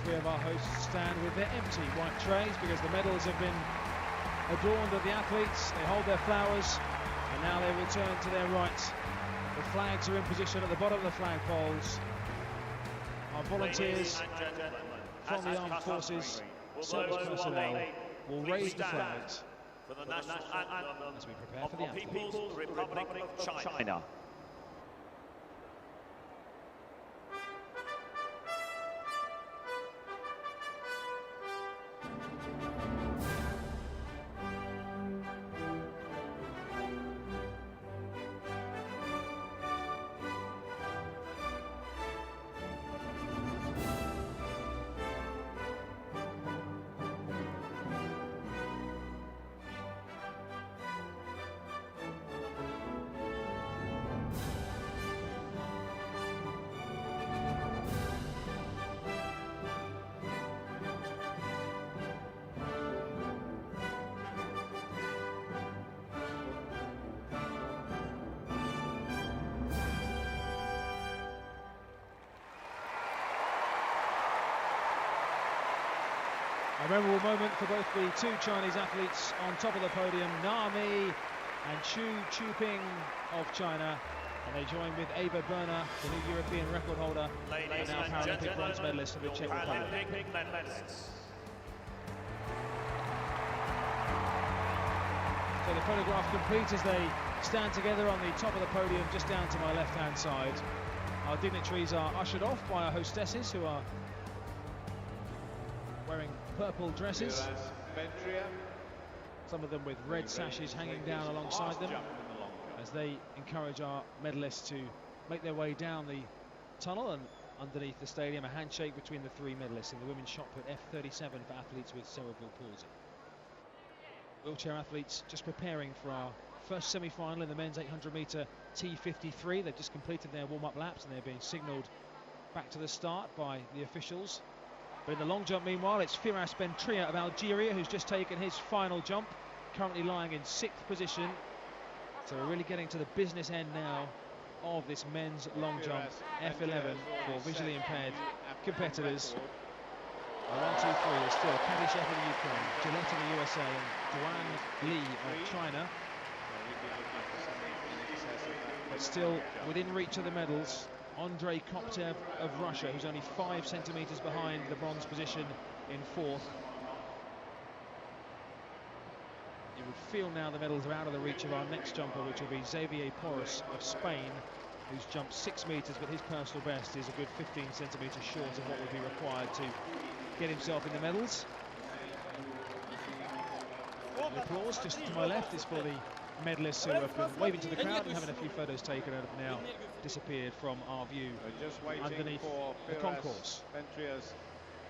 three of our hosts stand with their empty white trays because the medals have been adorned of the athletes. They hold their flowers and now they return to their right. The flags are in position at the bottom of the flagpoles. Our volunteers from the armed forces, service personnel, will raise the flags for the national anthem as we prepare for the of the People's Republic of China. A memorable moment for both the two Chinese athletes on top of the podium, Na Mi and Chu Chuping of China. And they join with Ava Berner, the new European record holder, and now Paralympic bronze medalist for the Czech Republic. So the photograph complete as they stand together on the top of the podium, just down to my left-hand side. Our dignitaries are ushered off by our hostesses, who are wearing purple dresses, some of them with red sashes hanging down alongside them, as they encourage our medalists to make their way down the tunnel. And underneath the stadium, a handshake between the three medalists in the women's shot put F37 for athletes with cerebral palsy. Wheelchair athletes just preparing for our first semi-final in the men's 800-metre T53. They've just completed their warm-up laps and they're being signalled back to the start by the officials. But in the long jump, meanwhile, it's Firas Bentria of Algeria who's just taken his final jump, currently lying in 6th position. So we're really getting to the business end now of this men's long jump, F11 for visually impaired competitors. 1, 2, 3 is still Kadishev of the Ukraine, Gillette of the USA and Duan Li of China. But still within reach of the medals, Andrei Koptev of Russia, who's only 5 centimetres behind the bronze position in 4th. You would feel now the medals are out of the reach of our next jumper, which will be Xavier Porras of Spain, who's jumped 6 metres, but his personal best is a good 15 centimetres short of what would be required to get himself in the medals. The applause just to my left is for the medalists who have been waving to the crowd and having a few photos taken and have now disappeared from our view underneath the concourse. Bentria's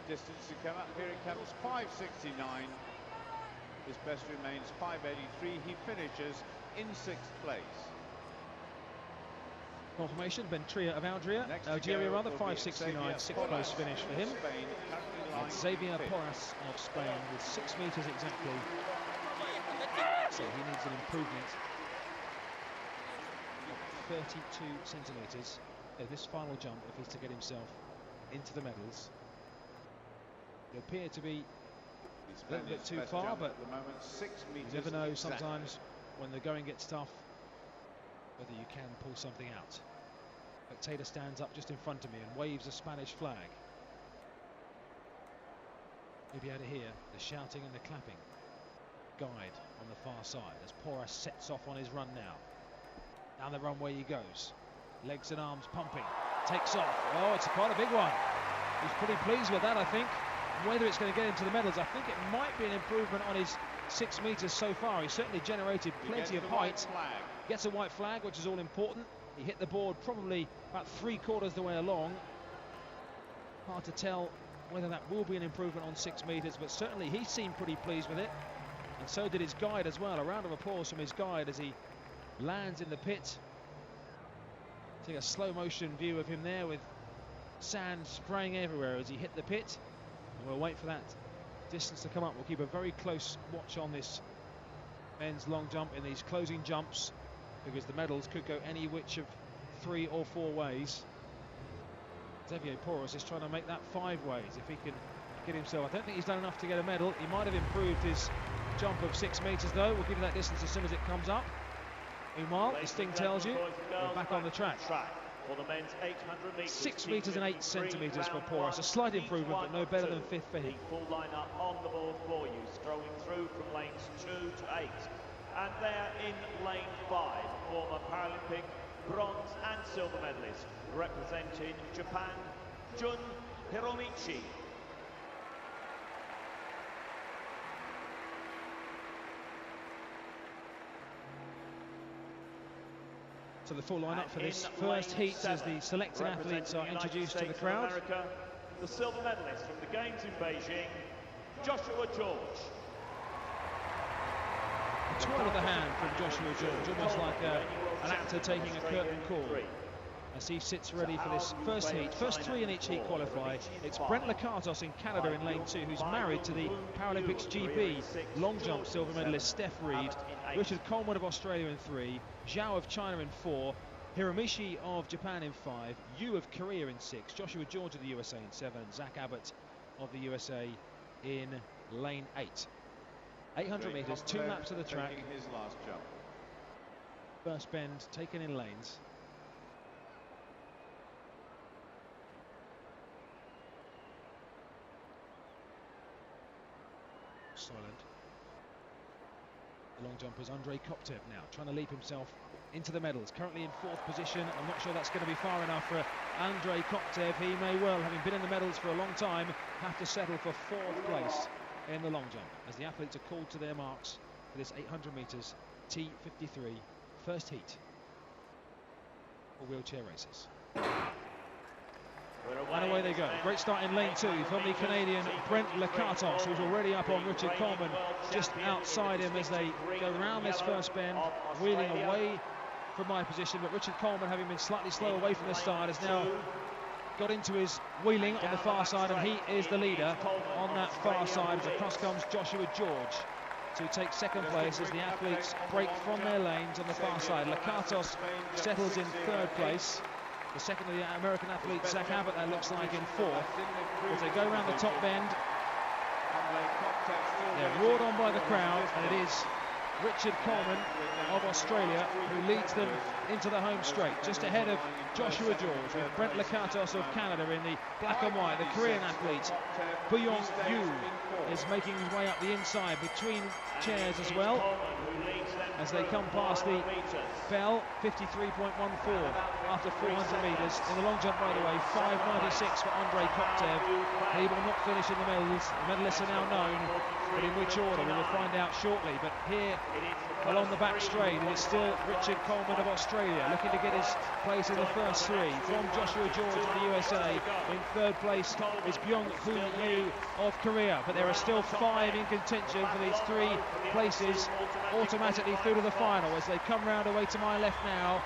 distance to come up. Here it comes, 5:69. His best remains 5:83. He finishes in 6th place. Confirmation, Bentria of Algeria, 5:69, 6th place finish for him. And Xavier Porras of Spain with 6 metres exactly. So he needs an improvement of 32 centimetres at this final jump if he's to get himself into the medals. It appeared to be a little bit too far, but you never know sometimes when the going gets tough whether you can pull something out. But Taylor stands up just in front of me and waves a Spanish flag. You'll be able to hear the shouting and the clapping. Guide on the far side as Porras sets off on his run now. Down the runway he goes. Legs and arms pumping. Takes off. Oh, it's quite a big one. He's pretty pleased with that, I think. Whether it's going to get into the medals, I think it might be an improvement on his 6 metres so far. He's certainly generated plenty of height. Gets a white flag, which is all important. He hit the board probably about 3/4 the way along. Hard to tell whether that will be an improvement on 6 metres, but certainly he seemed pretty pleased with it. And so did his guide as well. A round of applause from his guide as he lands in the pit. Take a slow motion view of him there with sand spraying everywhere as he hit the pit. And we'll wait for that distance to come up. We'll keep a very close watch on this men's long jump in these closing jumps, because the medals could go any which of 3 or 4 ways. Xavier Porras is trying to make that 5 ways if he can get himself. I don't think he's done enough to get a medal. He might have improved his jump of 6 metres though. We'll give you that distance as soon as it comes up. Meanwhile, this thing tells you we're back on the track. For the men's 800 metres, 6 metres and 8 centimetres for Porras. A slight improvement, but no better than 5th for him. Full lineup on the board for you, strolling through from lanes 2 to 8. And there in lane 5, former Paralympic bronze and silver medalist, representing Japan, Jun Hiromichi. So the full lineup for this first heat as the selected athletes are introduced to the crowd. America, the silver medalist from the Games in Beijing, Joshua George. A twirl of the hand from Joshua George, almost like an actor taking a curtain call as he sits ready for this first heat. First 3 in each heat qualify. It's Brent Lakatos in Canada in lane 2, who's married to the Paralympics GB long jump silver medalist Steph Reed. Richard Coleman of Australia in 3, Zhao of China in 4, Hiromichi of Japan in 5, Yu of Korea in 6, Joshua George of the USA in 7, and Zach Abbott of the USA in lane 8. 800 metres, 2 laps of the track. His last jump. First bend taken in lanes. Silent. The long jumper is Andrei Koptev now, trying to leap himself into the medals. Currently in 4th position. I'm not sure that's going to be far enough for Andrei Koptev. He may well, having been in the medals for a long time, have to settle for 4th place in the long jump as the athletes are called to their marks for this 800 metres T53 first heat for wheelchair races. And away they go. Great start in lane 2 from the Canadian Brent Lakatos, who's already up on Richard Coleman just outside him as they go round this first bend, wheeling away from my position. But Richard Coleman, having been slightly slow away from the start, has now got into his wheeling on the far side, and he is the leader on that far side as across comes Joshua George to take 2nd place as the athletes break from their lanes on the far side. Lakatos settles in 3rd place. The second of the American athlete, Zach Abbott, that looks like in 4th. As they go around the top bend, they're roared on by the crowd, and it is Richard Coleman of Australia who leads them into the home straight, just ahead of Joshua George, with Brent Lakatos of Canada in the black and white. The Korean athlete, Buyong Yu, is making his way up the inside between chairs as well, as they come past the bell. 53.14 after 400 metres. In the long jump, by the way, 5.96 for Andrei Koptev. He will not finish in the medals. The medalists are now known, but in which order we will find out shortly. But here along the back straight, it is still Richard Coleman of Australia looking to get his place in the first 3 from Joshua George of the USA. In 3rd place is Byung-Hoon Yu of Korea, but there are still 5 in contention for these 3 places automatically through to the final as they come round away to my left now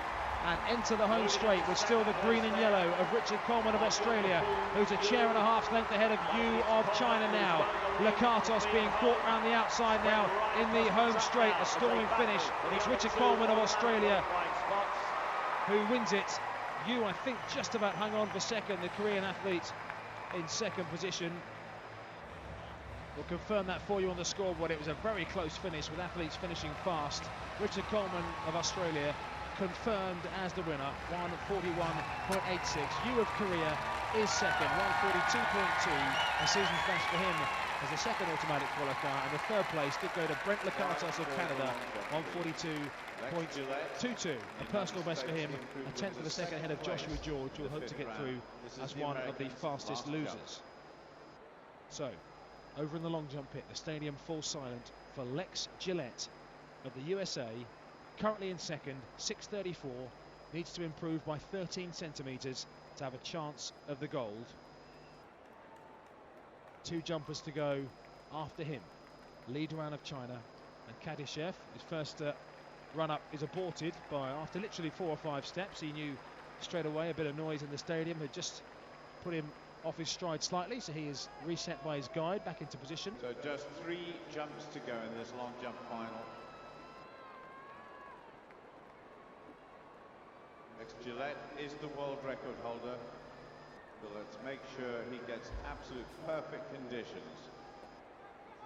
and enter the home straight with still the green and yellow of Richard Coleman of Australia, who's a chair and a half length ahead of Yu of China now. Lakatos being caught round the outside now in the home straight. A storming finish. It's Richard Coleman of Australia who wins it. Yu, I think, just about hung on for 2nd. The Korean athlete in 2nd position. We'll confirm that for you on the scoreboard. It was a very close finish with athletes finishing fast. Richard Coleman of Australia confirmed as the winner, 1:41.86. Yu of Korea is 2nd, 1:42.2. A season's best for him as the 2nd automatic qualifier, and the 3rd place did go to Brent Lakatos of Canada, 1:42.22. A personal best for him, a 10th for the 2nd ahead of Joshua George, who will hope to get through as one of the fastest losers. So, over in the long jump pit, the stadium falls silent for Lex Gillette of the USA, currently in 2nd, 6:34, needs to improve by 13 centimetres to have a chance of the gold. 2 jumpers to go after him. Li Duan of China and Kadyshev. His first run-up is aborted by, after literally 4 or 5 steps. He knew straight away a bit of noise in the stadium had just put him off his stride slightly, so he is reset by his guide back into position. So just 3 jumps to go in this long jump final. Lex Gillette is the world record holder. So let's make sure he gets absolute perfect conditions.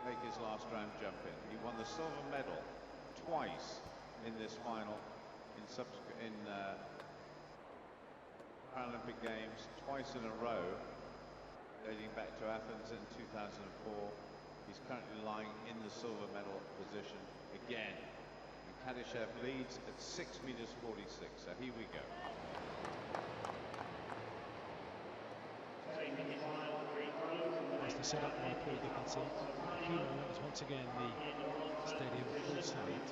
Make his last round jump in. He won the silver medal twice in this final in Paralympic Games, twice in a row, dating back to Athens in 2004. He's currently lying in the silver medal position again. And Kadyshev leads at 6 meters 46. So here we go. That's the setup by Paul Dickinson. A few moments, once again the stadium full side.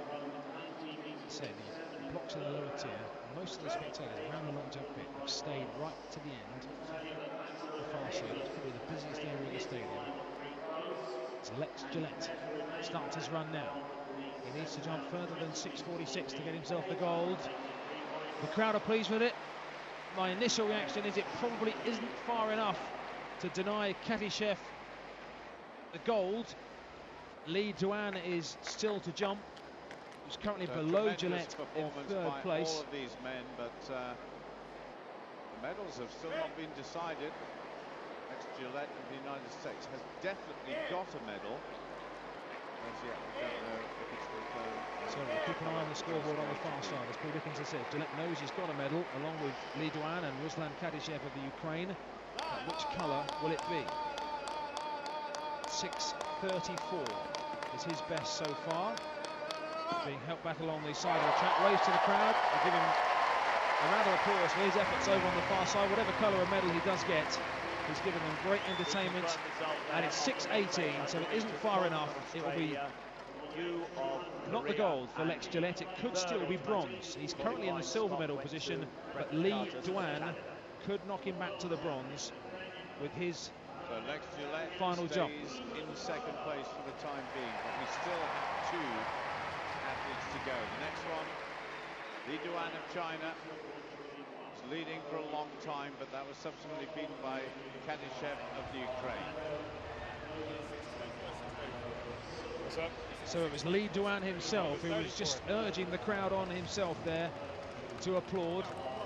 Said he blocks in the lower tier. Most of the spectators around the long jump pit have stayed right to the end. The far side, it's probably the busiest area of the stadium. It's Lex Gillette. Starts his run now. He needs to jump further than 6:46 to get himself the gold. The crowd are pleased with it. My initial reaction is it probably isn't far enough to deny Kadyshev the gold. Lee Duan is still to jump. He's currently below Gillette in third place. All of these men, but the medals have still not been decided. Lex Gillette of the United States has definitely got a medal. As yet, we don't know if it's the So we'll keep an eye on the scoreboard on the far side. As Paul Dickinson said, Gillette knows he's got a medal, along with Lee Duan and Ruslan Kadyshev of the Ukraine. Which colour will it be? 6:34 is his best so far. Being helped back along the side of the track, waves to the crowd. They give him a round of applause for his efforts over on the far side. Whatever colour of medal he does get, he's given them great entertainment. And it's 6:18, so it isn't far enough. It will be not the gold for Lex Gillette. It could still be bronze. He's currently in the silver medal position, but Lee Duan could knock him back to the bronze with his Lex Gillette final jump. In second place for the time being, but we still have two athletes to go. The next one, Lee Duan of China, was leading for a long time, but that was subsequently beaten by Kadyshev of the Ukraine. So it was Lee Duan himself who was just urging the crowd on himself there to applaud,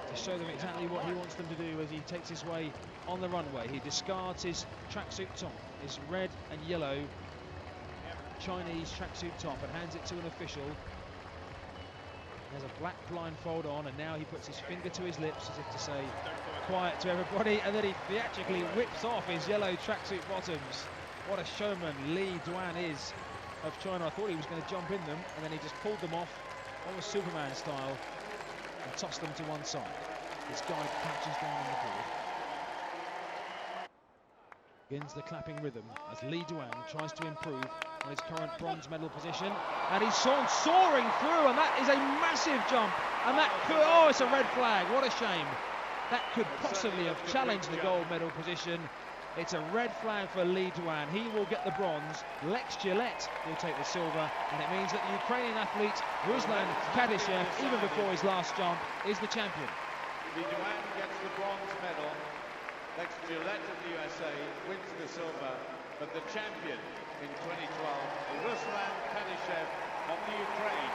to show them exactly what he wants them to do as he takes his way on the runway. He discards his tracksuit top, his red and yellow Chinese tracksuit top, and hands it to an official. He has a black blindfold on, and now he puts his finger to his lips as if to say quiet to everybody, and then he theatrically whips off his yellow tracksuit bottoms. What a showman Lee Duan is of China. I thought he was going to jump in them, and then he just pulled them off, almost Superman style, and tossed them to one side. His guide crouches down on the board. Begins the clapping rhythm as Lee Duan tries to improve on his current bronze medal position, and he's soaring through, and that is a massive jump, and that could, oh, it's a red flag. What a shame. That could possibly have challenged the gold medal position. It's a red flag for Lee Duan. He will get the bronze. Lex Gillette will take the silver, and it means that the Ukrainian athlete Ruslan Kadyshev, even before his last jump, is the champion. Lee Duan gets the bronze medal. Lex Gillette of the USA wins the silver, but the champion in 2012, Ruslan Kadyshev of the Ukraine.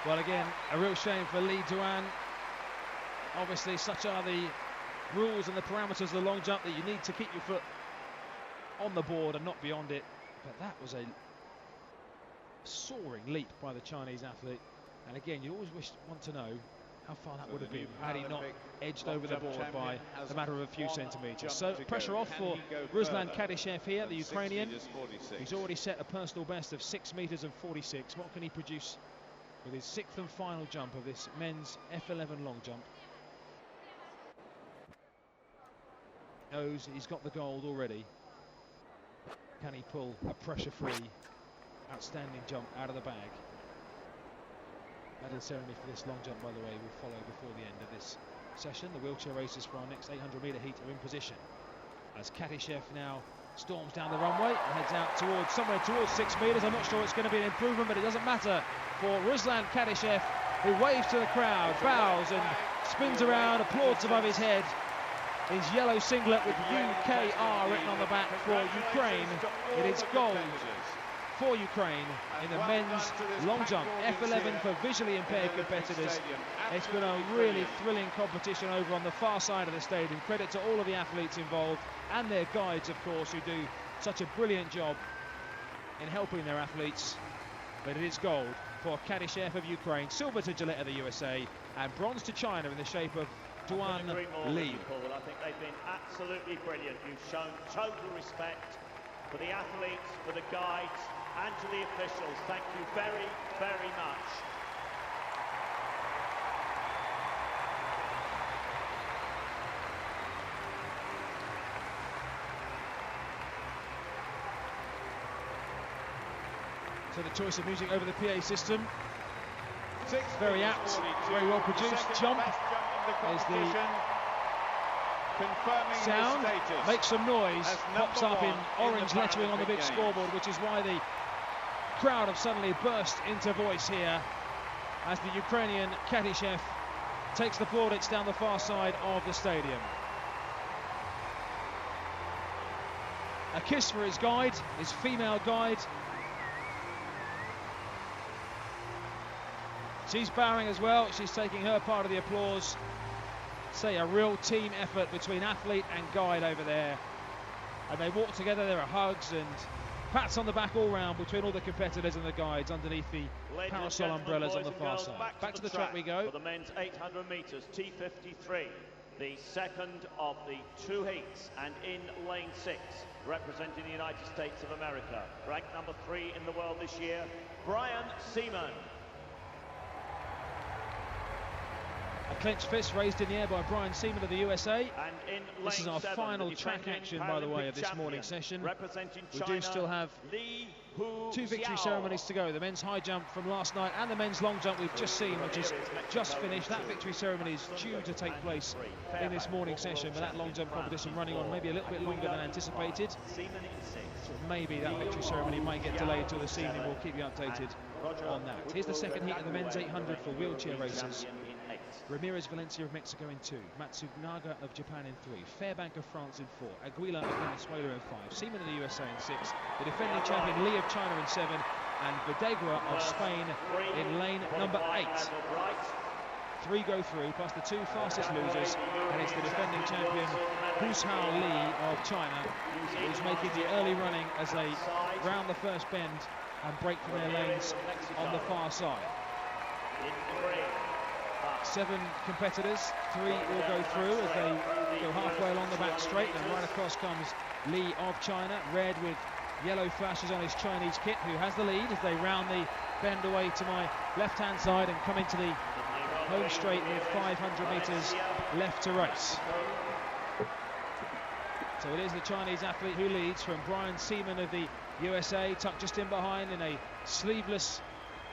Well, again, a real shame for Lee Duan. Obviously, such are the rules and the parameters of the long jump that you need to keep your foot on the board and not beyond it. But that was a soaring leap by the Chinese athlete. And again, you always want to know how far that would have been had he not edged over the board by a matter of a few centimetres. So pressure off for Ruslan Kadyshev here, the Ukrainian. He's already set a personal best of 6 meters and 46. What can he produce with his 6th and final jump of this men's F11 long jump? Knows he's got the gold already. Can he pull a pressure-free, outstanding jump out of the bag? Medal ceremony for this long jump, by the way, will follow before the end of this session. The wheelchair racers for our next 800-metre heat are in position as Kadyshev now storms down the runway and heads out somewhere towards 6 meters. I'm not sure it's going to be an improvement, but it doesn't matter for Ruslan Kadyshev, who waves to the crowd, bows and spins around, applauds above his head. His yellow singlet with UKR written on the back for Ukraine. It is gold for Ukraine in the men's long jump. F11 for visually impaired competitors. It's been a really thrilling competition over on the far side of the stadium. Credit to all of the athletes involved and their guides, of course, who do such a brilliant job in helping their athletes. But it is gold for Kadyshev of Ukraine, silver to Gillette of the USA, and bronze to China in the shape of Duan Li. I think they've been absolutely brilliant. You've shown total respect for the athletes, for the guides, and to the officials. Thank you very, very much. So the choice of music over the PA system, very apt, very well produced. Jump is the sound, makes some noise, pops up in orange lettering on the big scoreboard, which is why the crowd have suddenly burst into voice here as the Ukrainian Kadyshev takes the plaudits down the far side of the stadium. A kiss for his guide, his female guide. She's bowing as well, she's taking her part of the applause. Say a real team effort between athlete and guide over there. And they walk together, there are hugs and pats on the back all round between all the competitors and the guides underneath the parasol umbrellas on the far side. Back to the track we go. For the men's 800 metres, T53, the second of the two heats, and in lane 6, representing the United States of America, ranked number 3 in the world this year, Brian Seaman. A clenched fist raised in the air by Brian Seaman of the USA. This is our final track action, by the way, of this morning session. We do still have 2 victory ceremonies to go. The men's high jump from last night and the men's long jump we've just seen, which is just finished. That victory ceremony is due to take place in this morning session, but that long jump competition running on maybe a little bit longer than anticipated. So maybe that victory ceremony might get delayed till this evening. We'll keep you updated on that. Here's the second heat of the men's 800 for wheelchair racers. Ramirez Valencia of Mexico in 2, Matsunaga of Japan in 3, Fairbank of France in 4, Aguila of Venezuela in 5, Seaman of the USA in 6, the defending champion Lee of China in 7, and Videgra of Spain in lane number 8. 3 go through, plus the 2 fastest losers, and it's the defending champion Hushao Li of China who's making the early running as they round the first bend and break from their lanes on the far side. 7 competitors, 3 will go through as they go halfway along the back straight, and right across comes Li of China, red with yellow flashes on his Chinese kit, who has the lead as they round the bend away to my left-hand side and come into the home straight with 500 metres left to race. So it is the Chinese athlete who leads, from Brian Seaman of the USA, tucked just in behind in a sleeveless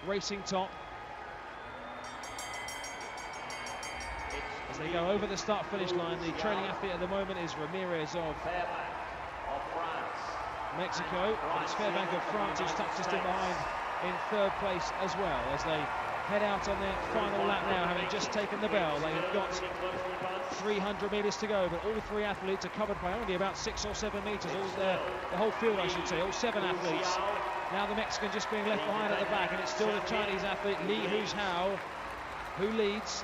racing top. As they go over the start-finish line, the trailing athlete at the moment is Ramirez of Mexico. And it's Fairbank of France who's tucked just in behind in 3rd place as well, as they head out on their final lap now, having just taken the bell. They have got 300 metres to go, but all 3 athletes are covered by only about 6 or 7 metres. The whole field, I should say, all 7 athletes. Now the Mexican just being left behind at the back, and it's still the Chinese athlete Li Hushao who leads.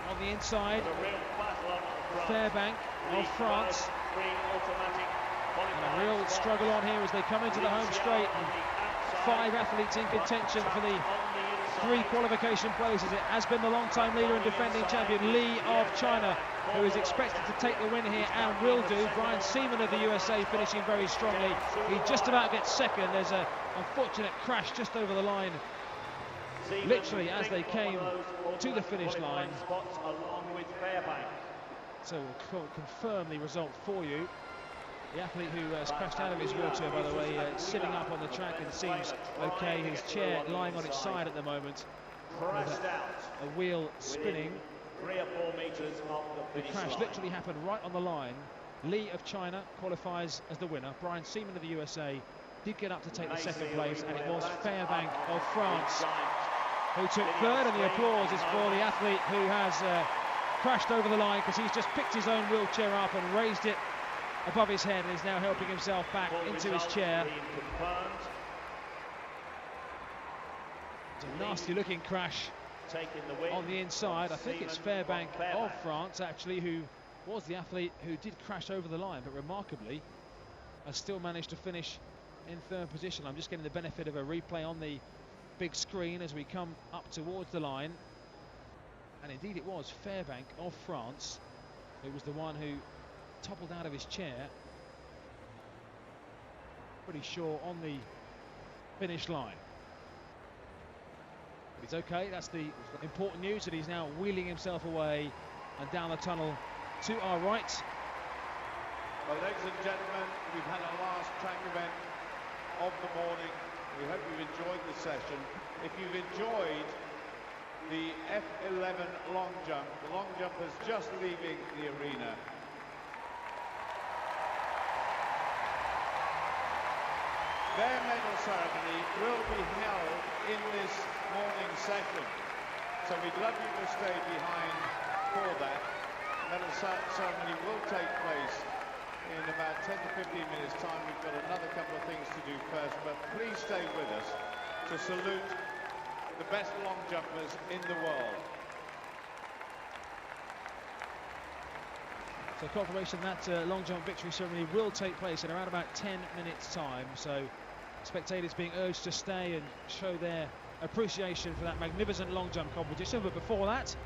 On the inside, Fairbank of France. And a real struggle on here as they come into the home straight. And 5 athletes in contention for the 3 qualification places. It has been the long-time leader and defending champion Li of China, who is expected to take the win here and will do. Brian Seaman of the USA finishing very strongly. He just about gets second. There's an unfortunate crash just over the line, literally as they came to the finish line. So we'll confirm the result for you. The athlete who has crashed out of his wheelchair, by the way, sitting up on the track and seems okay. His chair lying on its side at the moment, with a wheel spinning. 3 or 4 metres off the crash literally happened right on the line. Li of China qualifies as the winner. Brian Seaman of the USA did get up to take the 2nd place, and it was Fairbank of France who took 3rd, and the applause is for the athlete who has crashed over the line, because he's just picked his own wheelchair up and raised it above his head and is now helping himself back into his chair. a nasty looking crash taking the win on the inside. I think it's Fairbank of France, actually, who was the athlete who did crash over the line, but remarkably has still managed to finish in third position. I'm just getting the benefit of a replay on the big screen as we come up towards the line. And indeed it was Fairbank of France who was the one who toppled out of his chair, pretty sure, on the finish line. But he's okay. That's the important news, that he's now wheeling himself away and down the tunnel to our right. Well, ladies and gentlemen, we've had our last track event of the morning. We hope you've enjoyed the session. If you've enjoyed the F11 long jump, the long jumpers just leaving the arena. Their medal ceremony will be held in this morning's session. So we'd love you to stay behind for that. The medal ceremony will take place in about 10 to 15 minutes time. We've got another couple of things to do first, but please stay with us to salute the best long jumpers in the world. So confirmation that long jump victory ceremony will take place in around about 10 minutes time. So spectators being urged to stay and show their appreciation for that magnificent long jump competition. But before that,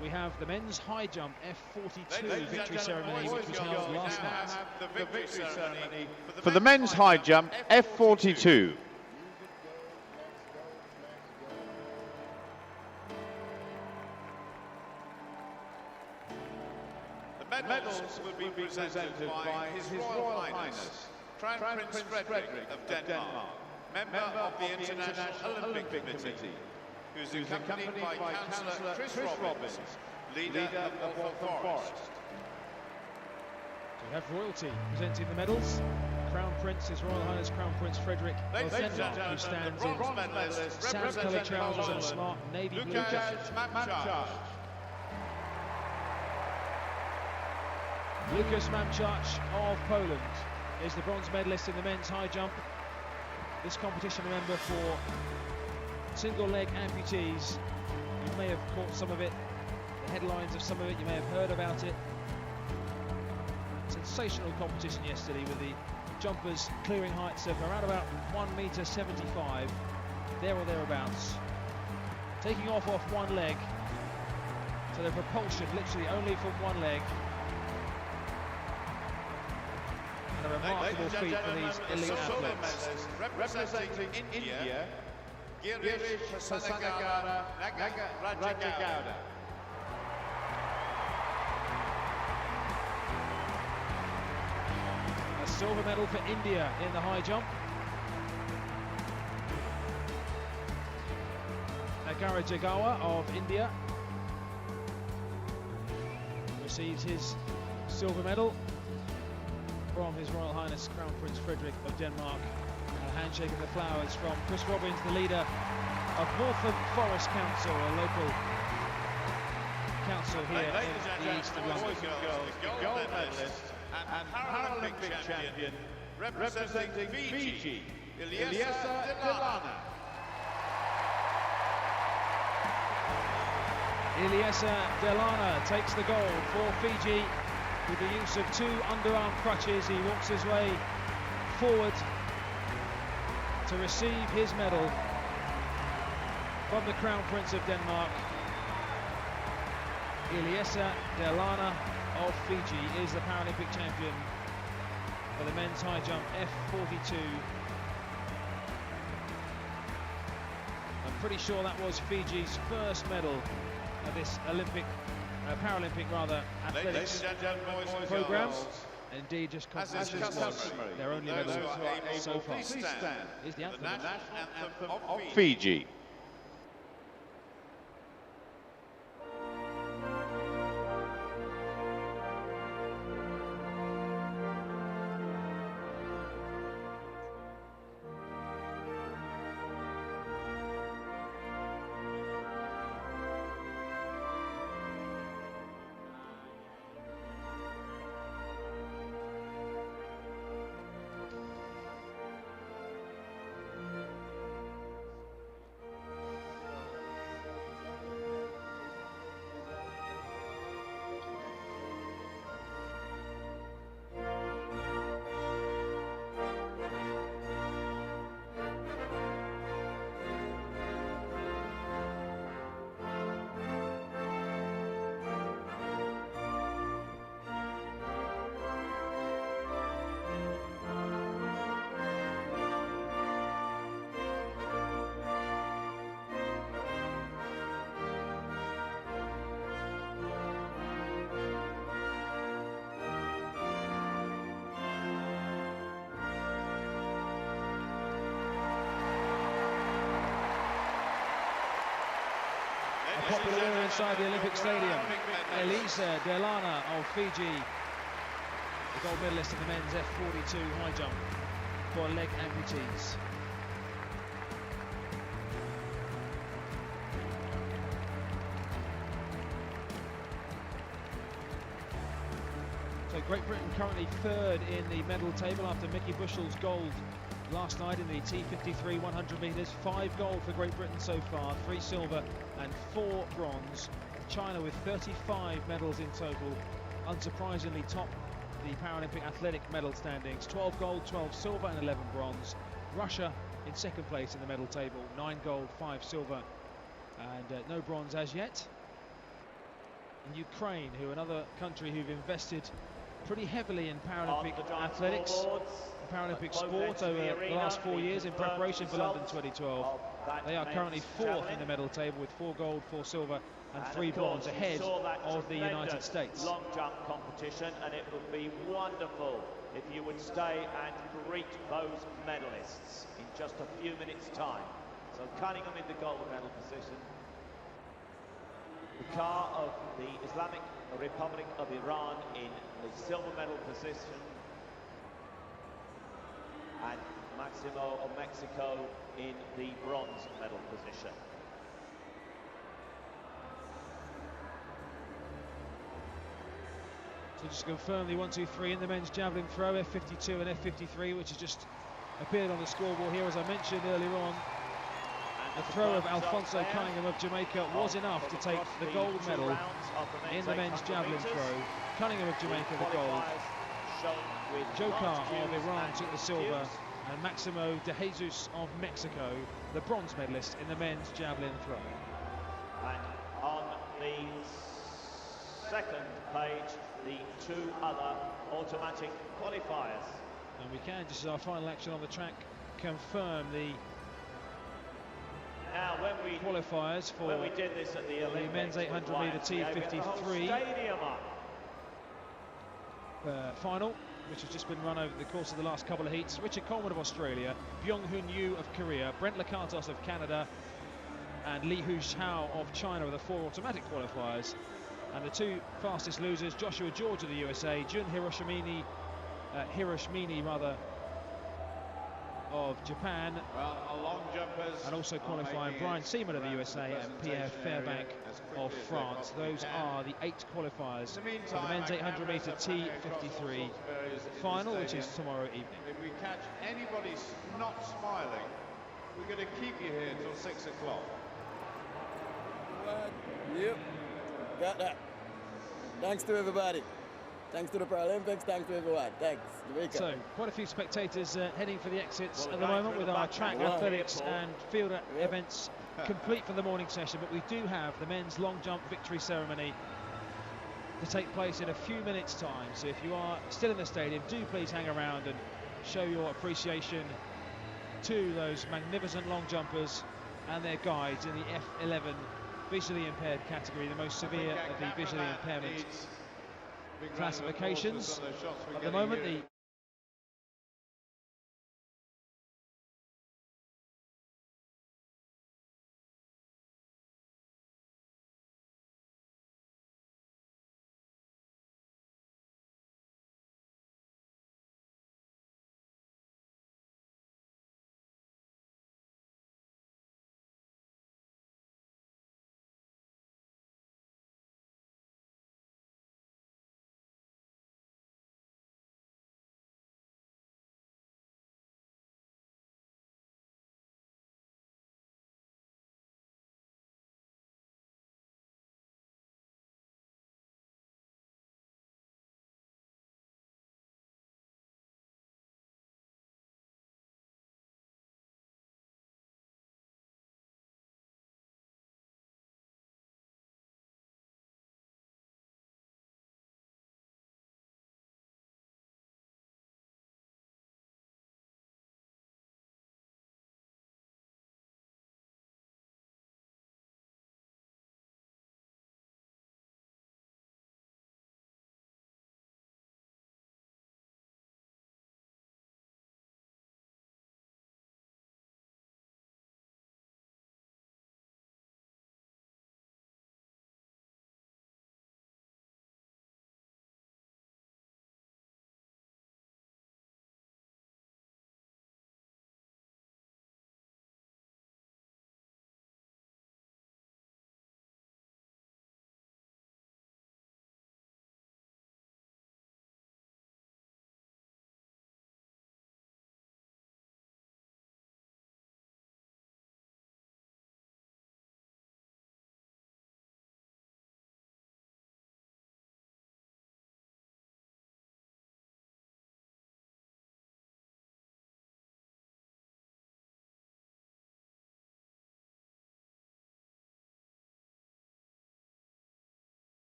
we have the men's high jump F42 victory ceremony, which was held last night. The victory ceremony for the men's high jump F42. The medals will be presented by His Royal Highness Crown Prince Frederick of Denmark, member of the International Paralympic Committee, who is accompanied by Councillor Chris Robbins, leader of Waltham Forest. So we have royalty presenting the medals. Crown Prince, His Royal Highness Crown Prince Frederick of Denmark, who stands in sand-coloured trousers and a smart navy blue jacket. Lukas Mamczarz of Poland is the bronze medalist in the men's high jump. This competition, remember, for single leg amputees. You may have caught some of it, the headlines of some of it, you may have heard about it. Sensational competition yesterday with the jumpers clearing heights of around about 1.75 m, there or thereabouts. Taking off one leg, so the propulsion literally only from one leg. And a remarkable feat for these elite athletes. Representing India, Girish Pasanagara Rajagowda. A silver medal for India in the high jump. Nagara Jagawa of India receives his silver medal from His Royal Highness Crown Prince Frederick of Denmark. A handshake of the flowers from Chris Robbins, the leader of Waltham Forest Council, a local council here in the east of London. Gold medalist and Paralympic champion representing Fiji, Ilyesa Delana. Ilyesa Delana takes the gold for Fiji with the use of two underarm crutches. He walks his way forward to receive his medal from the Crown Prince of Denmark. Ilyesa Delana of Fiji is the Paralympic champion for the men's high jump F42. I'm pretty sure that was Fiji's first medal of this Paralympic athletics program. Indeed, just customary, their only medal so far is the anthem of Fiji. popular winner inside the Olympic Stadium. Elisa Delana of Fiji, the gold medalist in the men's F42 high jump for leg amputees. So Great Britain currently third in the medal table after Mickey Bushell's gold last night in the T53 100 metres. 5 gold for Great Britain so far, 3 silver and 4 bronze. China with 35 medals in total, unsurprisingly top the Paralympic athletic medal standings. 12 gold, 12 silver and 11 bronze. Russia in second place in the medal table, 9 gold, 5 silver and no bronze as yet. And Ukraine, who are another country who've invested pretty heavily in Paralympic athletics, Paralympic sport over the last 4 years in preparation for London 2012. They are currently 4th in the medal table with 4 gold, 4 silver and 3 bronze, ahead of the United States. Long jump competition, and it would be wonderful if you would stay and greet those medalists in just a few minutes' time. So Cunningham in the gold medal position. The car of the Islamic Republic of Iran in the silver medal position, and Maximo of Mexico in the bronze medal position. So just to confirm the 1, 2, 3 in the men's javelin throw, F52 and F53, which has just appeared on the scoreboard here, as I mentioned earlier on. The throw of Alfonso Cunningham of Jamaica was enough to take the gold medal in the men's javelin throw. Cunningham of Jamaica the gold. Jokar of Iran took the silver, and Maximo de Jesus of Mexico, the bronze medalist in the men's javelin throw. And on the second page, the 2 other automatic qualifiers. And we can, just as our final action on the track, confirm the qualifiers for when we did this at the Olympics, men's 800 metre T53 final, which has just been run over the course of the last couple of heats. Richard Coleman of Australia, Byung-Hun Yu of Korea, Brent Lakatos of Canada and Li Hu Xiao of China are the 4 automatic qualifiers. And the 2 fastest losers, Joshua George of the USA, Jun Hiroshimini of Japan, and also qualifying Brian Seaman of the USA and Pierre Fairbank of France. Those are the 8 qualifiers for the men's 800 metre T53 final, which is tomorrow evening. If we catch anybody not smiling, we're going to keep you here till 6 o'clock. Yep, got that. Thanks to everybody. Thanks to the Paralympics, thanks to everyone. Thanks, Jamaica. So, quite a few spectators heading for the exits at the moment, with our track athletics and field events complete for the morning session. But we do have the men's long jump victory ceremony to take place in a few minutes' time. So if you are still in the stadium, do please hang around and show your appreciation to those magnificent long jumpers and their guides in the F11 visually impaired category, the most severe of the visually impairment classifications. At the moment, the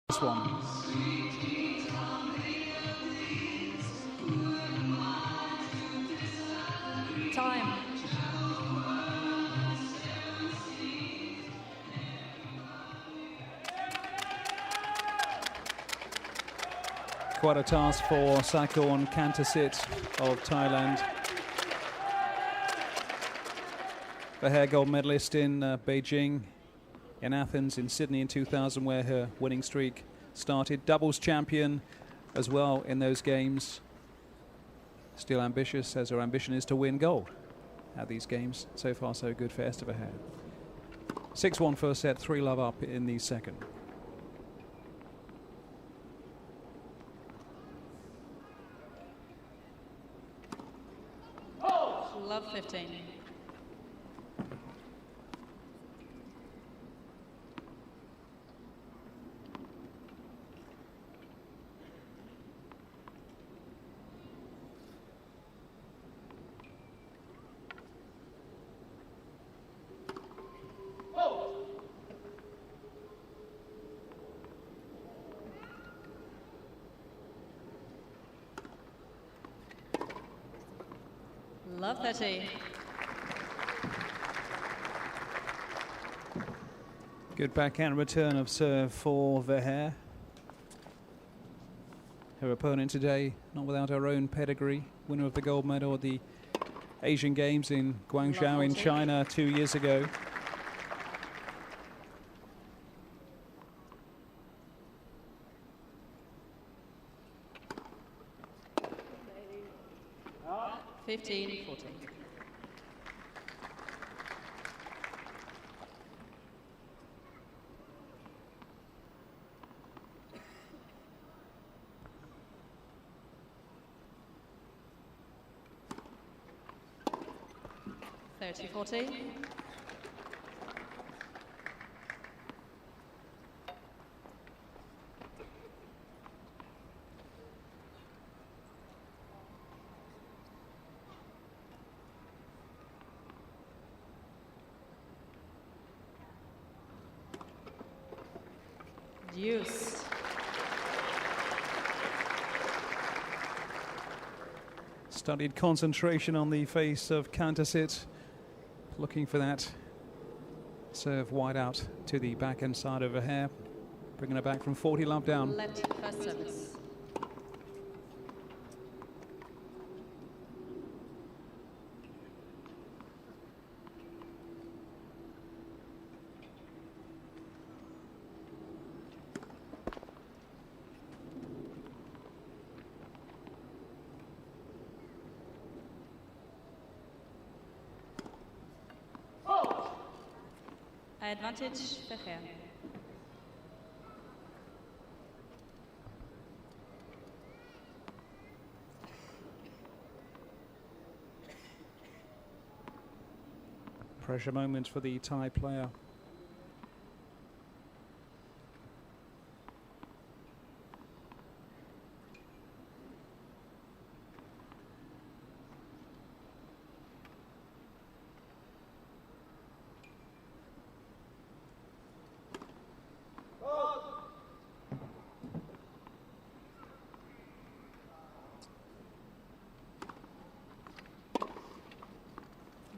This one. Time. Quite a task for Sakorn Kantasit of Thailand. The hair gold medalist in Beijing, in Athens, in Sydney in 2000, where her winning streak started. Doubles champion as well in those games. Still ambitious, as her ambition is to win gold at these games. So far, so good for Esther Verheer. 6-1 first set, 3-love up in the second. Love 15. Love 30. Good backhand return of serve for Verheer. Her opponent today, not without her own pedigree, winner of the gold medal at the Asian Games in Guangzhou in China 2 years ago. Oh. 15, 14. Thirty, 14. Deuce. Studied concentration on the face of Kantasit, looking for that serve wide out to the backhand side of Verheer, bringing her back from 40-love down. Left first service. Advantage, Verheer. Pressure moment for the Thai player.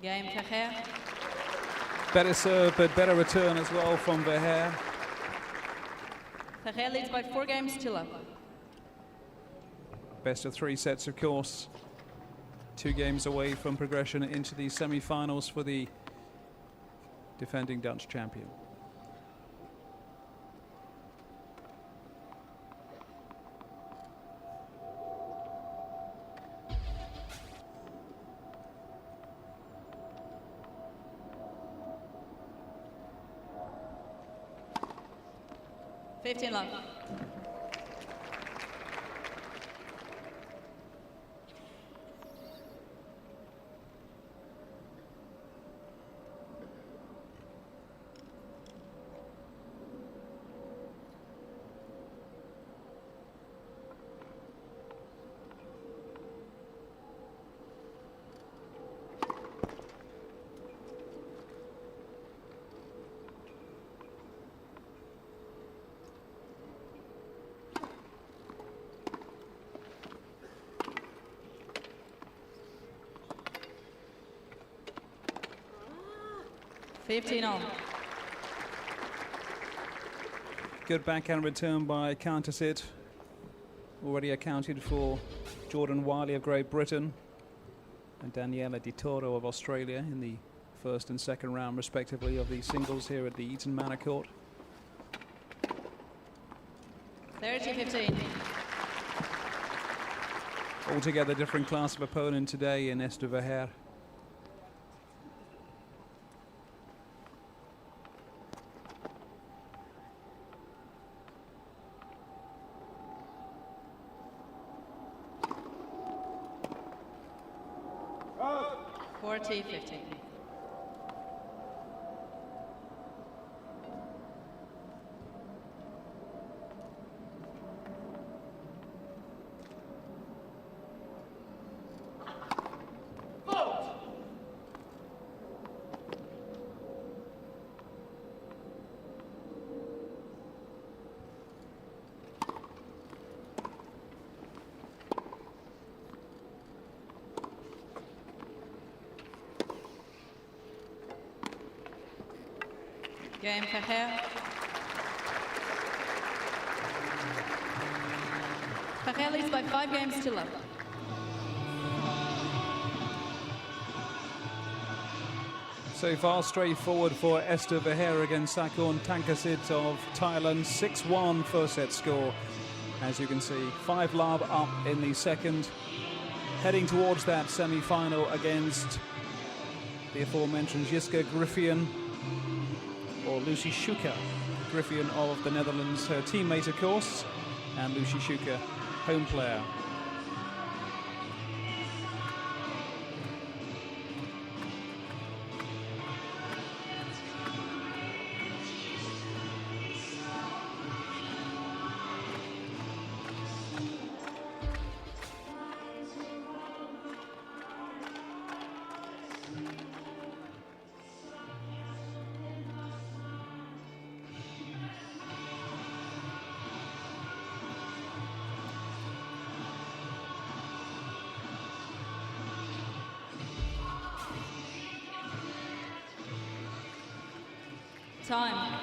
Game, Verheer. Better serve, but better return as well from Verheer. Verheer leads by 4 games to love. Best of 3 sets, of course. 2 games away from progression into the semi-finals for the defending Dutch champion. Love. 15 all. Good backhand return by Countersit. Already accounted for Jordan Wiley of Great Britain and Daniela Di Toro of Australia in the first and second round, respectively, of the singles here at the Eaton Manor Court. 30-15. Altogether different class of opponent today in Esther Verheer. Oh. 40-15. Game Verheer. Verheer leads by 5 games to love. So far straightforward for Esther Verheer against Sakorn Tangkasit of Thailand. 6-1 first set score. As you can see, 5-love up in the second. Heading towards that semi-final against the aforementioned Jiska Griffian, or Lucy Schuker, Griffian of the Netherlands, her teammate of course, and Lucy Schuker, home player. Time.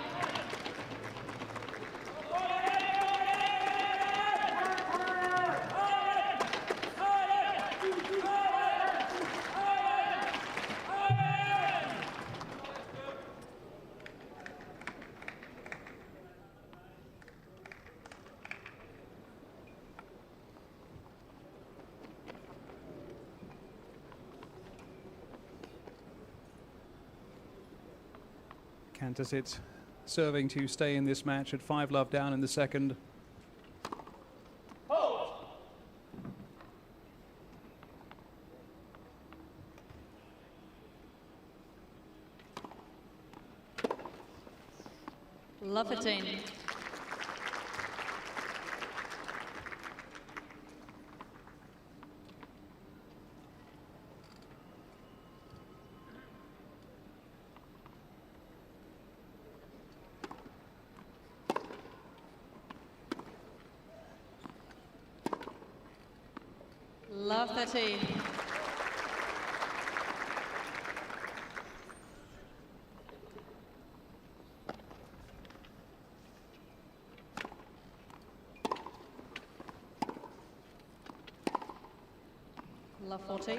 Cantasit serving to stay in this match at 5-love down in the second. Love 15. Love 13. Love 14.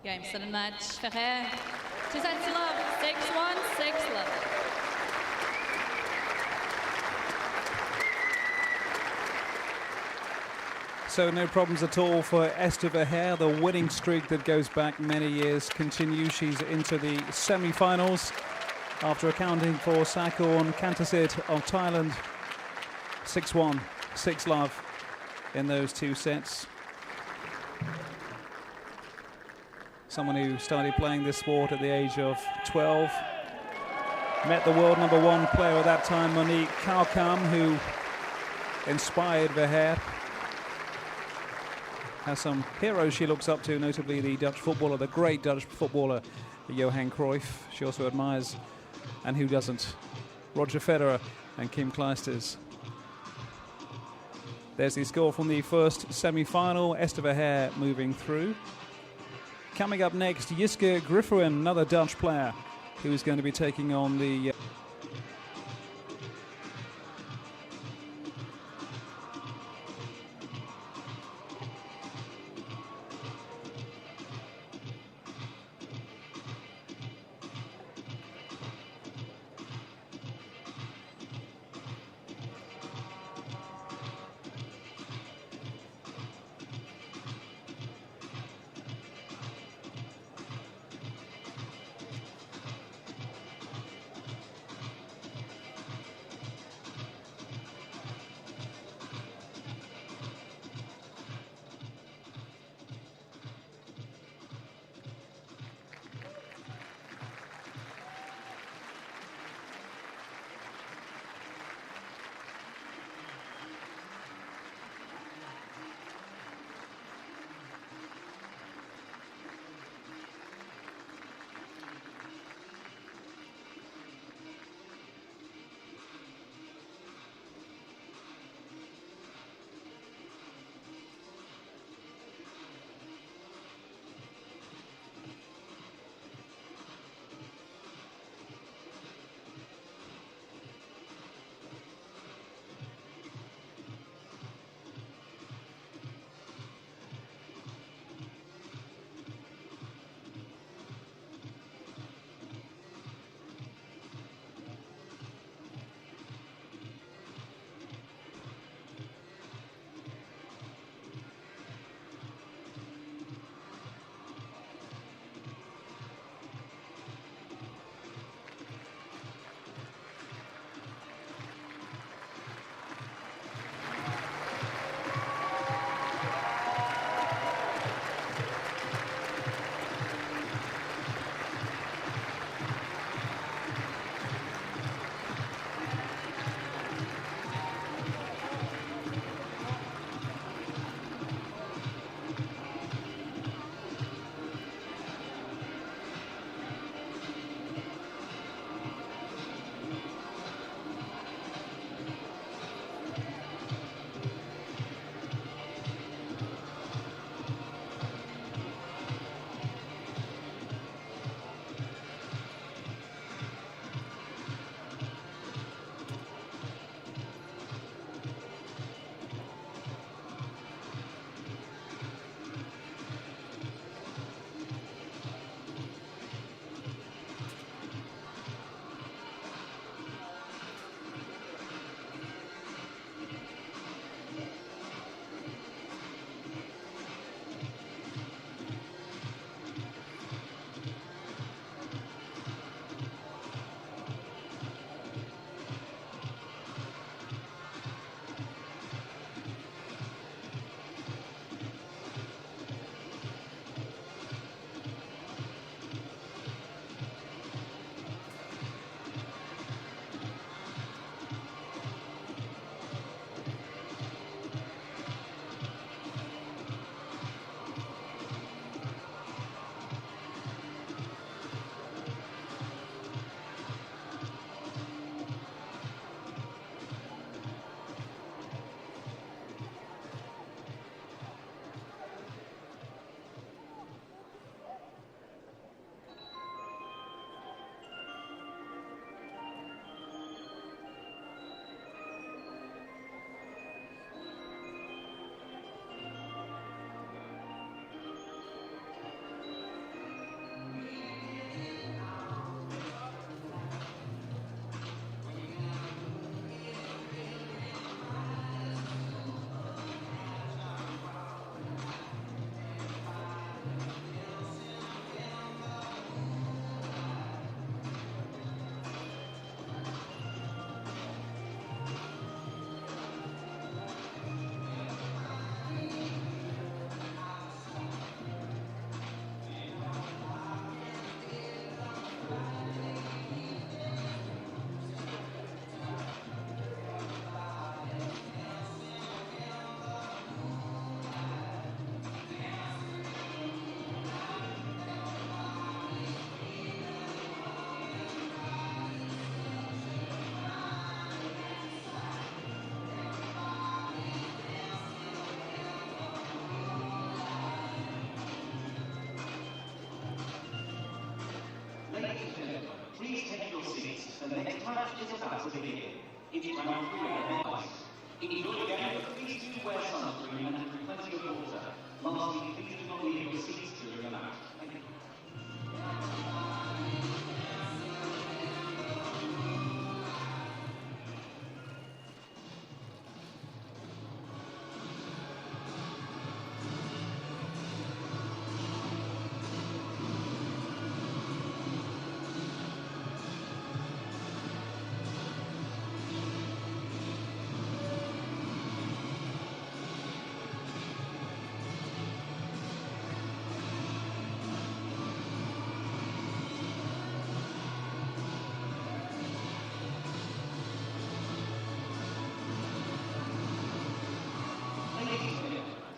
Game, set and match. Verheer. 2 sets to love. 6-1, 6-love. So no problems at all for Esther Verheer. The winning streak that goes back many years continues. She's into the semi-finals after accounting for Sakorn Kantasit of Thailand. 6-1, 6-love in those 2 sets. Someone who started playing this sport at the age of 12. met the world #1 player at that time, Monique Koukamp, who inspired Verheer. Has some heroes she looks up to, notably the Dutch footballer, the great Dutch footballer, Johan Cruyff. She also admires, and who doesn't, Roger Federer and Kim Clijsters. There's the score from the first semi-final. Esther Verheer moving through. Coming up next, Jiske Grifferen, another Dutch player, who is going to be taking on the match is about to begin. It's round 3 on ice. Enjoy the game, but please do wear sunscreen and drink plenty of water. Lastly, please do not leave your seats during the match. Thank you.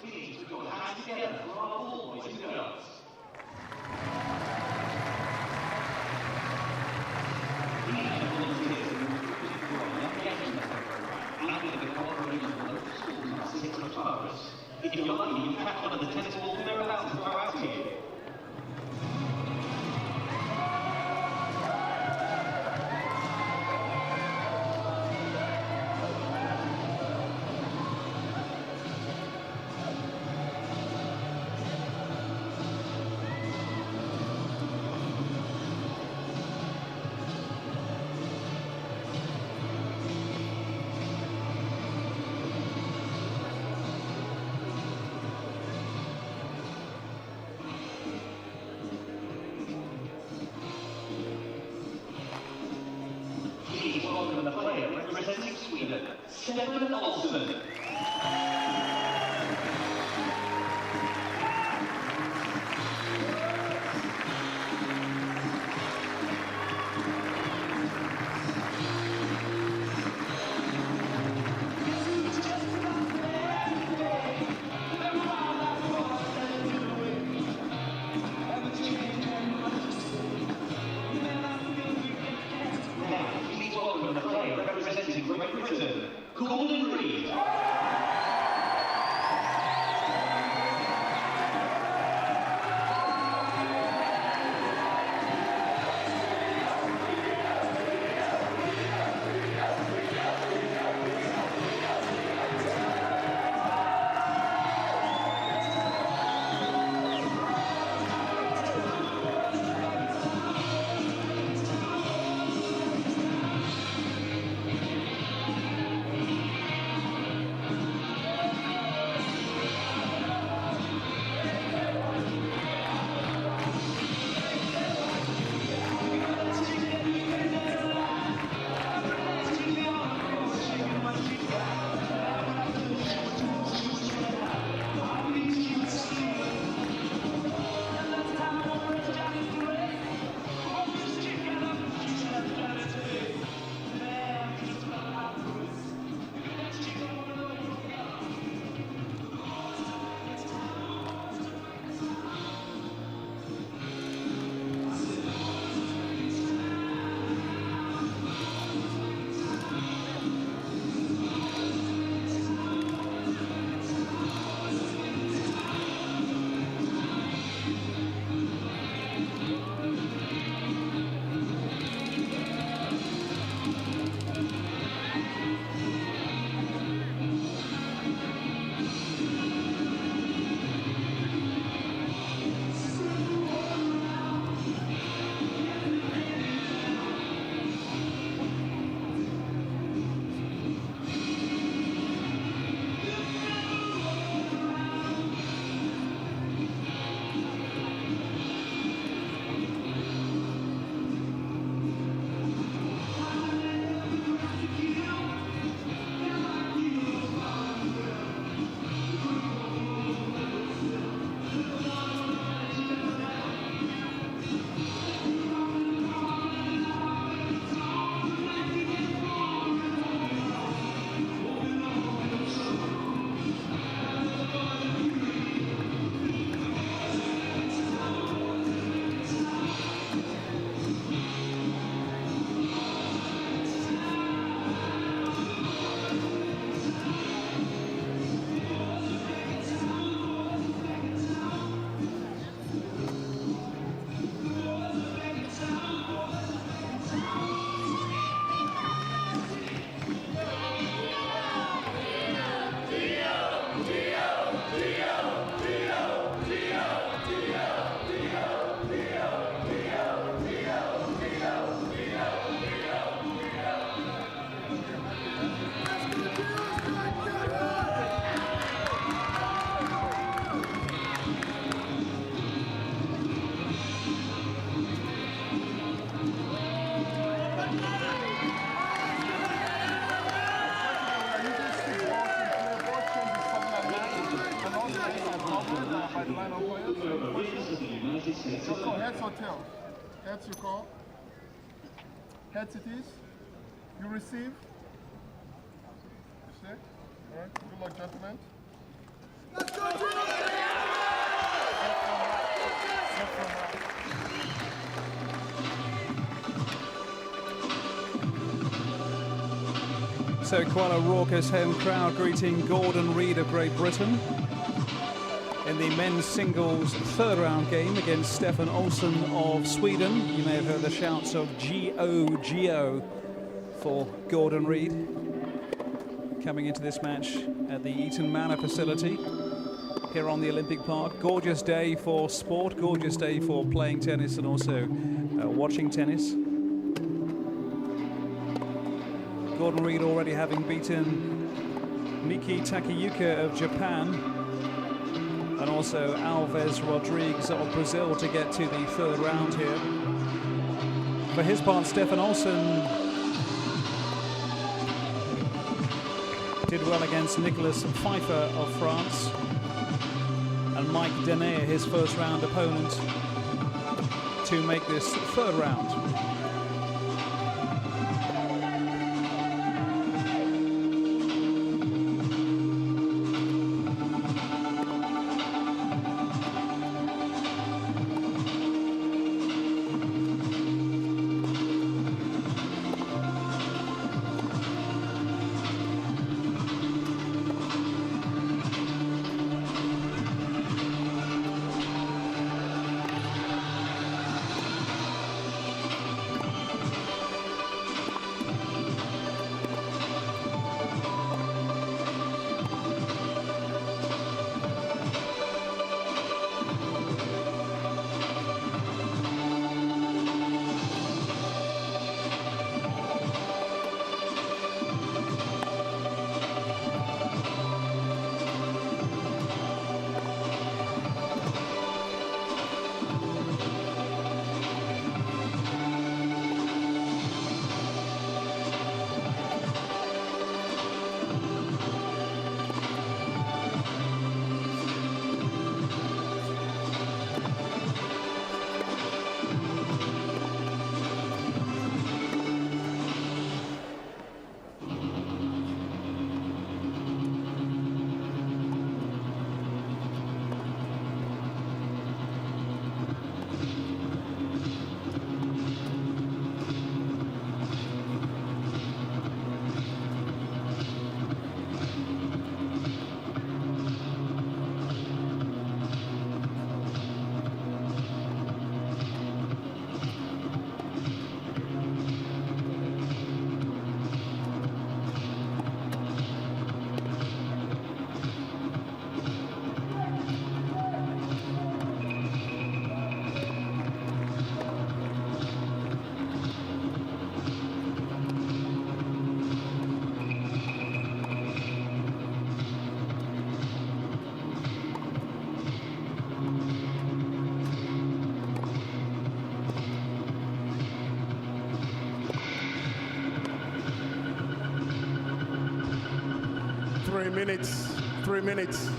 Please put your hands together for our ball boys and girls. We have volunteers in the program and with the cooperation of local schools and our 6 photographers. If you're lucky, you catch one of the tennis balls and they're about to throw out to you. Please welcome the player representing Sweden, Stefan Olsson. Now, please welcome the player representing Great Britain, Gordon Reed. tails. Heads you call. Heads it is. You receive. You see? All right. Good luck, gentlemen. Let's go, So quite a raucous home crowd greeting Gordon Reid of Great Britain in the men's singles third round game against Stefan Olsson of Sweden. You may have heard the shouts of G-O, for Gordon Reid coming into this match at the Eton Manor facility here on the Olympic Park. Gorgeous day for sport, gorgeous day for playing tennis and also watching tennis. Gordon Reid already having beaten Miki Takayuka of Japan and also Alves Rodrigues of Brazil to get to the third round here. For his part, Stefan Olsson did well against Nicolas Pfeiffer of France and Mike Danae, his first round opponent, to make this third round. Three minutes.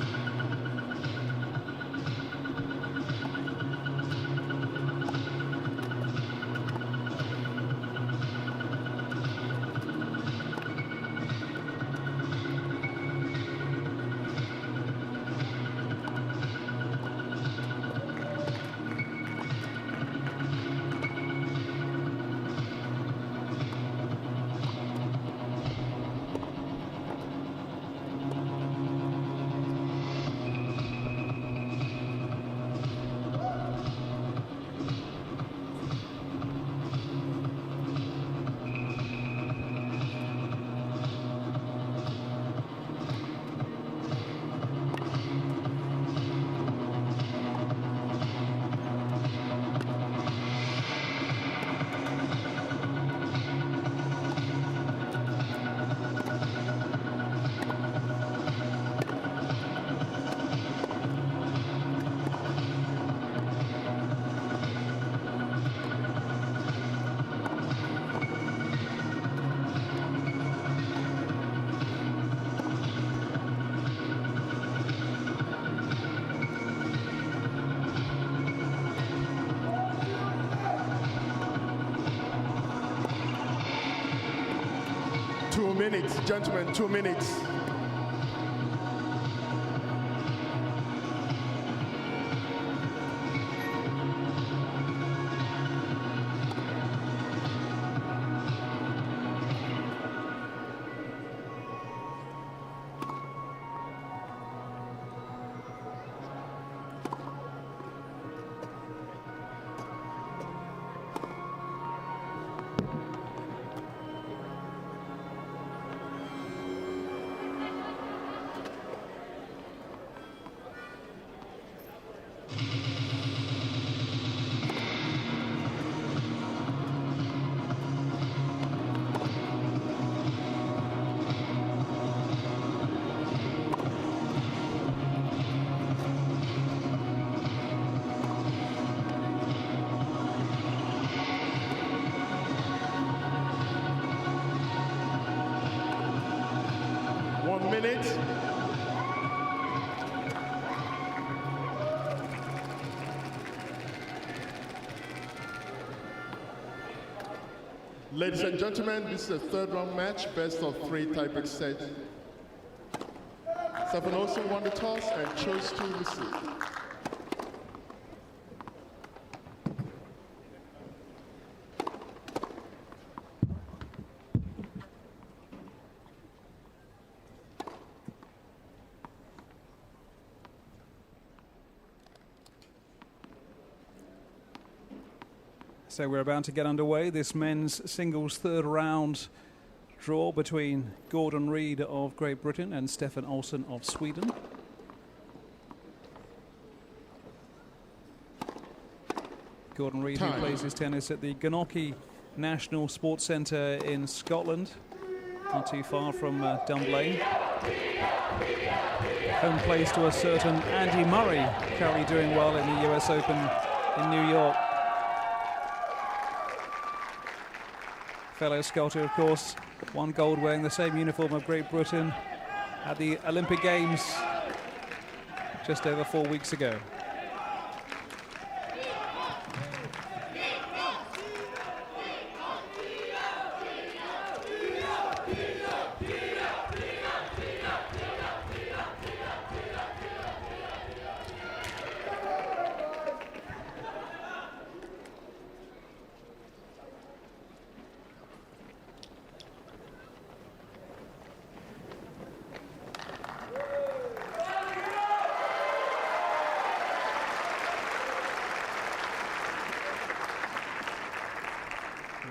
2 minutes, gentlemen, 2 minutes. Ladies and gentlemen, this is a third round match, best of 3 type set. Stefan Olsen won the toss and chose to receive. So we're about to get underway. This men's singles third round draw between Gordon Reid of Great Britain and Stefan Olsen of Sweden. Gordon Reid, who plays his tennis at the Glenorchy National Sports Centre in Scotland, not too far from Dunblane. Home place to a certain Andy Murray, currently doing well in the US Open in New York. Fellow Scotter, of course, won gold wearing the same uniform of Great Britain at the Olympic Games just over 4 weeks ago.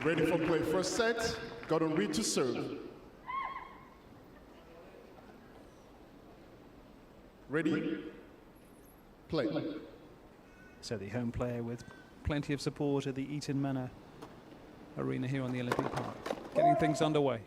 Ready for play. First set, Gordon Reid to serve. Ready, play. So the home player with plenty of support at the Eaton Manor Arena here on the Olympic Park. Getting things underway.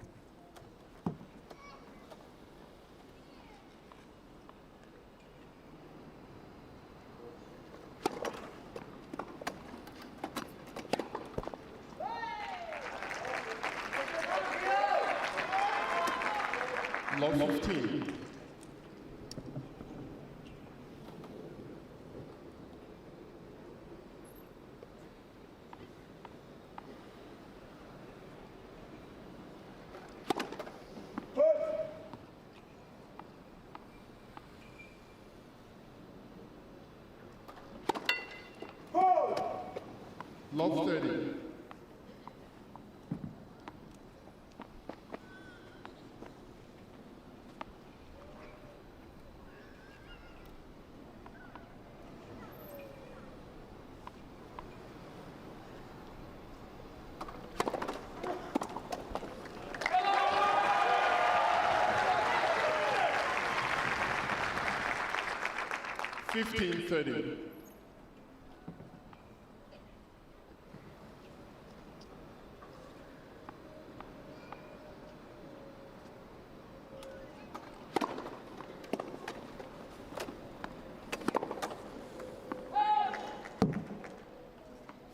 Love 15. Love 30. $15-30.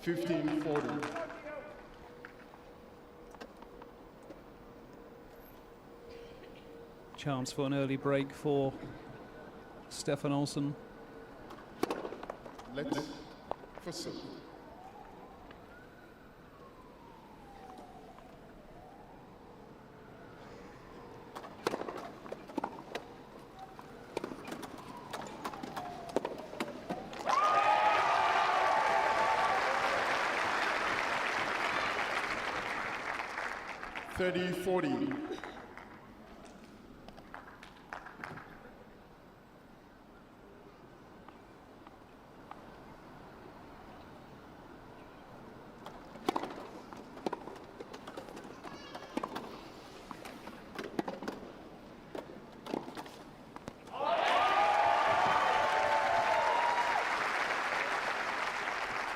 $15-40. Chance for an early break for Stefan Olsen. Let's for serve. 30-40.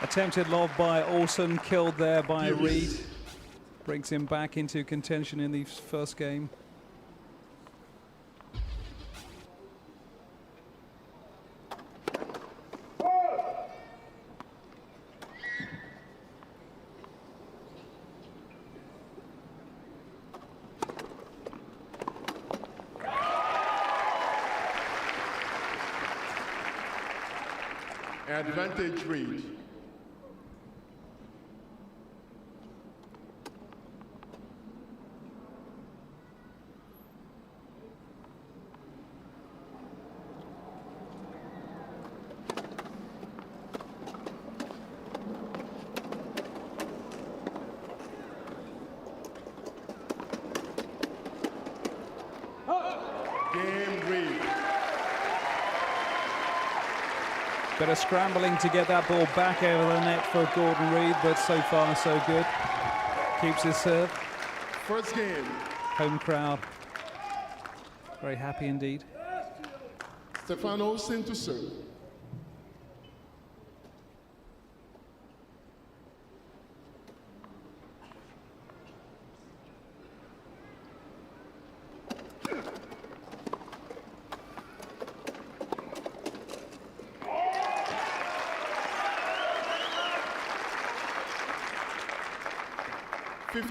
Attempted lob by Olsen, killed there by Reed. Brings him back into contention in the first game. Advantage Reed. Game Reed. Bit of scrambling to get that ball back over the net for Gordon Reed, but so far so good. Keeps his serve. First game. Home crowd very happy indeed. Stefan Olsen to serve.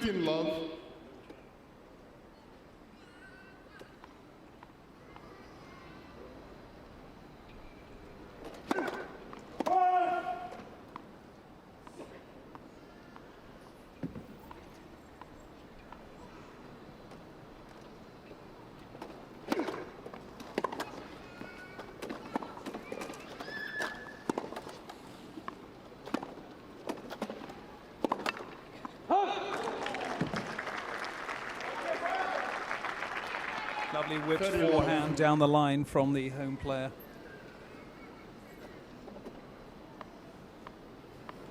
Love. Lovely whipped forehand down the line from the home player.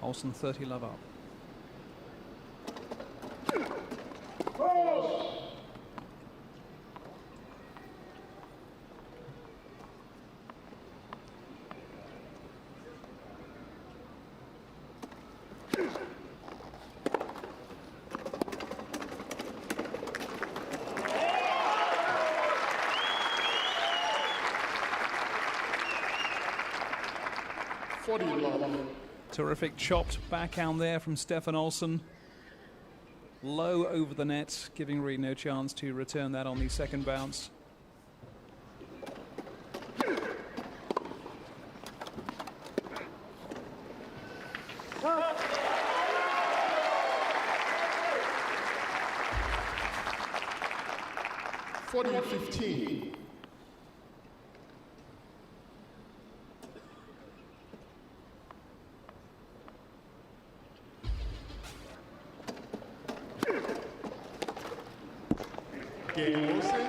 Olsen 30 love up. Terrific chopped backhand there from Stefan Olsen. Low over the net, giving Reed no chance to return that on the second bounce. (40-15). Game Olsen.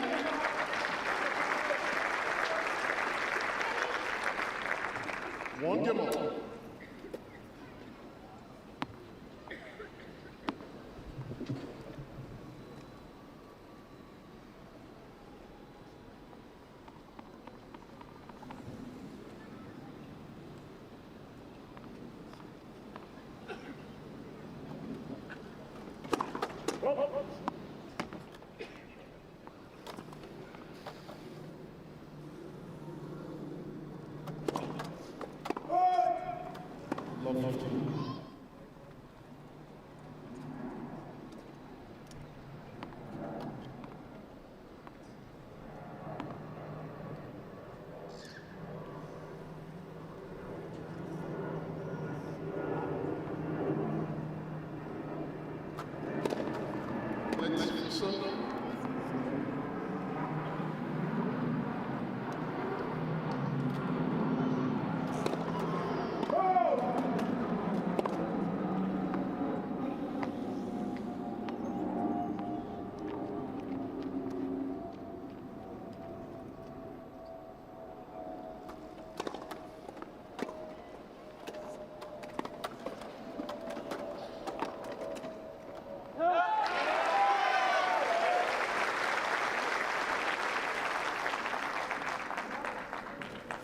One game on.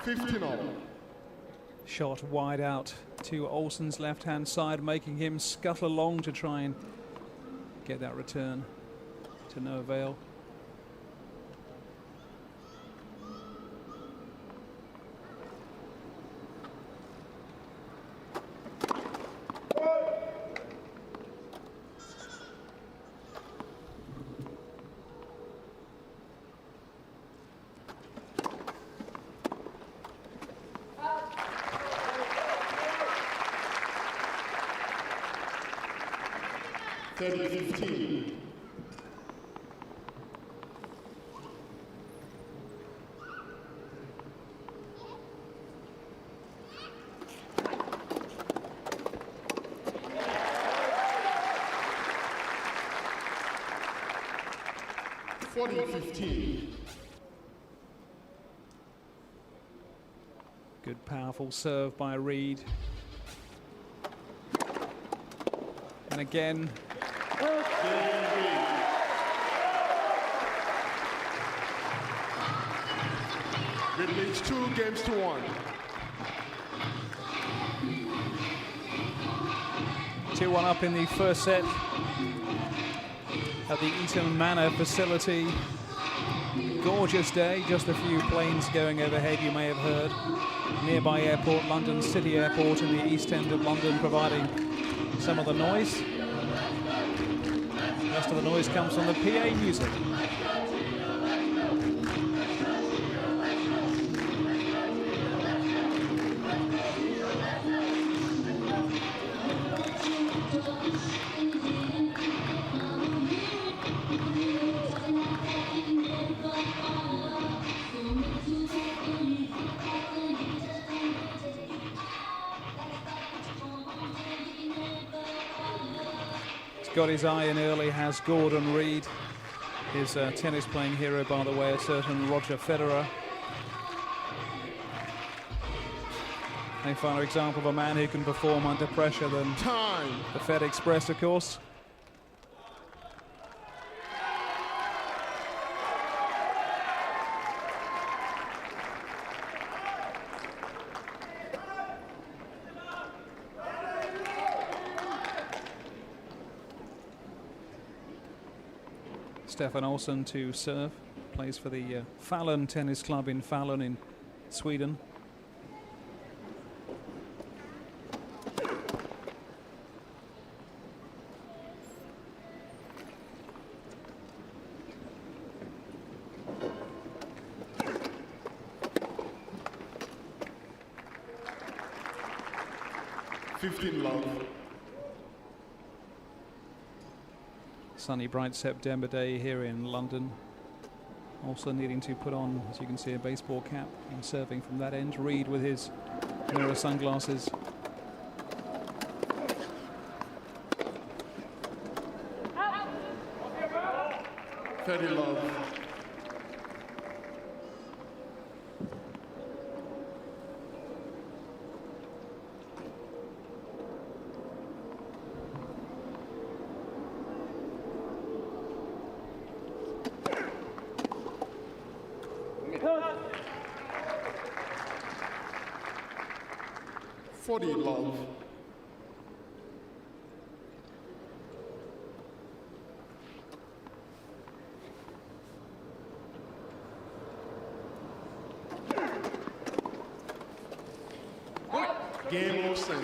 15 all. Shot wide out to Olsen's left-hand side, making him scuttle along to try and get that return to no avail. $30-15. $40-15. Good powerful serve by Reed. And again, It leads 2-1. 2-1 up in the first set at the Eaton Manor facility. Gorgeous day, just a few planes going overhead, you may have heard. Nearby airport, London City Airport in the east end of London, providing some of the noise. The rest of the noise comes from the PA music. Got his eye in early, has Gordon Reed, his tennis playing hero, by the way, a certain Roger Federer. A final example of a man who can perform under pressure than the Fed Express, of course. Stefan Olsson to serve, plays for the Fallon Tennis Club in Fallon in Sweden. Sunny, bright September day here in London. Also needing to put on, as you can see, a baseball cap and serving from that end. Reed with his mirror sunglasses. Very low. Love. Game of sing.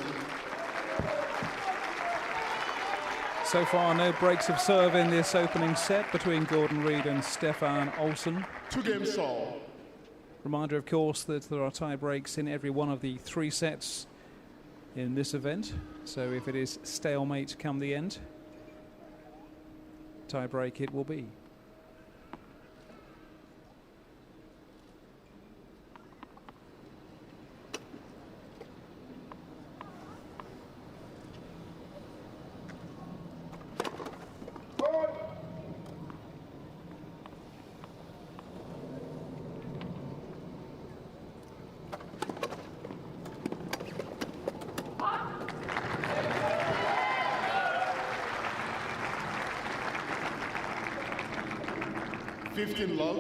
So far, no breaks of serve in this opening set between Gordon Reed and Stefan Olsson. 2-game all. Reminder, of course, that there are tie breaks in every one of the 3 sets in this event, so if it is stalemate come the end, tie break it will be. Love.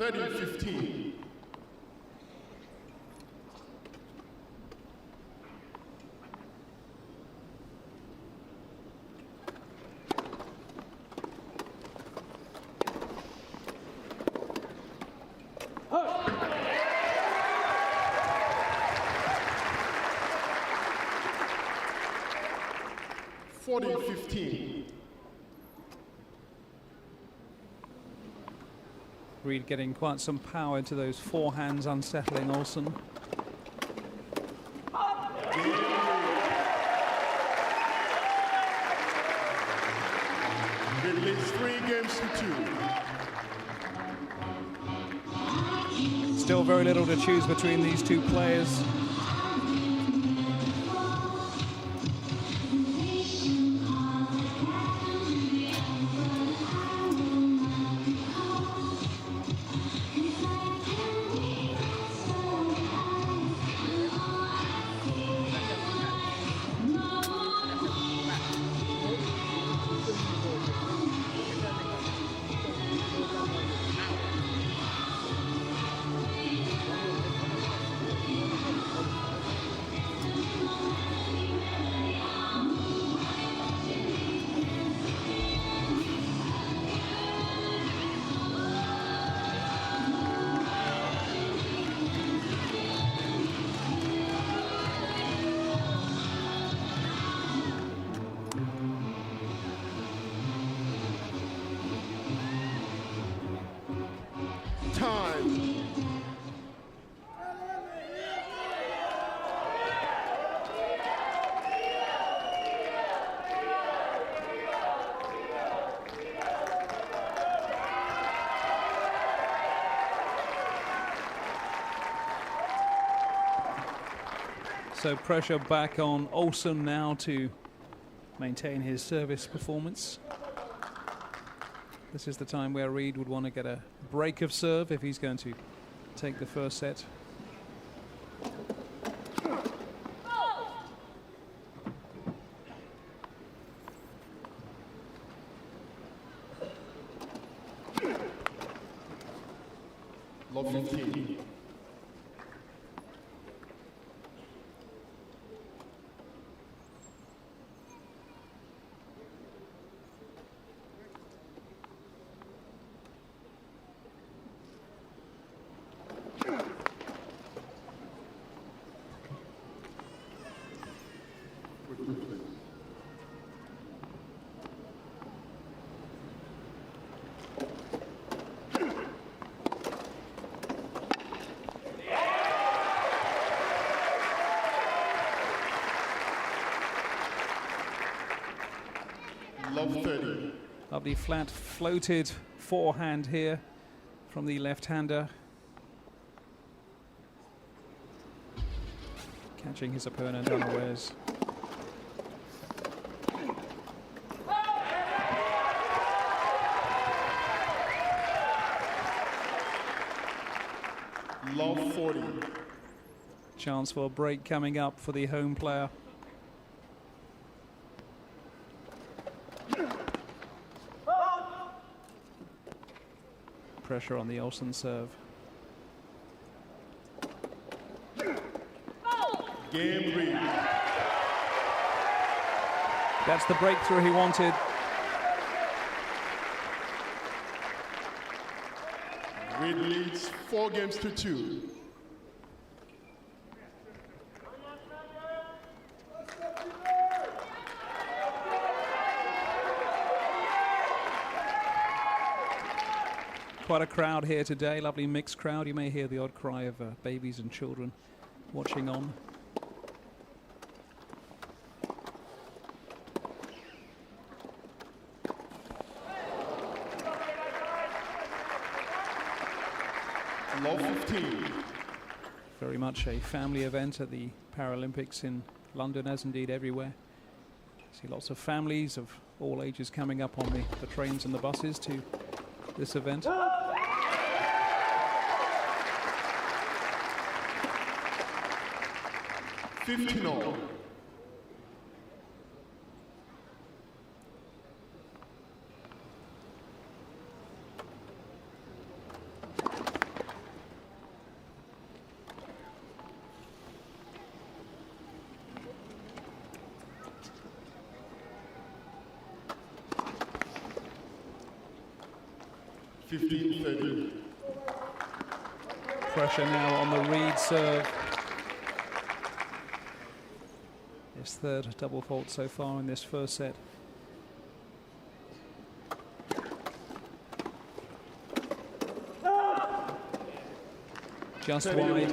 30-15. Reed getting quite some power into those forehands, unsettling Olsen. It leads 3 games to 2. Still very little to choose between these two players. So pressure back on Olsen now to maintain his service performance. This is the time where Reed would want to get a break of serve if he's going to take the first set. Love 15. Love 30. Lovely flat floated forehand here from the left-hander. Catching his opponent unawares. Love 40. Chance for a break coming up for the home player. Pressure on the Olsen serve. Game Reed. That's the breakthrough he wanted. Reed leads 4 games to 2. Quite a crowd here today, lovely mixed crowd. You may hear the odd cry of babies and children watching on. Love 15. Very much a family event at the Paralympics in London, as indeed everywhere. See lots of families of all ages coming up on the trains and the buses to this event. 15-all. 15-13. Pressure now on the Reed serve. His third double fault so far in this first set. Just wide.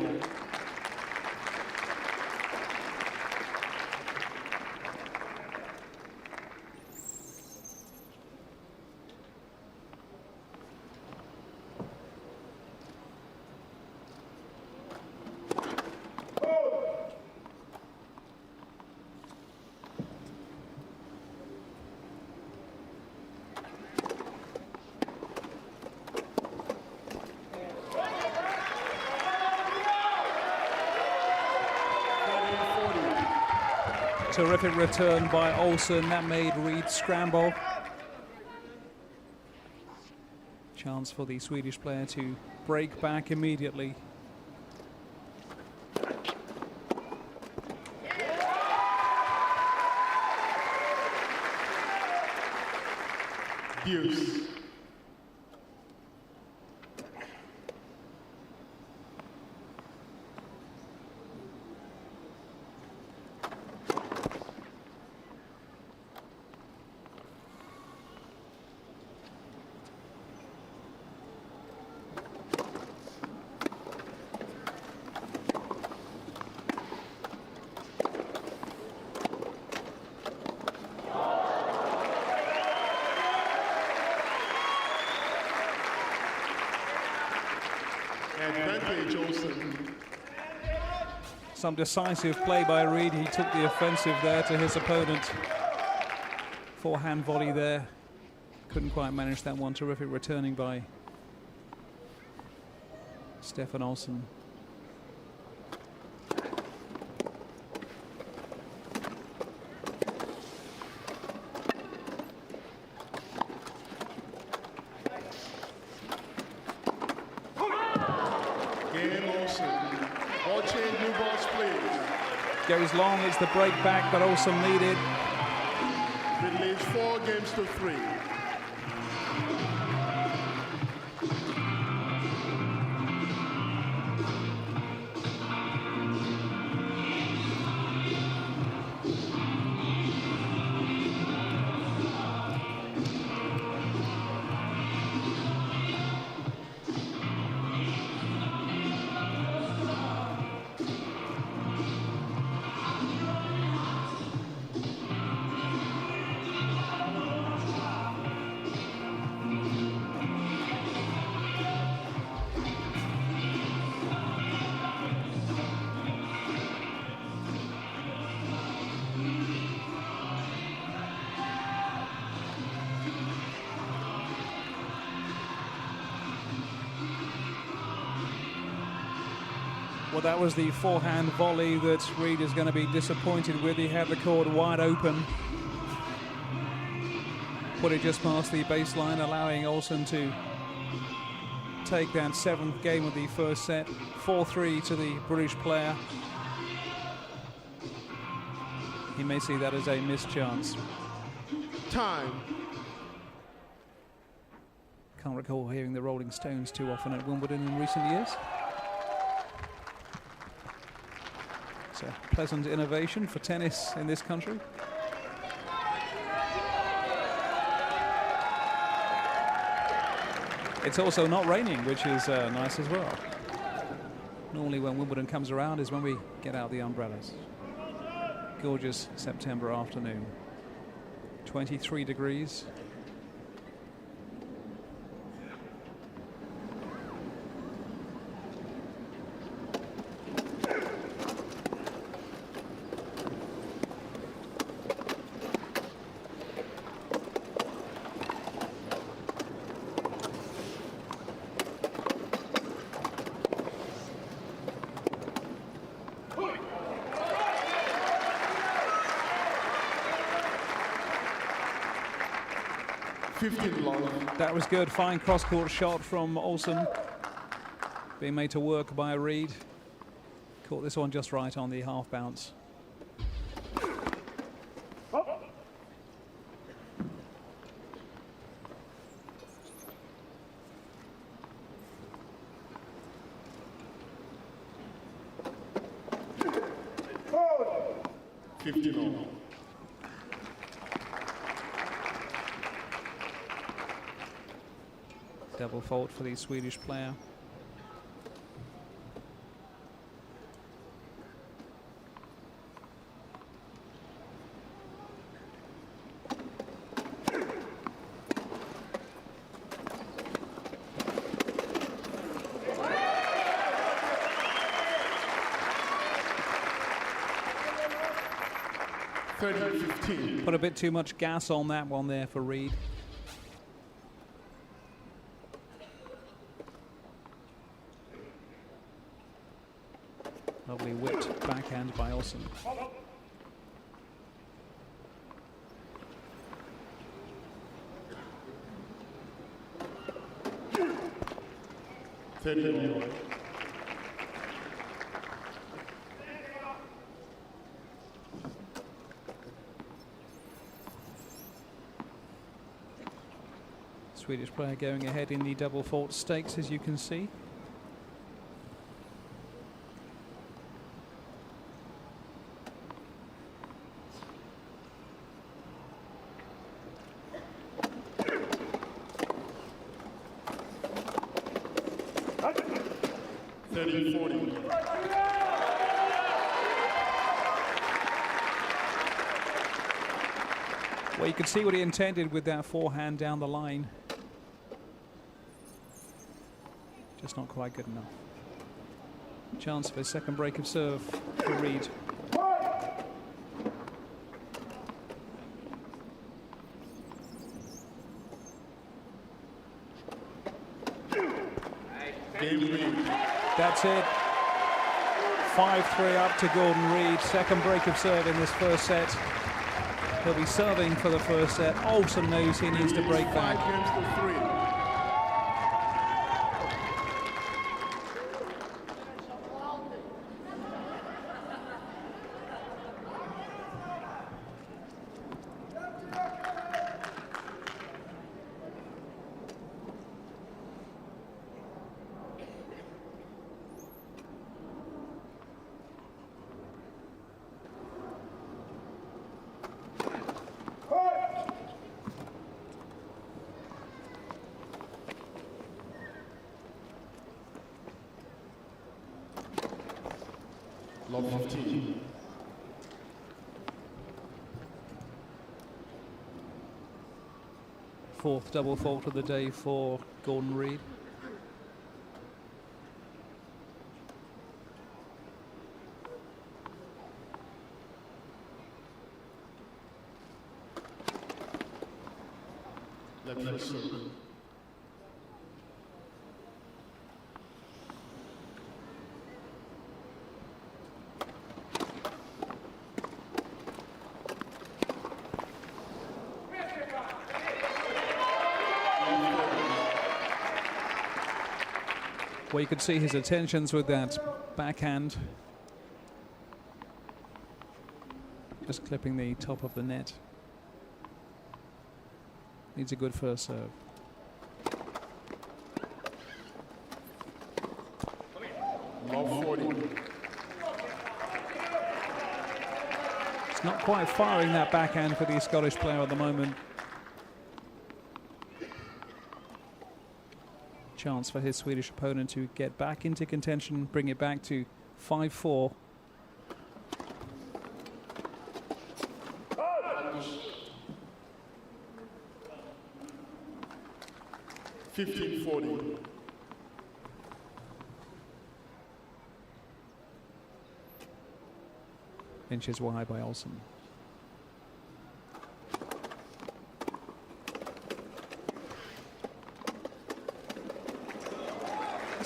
Terrific return by Olsen. That made Reed scramble. Chance for the Swedish player to break back immediately. Deuce. Advantage Olsen. Some decisive play by Reed. He took the offensive there to his opponent. Forehand volley there. Couldn't quite manage that one. Terrific returning by Stefan Olsen. Goes long, it's the break back, but also needed. It leads 4 games to 3. Well, that was the forehand volley that Reed is going to be disappointed with. He had the court wide open. Put it just past the baseline, allowing Olsen to take that 7th game of the first set. 4-3 to the British player. He may see that as a missed chance. Time. Can't recall hearing the Rolling Stones too often at Wimbledon in recent years. It's a pleasant innovation for tennis in this country. It's also not raining, which is nice as well. Normally when Wimbledon comes around is when we get out the umbrellas. Gorgeous September afternoon. 23 degrees. That was good. Fine cross-court shot from Olsen. Being made to work by Reed. Caught this one just right on the half bounce. 15-all. Double fault for the Swedish player. Put a bit too much gas on that one there for Reed. Lovely whipped backhand by Olsen. Swedish player going ahead in the double fault stakes, as you can see. Well, you can see what he intended with that forehand down the line. Just not quite good enough. Chance for a second break of serve for Reed. That's it. 5-3 up to Gordon Reed. Second break of serve in this first set. He'll be serving for the first set. Olsen knows he needs to break back. 5 games to 3. Love 15. Fourth double fault of the day for Gordon Reed. Left serve. Well, you could see his intentions with that backhand. Just clipping the top of the net. Needs a good first serve. Love 40. It's not quite firing that backhand for the Scottish player at the moment. Chance for his Swedish opponent to get back into contention, bring it back to 5-4. $15.40. Inches wide by Olsen.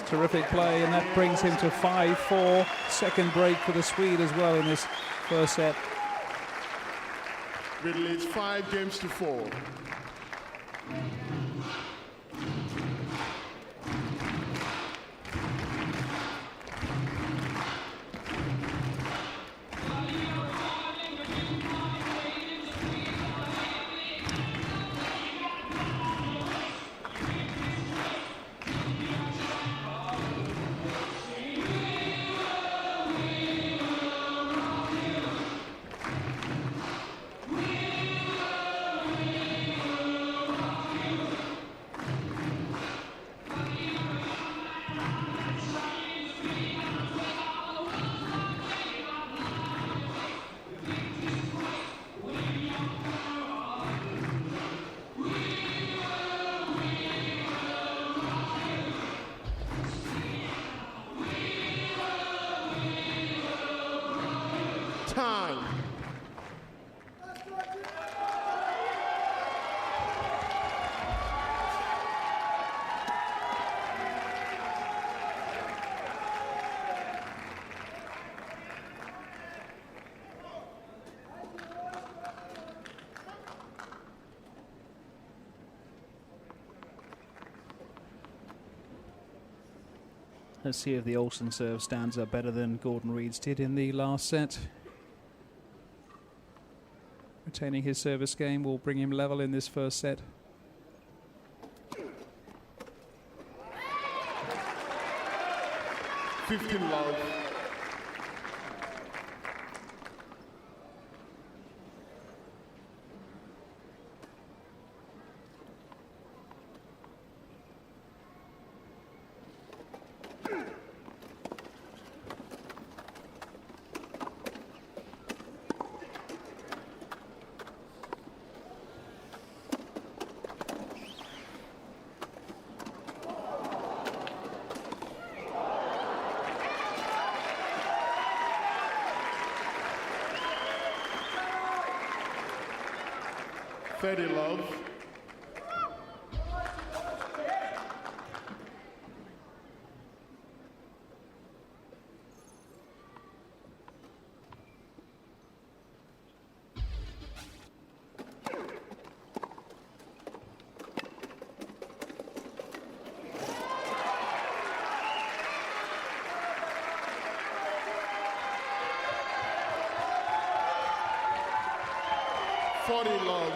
Terrific play, and that brings him to 5-4. Second break for the Swede as well in this first set. It leads 5 games to 4. Time. Let's see if the Olsen serve stands up better than Gordon Reid's did in the last set. Retaining his service game will bring him level in this first set. Love. Love. Love.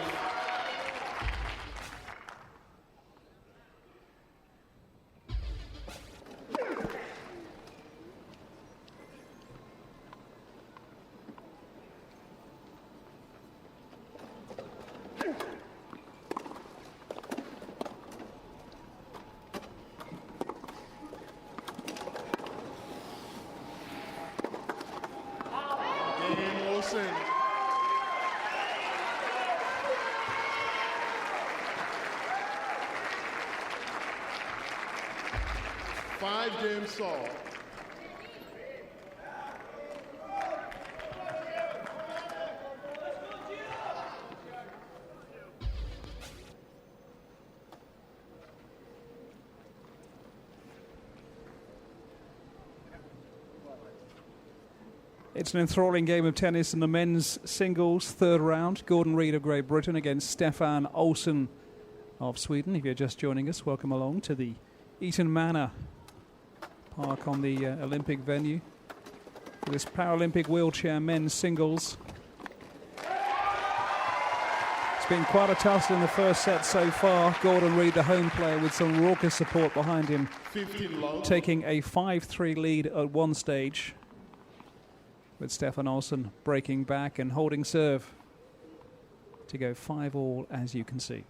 Olsen. 5-game saw. It's an enthralling game of tennis in the men's singles third round. Gordon Reid of Great Britain against Stefan Olsen of Sweden. If you're just joining us, welcome along to the Eaton Manor Park on the Olympic venue. This Paralympic wheelchair men's singles. It's been quite a tussle in the first set so far. Gordon Reid, the home player, with some raucous support behind him, taking a 5-3 lead at one stage, with Stefan Olsen breaking back and holding serve to go 5-all, as you can see.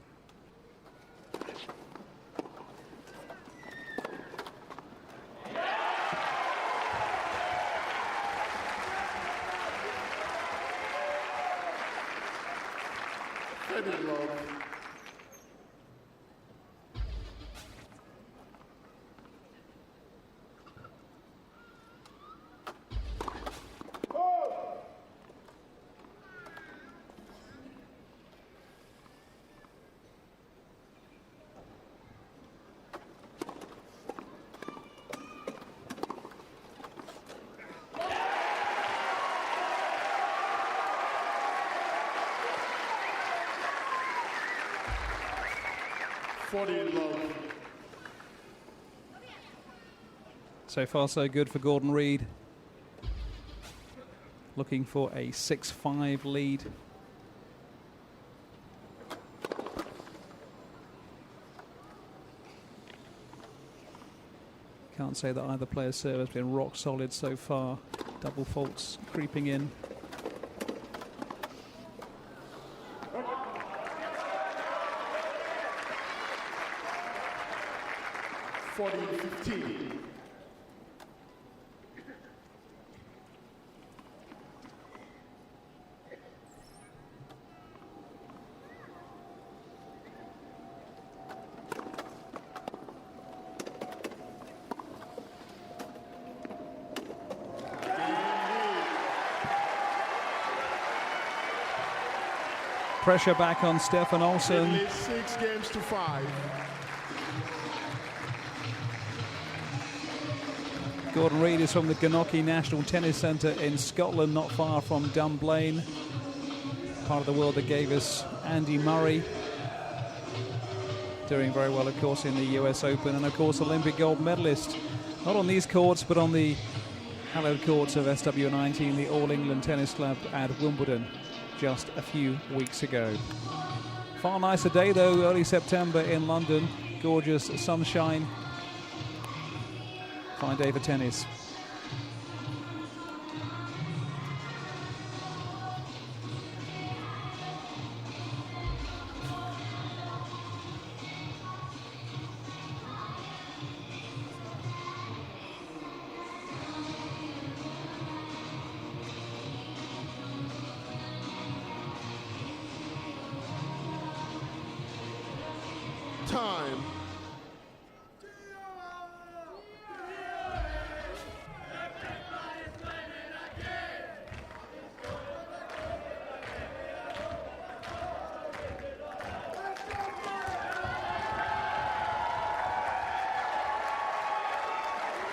So far so good for Gordon Reid. Looking for a 6-5 lead. Can't say that either player's serve has been rock solid so far. Double faults creeping in. Pressure back on Stefan Olsen. Italy 6-5. Gordon Reid is from the Ganocki National Tennis Centre in Scotland, not far from Dunblane. Part of the world that gave us Andy Murray. Doing very well, of course, in the US Open. And, of course, Olympic gold medalist. Not on these courts, but on the hallowed courts of SW19, the All England Tennis Club at Wimbledon, just a few weeks ago. Far nicer day, though, early September in London. Gorgeous sunshine. Fine day for tennis. Time.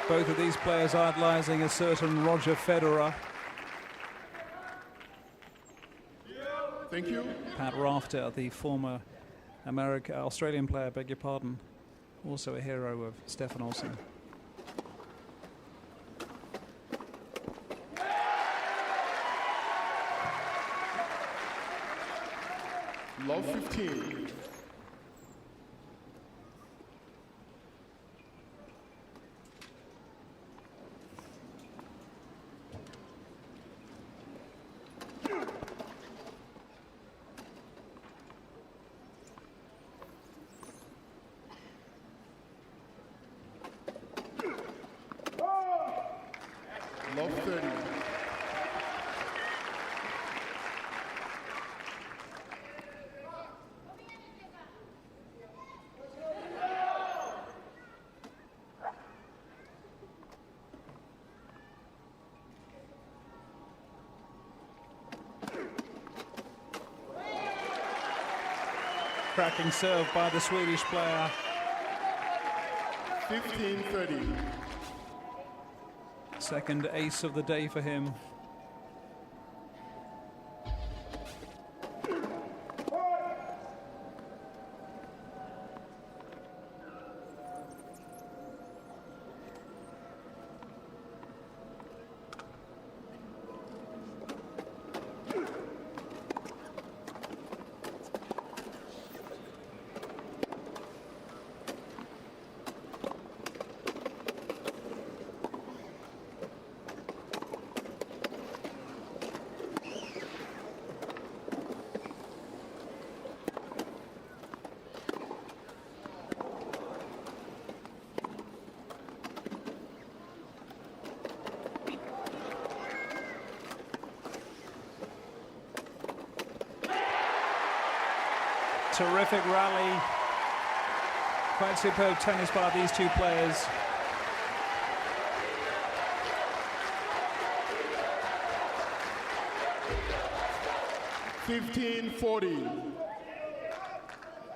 Both of these players idolizing a certain Roger Federer. Thank you. Pat Rafter, the former Australian player, beg your pardon, also a hero of Stefan Olsen. Love 15. Love 30. Cracking serve by the Swedish player. 15-30. Second ace of the day for him. Terrific rally. Quite superb tennis by these two players.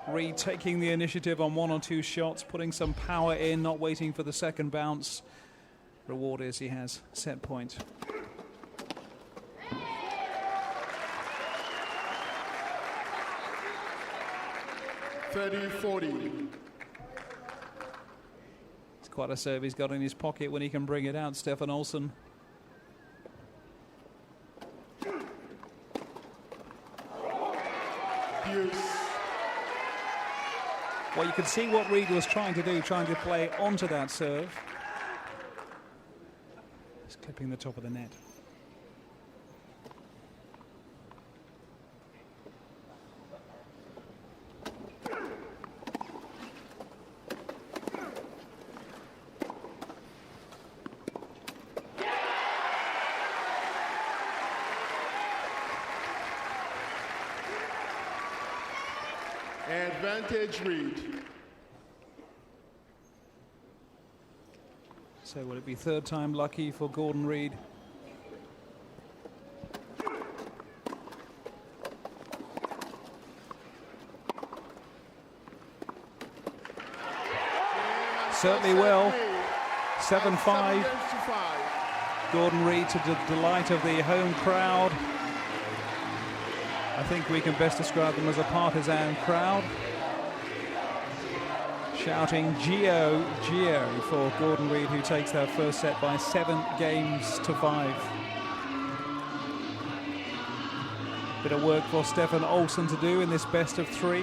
Reid taking the initiative on one or two shots, putting some power in, not waiting for the second bounce. Reward is he has set point. It's quite a serve he's got in his pocket when he can bring it out, Stefan Olsen. Well, you can see what Reid was trying to do, trying to play onto that serve. Just clipping the top of the net. Advantage Reid. So will it be third time lucky for Gordon Reid? Certainly will. 7-5. Gordon Reid to the delight of the home crowd. I think we can best describe them as a partisan crowd. Shouting Gio, Gio for Gordon Reid, who takes that first set by 7-5. Bit of work for Stefan Olsson to do in this best of 3.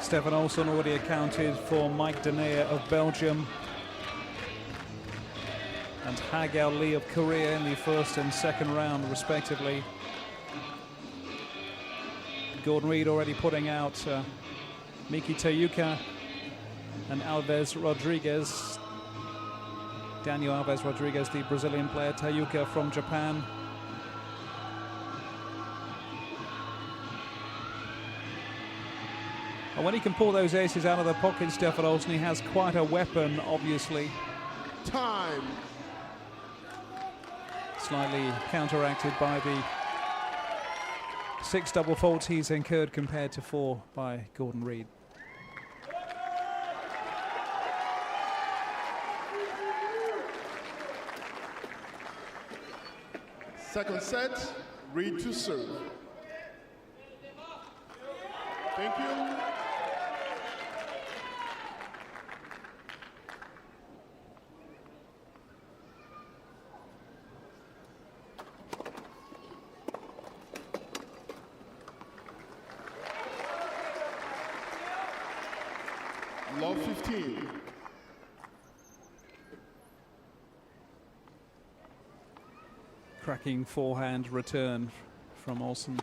Stefan Olsson already accounted for Mike Deneer of Belgium and Hagel Lee of Korea in the first and second round, respectively. Gordon Reid already putting out Miki Tayuka and Alves Rodriguez. Daniel Alves Rodriguez, the Brazilian player, Tayuka from Japan. And when he can pull those aces out of the pocket, Stefan Olsson, he has quite a weapon, obviously. Time. Slightly counteracted by the 6 double faults he's incurred compared to 4 by Gordon Reid. Second set, Reid to serve. Thank you. Love 15. Cracking forehand return from Olsson.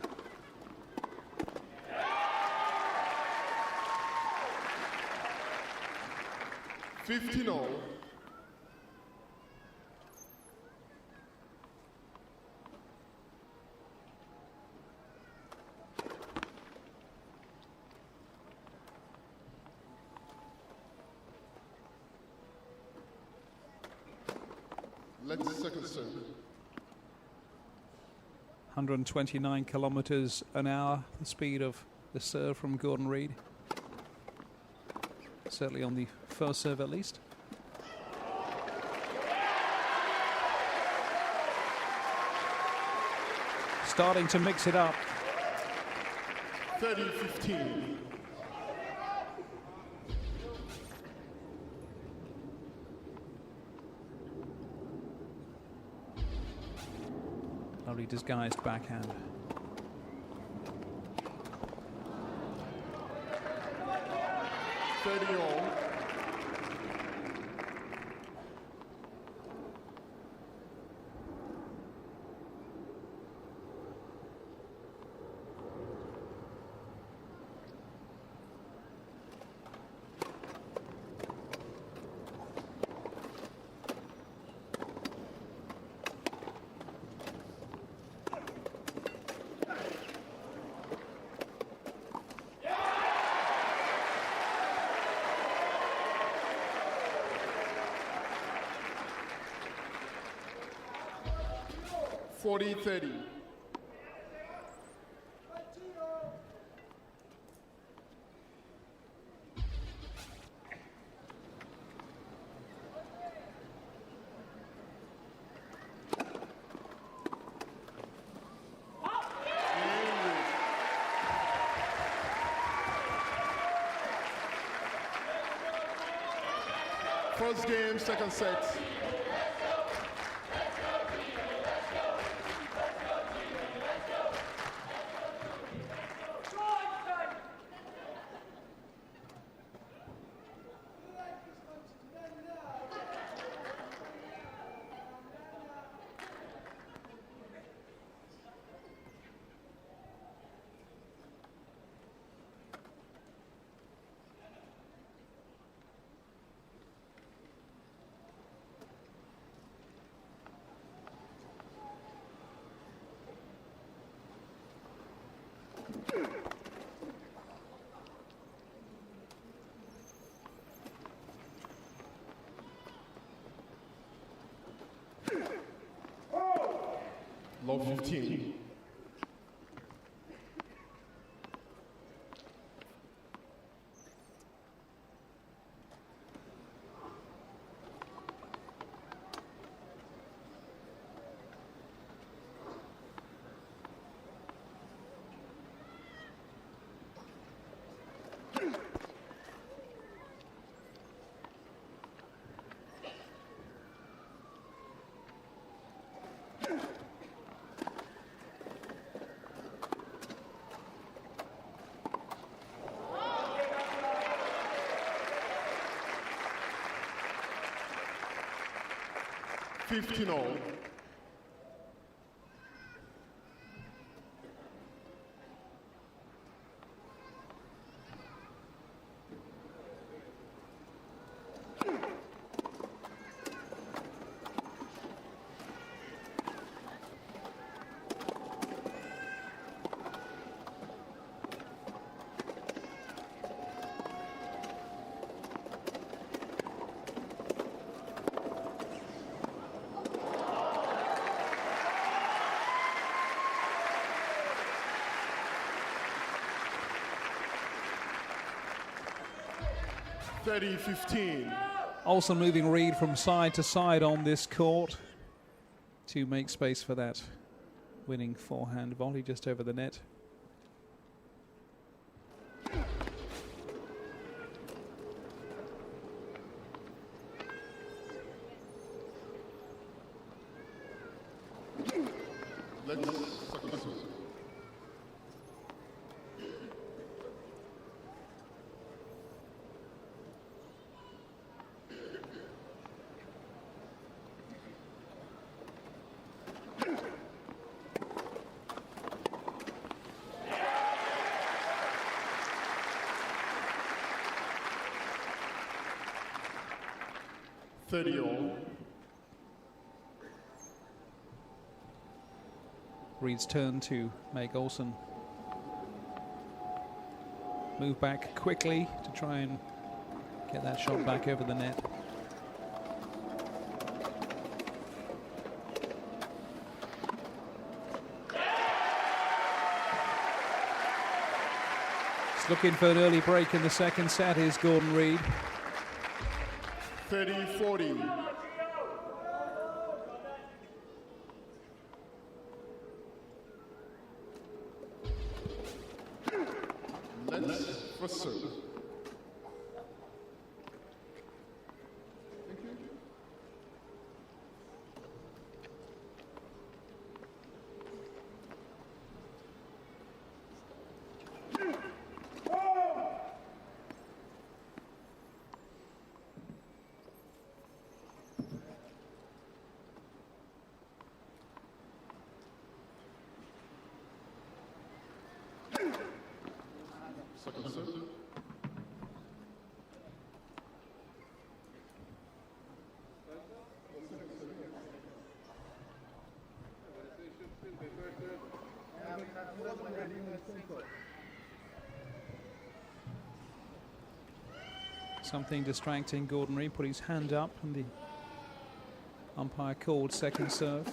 $15. Let's second serve. 129 kilometers an hour, the speed of the serve from Gordon Reid. Certainly on the first serve at least. Starting to mix it up. 30-15. Lovely disguised backhand. All. $40-30. First game, second set. Love 15. $15. $30-15. Also moving Reed from side to side on this court to make space for that winning forehand volley just over the net. $30. Reed's turn to make Olsen move back quickly to try and get that shot back over the net. He's looking for an early break in the second set is Gordon Reed. 30-40. Let's for serve. Second serve. Something distracting Gordon Reed, put his hand up and the umpire called second serve.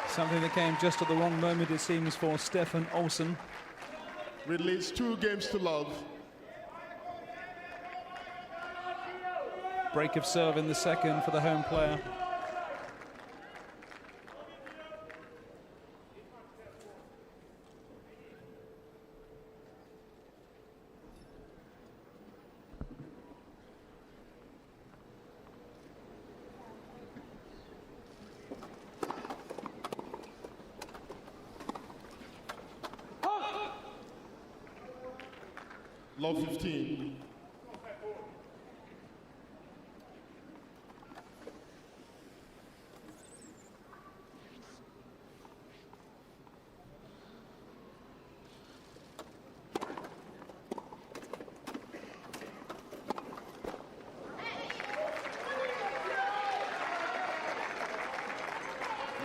Something that came just at the wrong moment, it seems, for Stefan Olsen. Reed leads 2 games to love. Break of serve in the second for the home player. Love 15.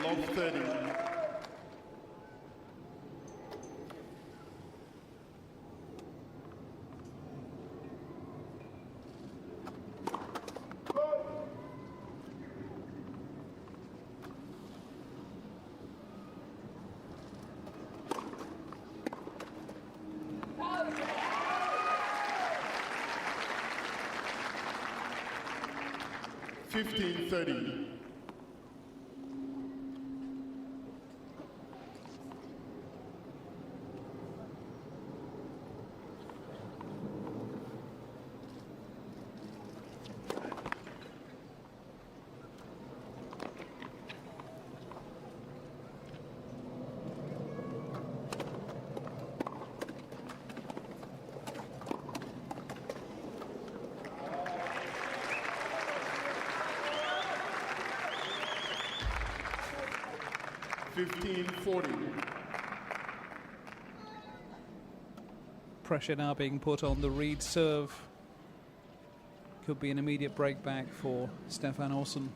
Love 30. 15-30. Pressure now being put on the Reed serve. Could be an immediate break back for Stefan Olsen.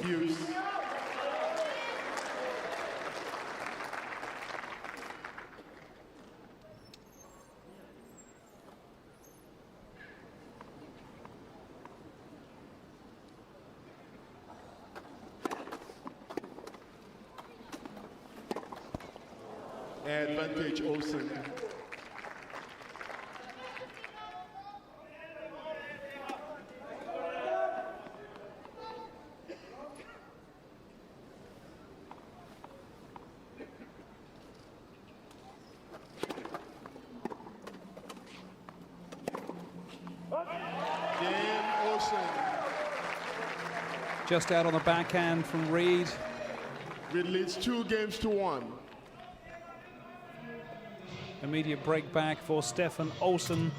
Hughes. Advantage Olsen. Just out on the backhand from Reed. It leads 2-1. Immediate break back for Stefan Olsen.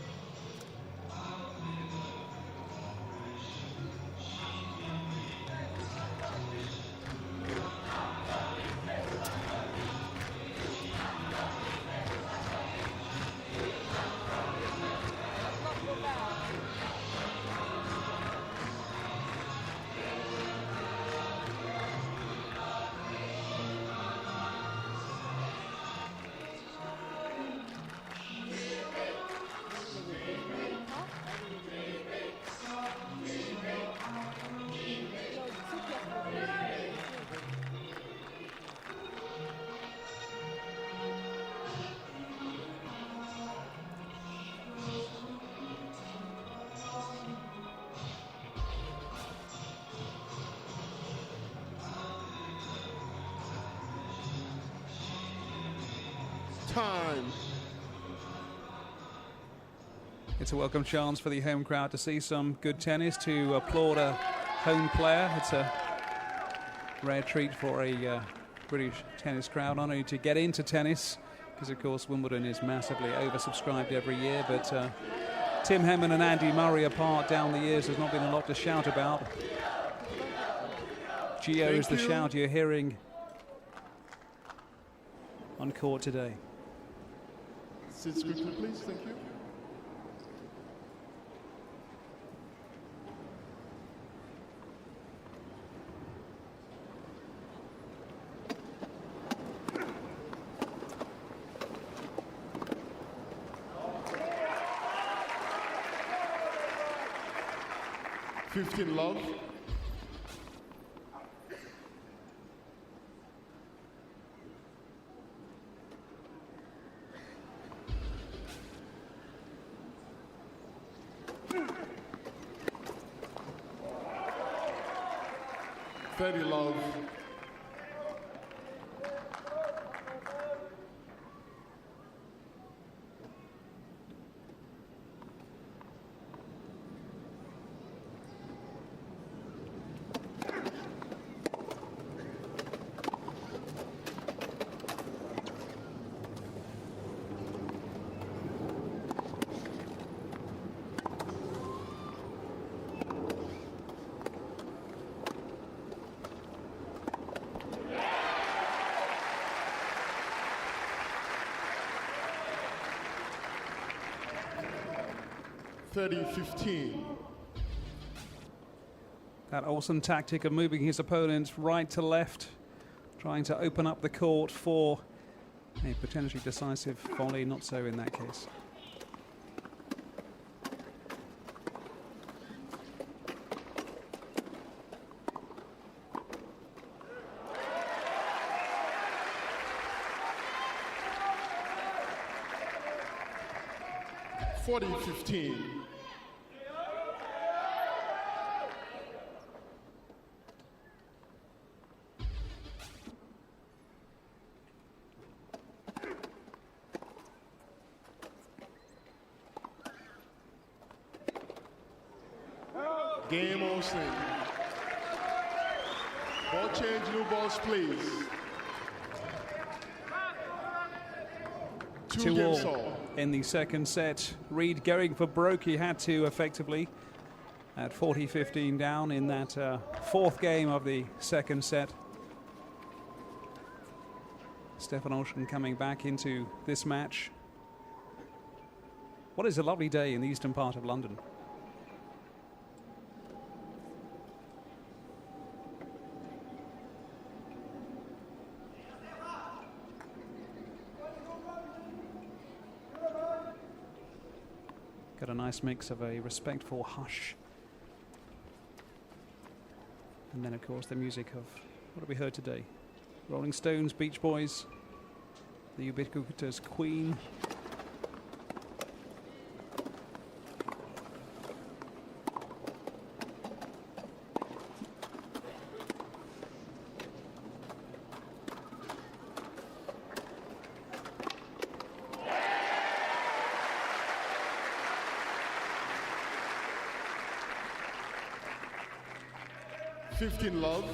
Time. It's a welcome chance for the home crowd to see some good tennis, to applaud a home player. It's a rare treat for a British tennis crowd, not only to get into tennis, because of course Wimbledon is massively oversubscribed every year, but Tim Henman and Andy Murray apart down the years, there's not been a lot to shout about. Gio is the shout you're hearing on court today. Sit quickly, please. Thank you. Love. Very love. That Olsen tactic of moving his opponents right to left trying to open up the court for a potentially decisive volley. Not so in that case. (40-15). Game Olsen. Ball change, new balls, please. 2-2 in the second set. Reed going for broke. He had to effectively at 40-15 down in that fourth game of the second set. Stefan Olsen coming back into this match. What is a lovely day in the eastern part of London. Got a nice mix of a respectful hush. And then, of course, the music of, what have we heard today? Rolling Stones, Beach Boys, the ubiquitous Queen. Love.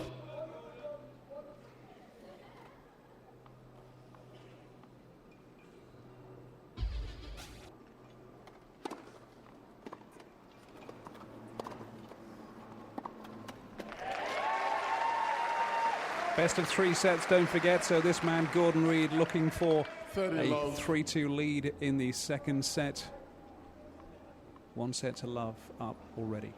Best of 3 sets, don't forget. So this man, Gordon Reed, looking for a 3-2 lead in the second set. 1 set to love up already.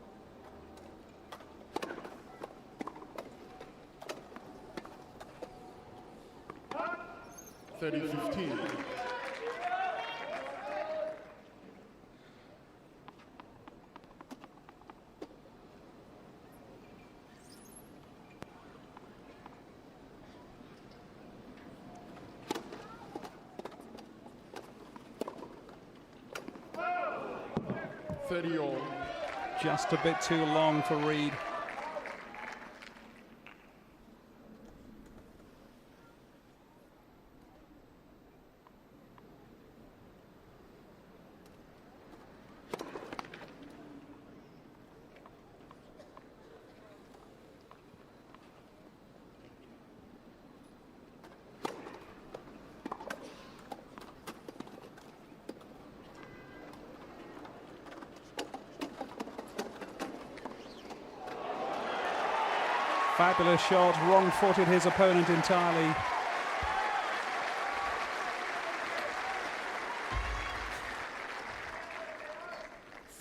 30-15. All. Just a bit too long for Reed. Fabulous shot, wrong-footed his opponent entirely.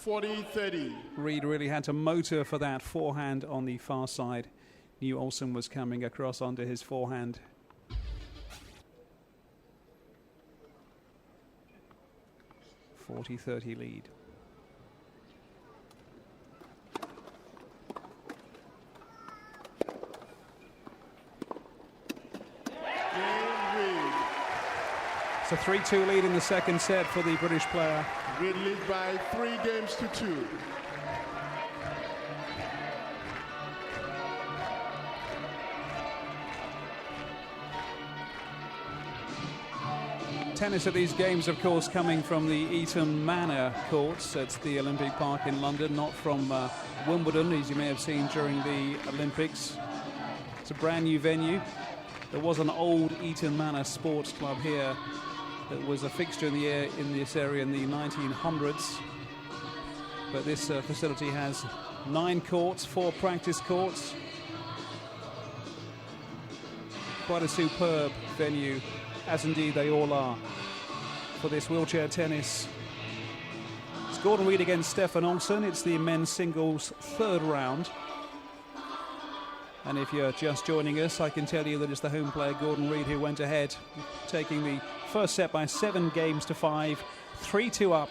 (40-30). Reed really had to motor for that forehand on the far side. Knew Olsen was coming across onto his forehand. (40-30) lead. A 3-2 lead in the second set for the British player. Reed lead by 3-2. Tennis at these games, of course, coming from the Eton Manor courts at the Olympic Park in London, not from Wimbledon, as you may have seen during the Olympics. It's a brand new venue. There was an old Eton Manor sports club here that was a fixture in this area in the 1900s. But this facility has 9 courts, 4 practice courts. Quite a superb venue, as indeed they all are, for this wheelchair tennis. It's Gordon Reed against Stefan Olsen. It's the men's singles third round. And if you're just joining us, I can tell you that it's the home player, Gordon Reid, who went ahead, taking the first set by 7 games to 5, 3-2 up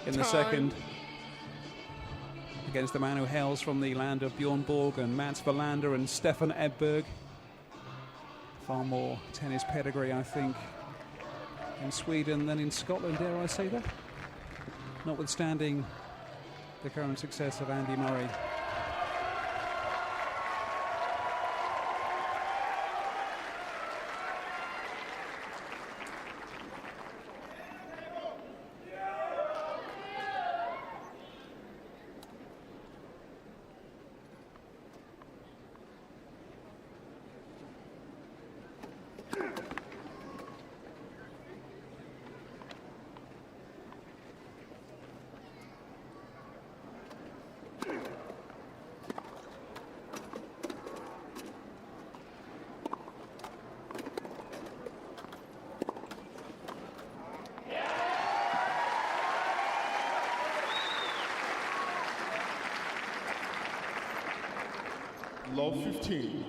in the second, against the man who hails from the land of Bjorn Borg and Mats Wilander and Stefan Edberg. Far more tennis pedigree, I think, in Sweden than in Scotland, dare I say that? Notwithstanding the current success of Andy Murray. Love 15.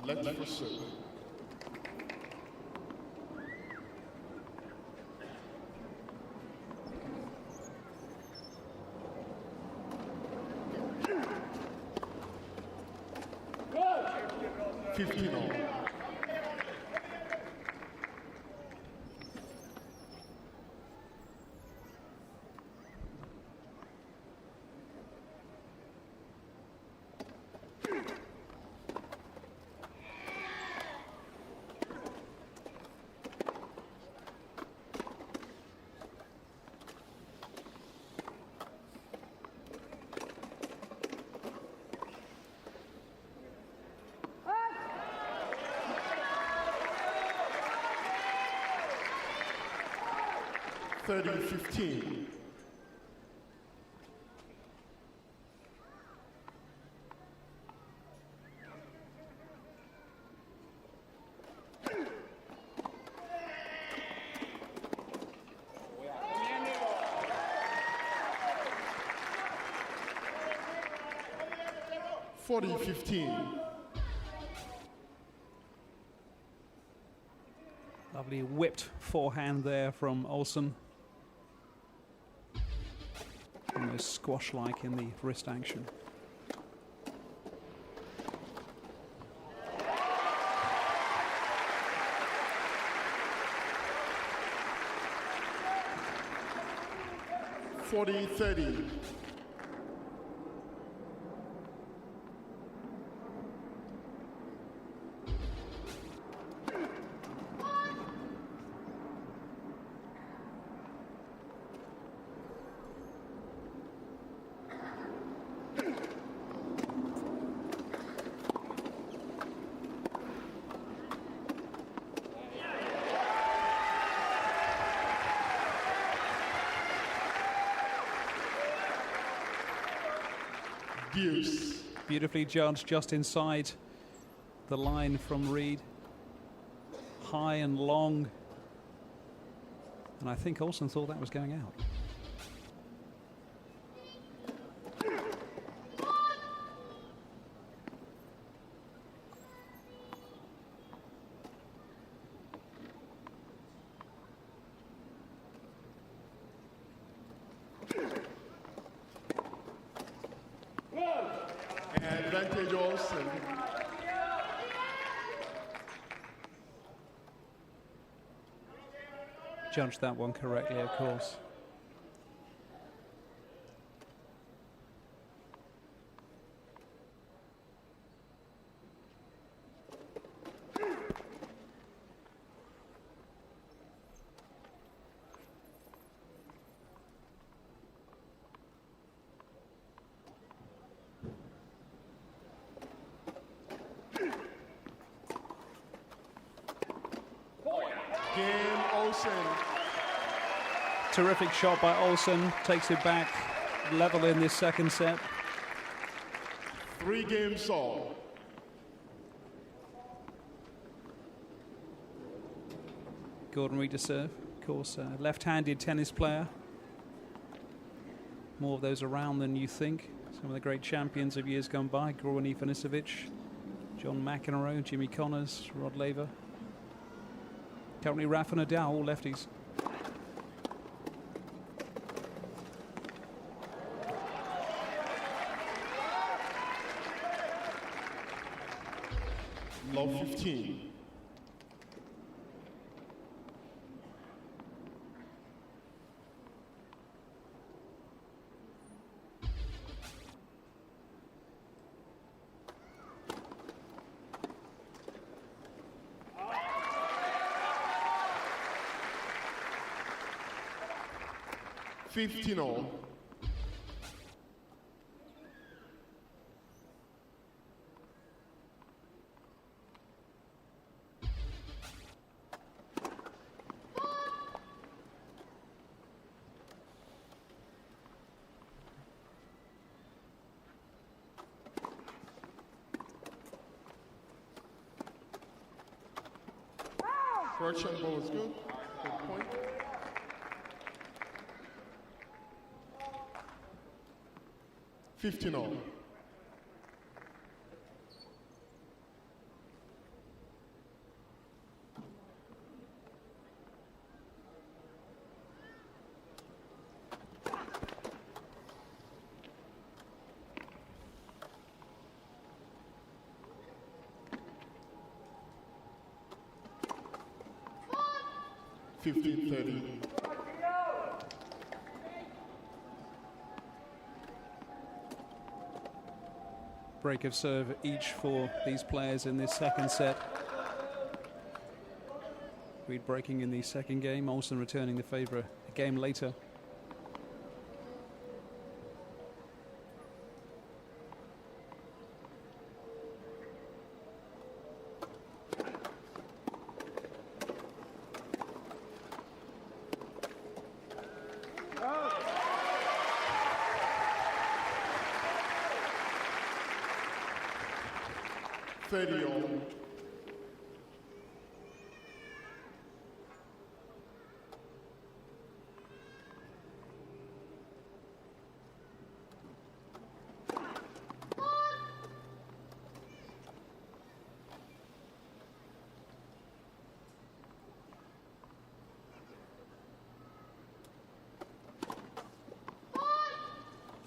Let's proceed. Good. 15 all. $30-15. $40-15. Lovely whipped forehand there from Olsen. Almost squash-like in the wrist action. $40-30. Deuce. Beautifully judged, just inside the line from Reid. High and long. And I think Olsen thought that was going out. Advantage Olsen. Judged that one correctly, of course. Game Olsen. Terrific shot by Olsen, takes it back level in this second set. 3 games all. Gordon Reid to serve. Of course, left-handed tennis player. More of those around than you think. Some of the great champions of years gone by. Goran Ivanisevic, John McEnroe, Jimmy Connors, Rod Laver. Currently Rafa Nadal, all lefties. Love 15. Fifteen all. First shot ball is good. Good point. Fifteen all. $15-30. Break of serve each for these players in this second set. Reid breaking in the second game, Olsen returning the favour a game later.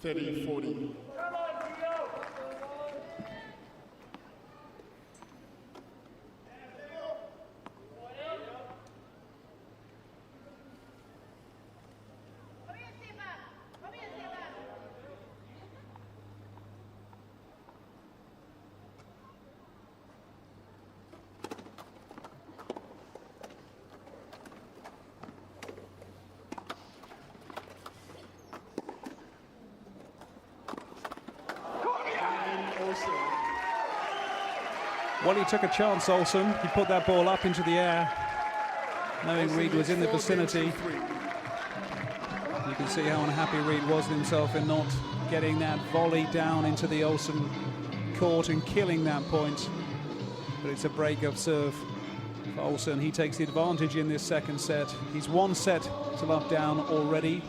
$30-40. Well, he took a chance, Olsen. He put that ball up into the air, knowing Reid was in the vicinity. You can see how unhappy Reid was with himself in not getting that volley down into the Olsen court and killing that point. But it's a break of serve for Olsen. He takes the advantage in this second set. He's one set to love down already.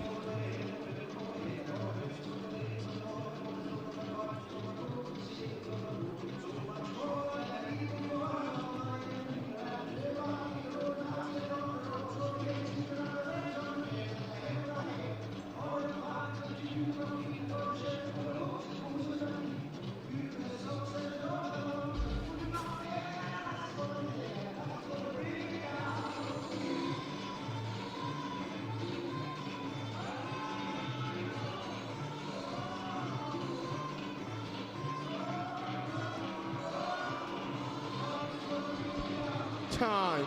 Time.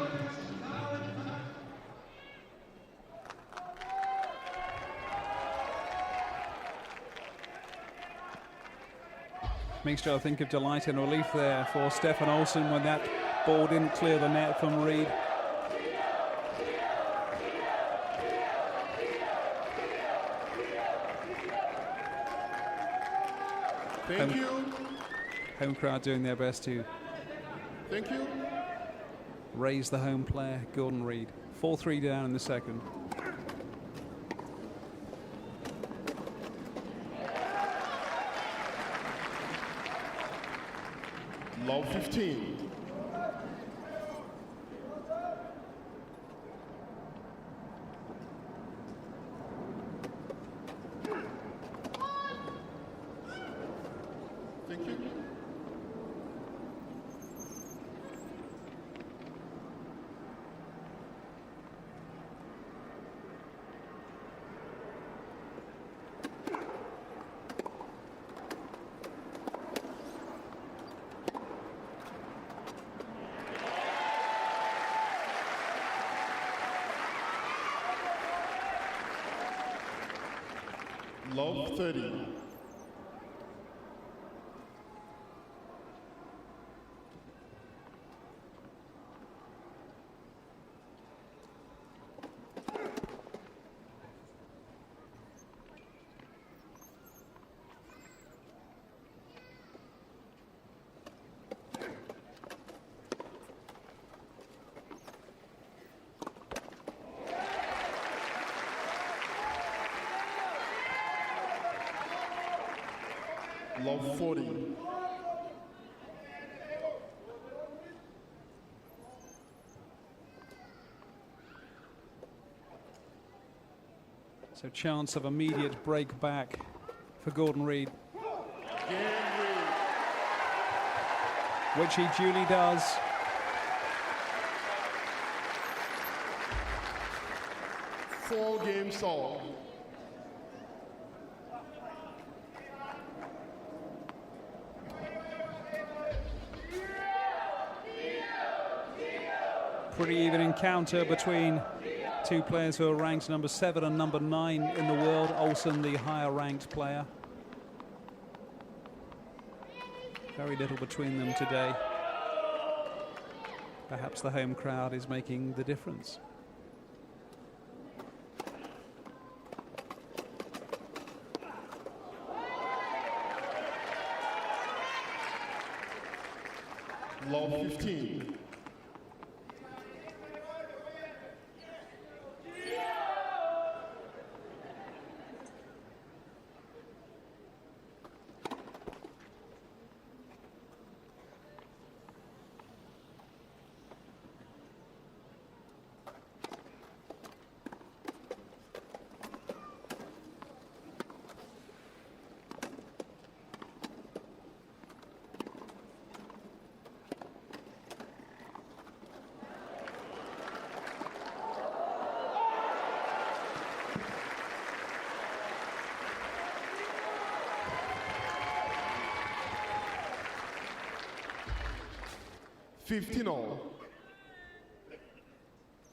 Mixture, I think, of delight and relief there for Stefan Olsen when that ball didn't clear the net from Reid. Thank you. Home crowd doing their best to Thank you. raise the home player, Gordon Reid. 4-3 down in the second. Love 15. Thank you. Love 30. Love 40. So chance of immediate break back for Gordon Reid, which he duly does. Four games all. Pretty even encounter between two players who are ranked number 7 and number 9 in the world. Olsen, the higher ranked player. Very little between them today. Perhaps the home crowd is making the difference. Love 15.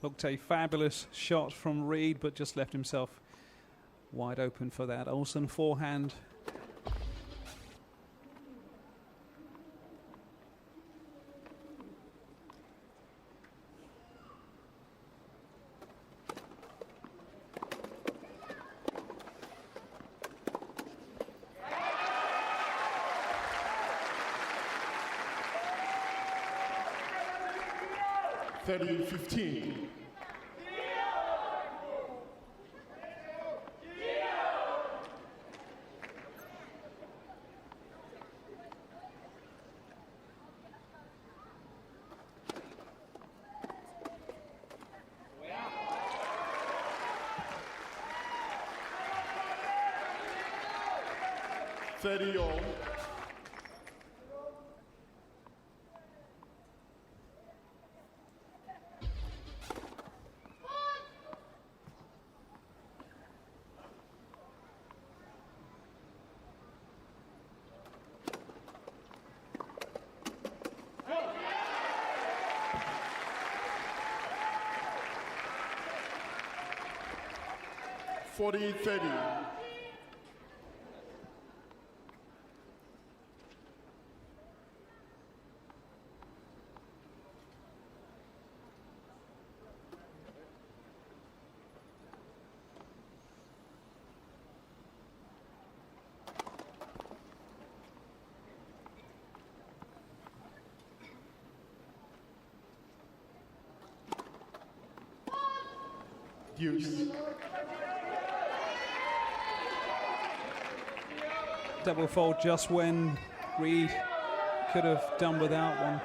Looked a fabulous shot from Reid, but just left himself wide open for that. Olsen forehand. Thirty 15. All. Forty 30. Deuce. Double fault just when Reed could have done without one.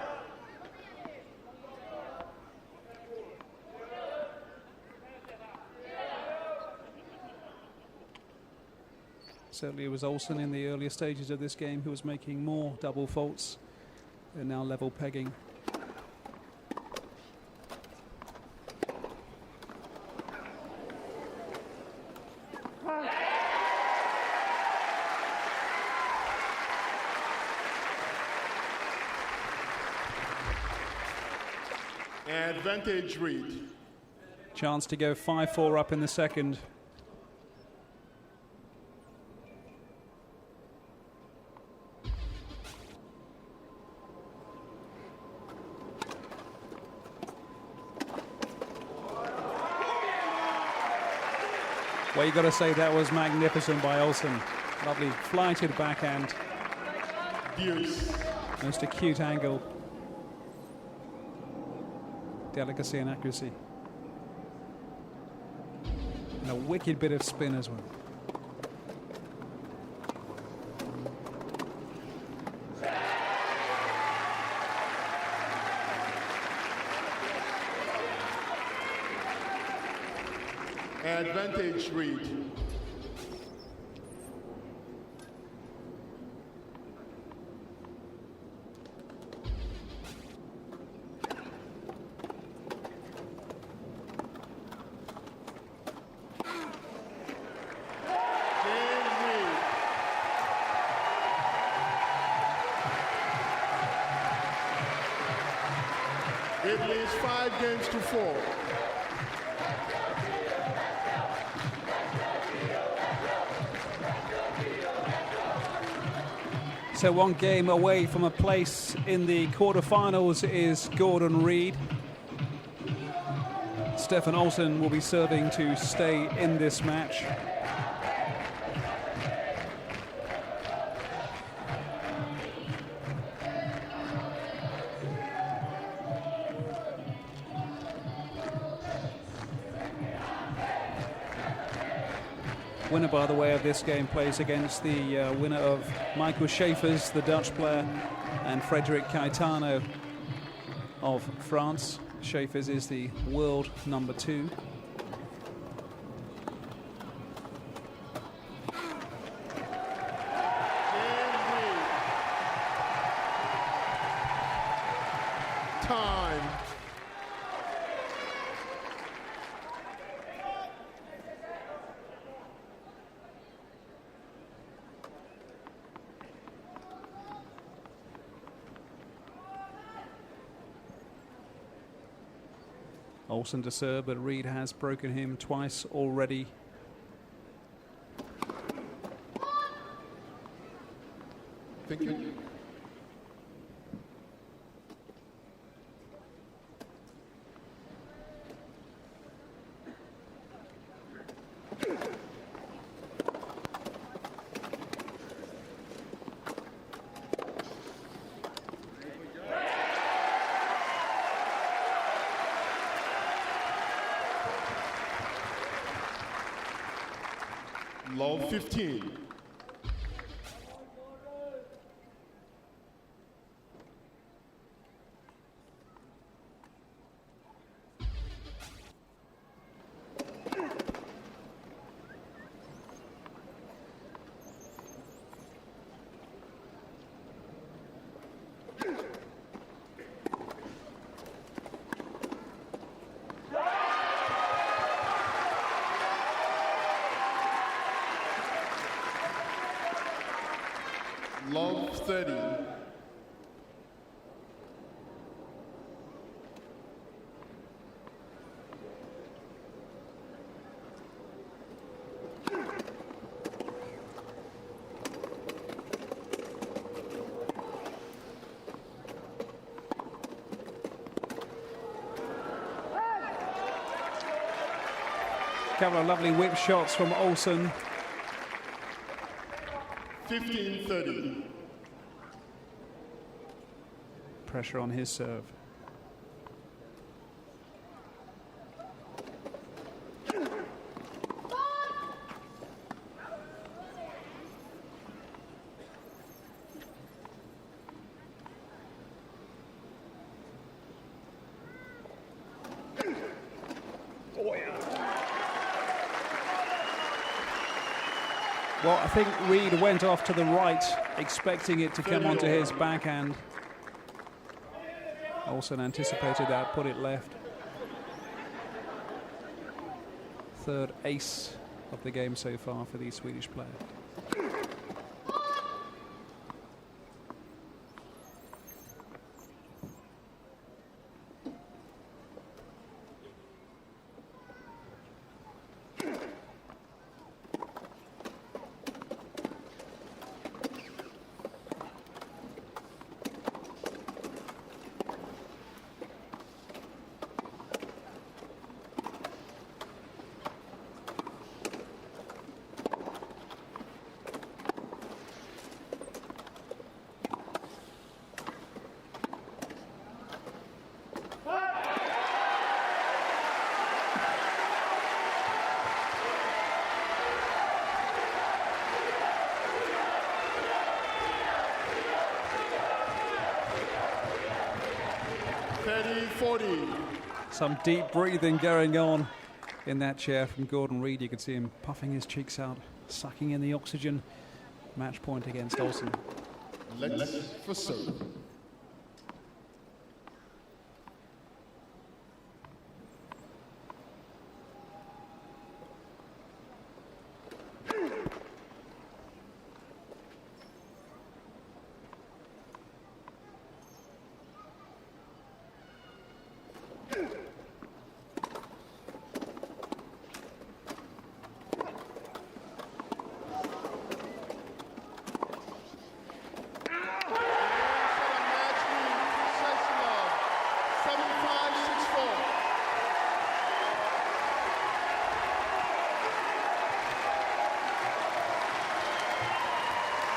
Certainly it was Olsen in the earlier stages of this game who was making more double faults. They're now level pegging. Advantage Reed. Chance to go 5-4 up in the second. Well, you got to say that was magnificent by Olsen. Lovely flighted backhand. Deuce. Most acute angle. Delicacy and accuracy. And a wicked bit of spin as well. Advantage Reed. It leads 5 games to 4. So one game away from a place in the quarterfinals is Gordon Reed. Stefan Olsen will be serving to stay in this match. Winner, by the way, of this game plays against the winner of Michael Schaefer's, the Dutch player, and Frederic Caetano of France. Schaefer's is the world number 2. Time. Olsen to serve, but Reed has broken him twice already. Thank you. Love 15. Love 30. Couple of lovely whip shots from Olsen. 15-30. Pressure on his serve. Well, I think Reed went off to the right, expecting it to come onto his backhand. Olsen anticipated that, put it left. Third ace of the game so far for the Swedish player. Some deep breathing going on in that chair from Gordon Reid. You could see him puffing his cheeks out, sucking in the oxygen. Match point against Olsen. Let's for serve.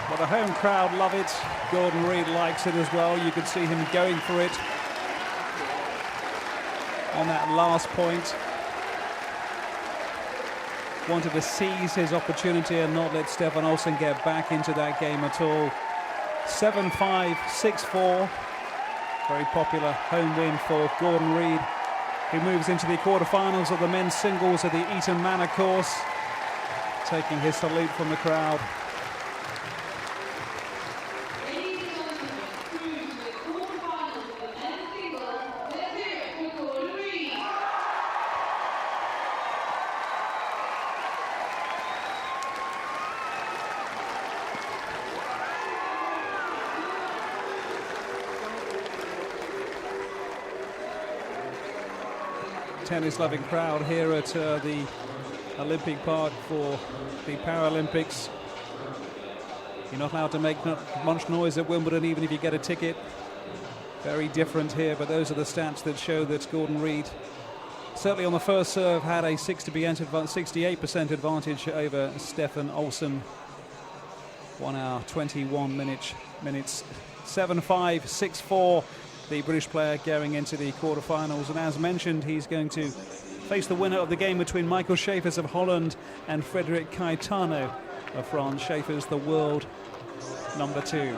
Well, the home crowd love it. Gordon Reid likes it as well. You could see him going for it on that last point. Wanted to seize his opportunity and not let Stefan Olsen get back into that game at all. 7-5, 6-4. Very popular home win for Gordon Reid, who moves into the quarterfinals of the men's singles at the Eton Manor course, taking his salute from the crowd. Tennis-loving crowd here at the Olympic Park for the Paralympics. You're not allowed to make much noise at Wimbledon, even if you get a ticket. Very different here, but those are the stats that show that Gordon Reid, certainly on the first serve, had a 68% advantage over Stefan Olsen. 1 hour, 21 minutes. 7-5, 6-4. The British player going into the quarterfinals, and as mentioned, he's going to face the winner of the game between Michael Schaefers of Holland and Frédéric Caetano of France. Schaefers, the world number 2.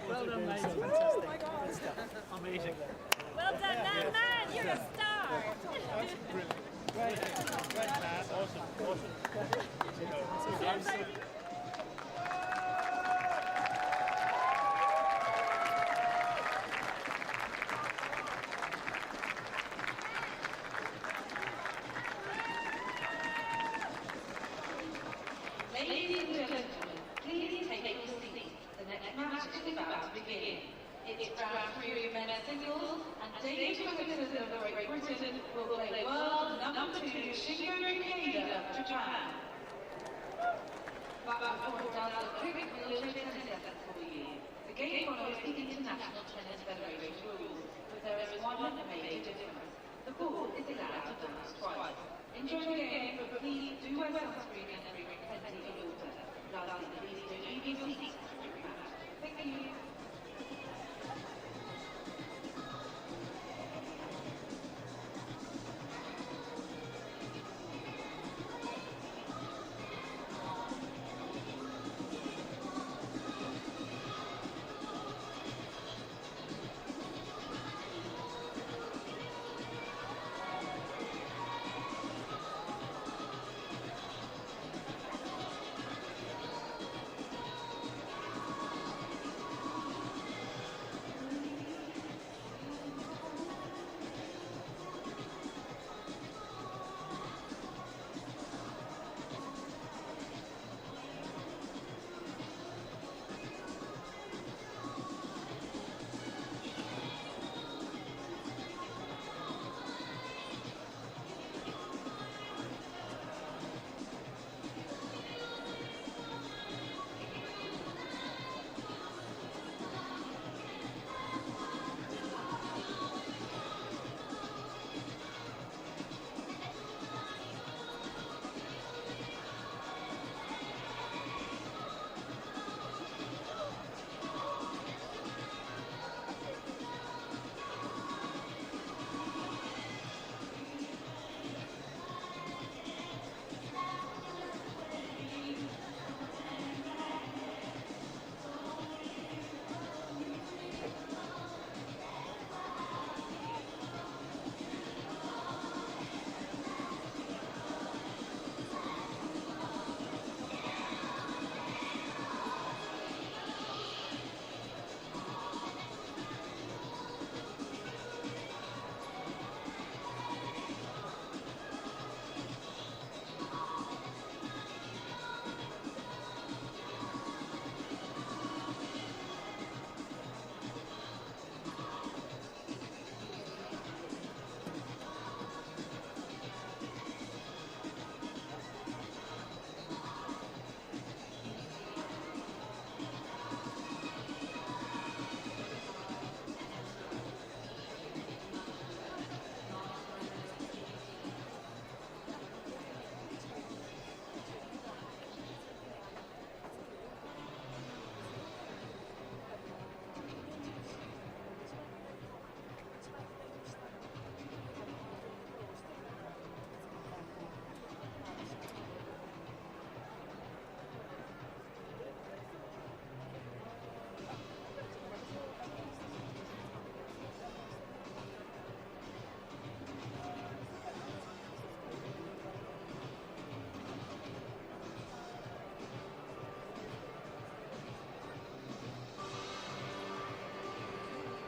Well done, mate. Fantastic. Amazing. Well done, man. You're a star. Great, man. Awesome. Ladies and gentlemen, please take your seats. The next match is about to begin. It's round 3 of men's singles, and Danish representative of Great Britain will play world number 2 Shingo Takeda of Japan. But before it does, a quick military tennis lesson for you. The game follows the International Tennis Federation rules, but there is one major difference. The ball is allowed to bounce twice. Enjoy the game, but please do wear sunscreen and drink plenty of water. Lastly, please do leave your seats during the match. Thank you.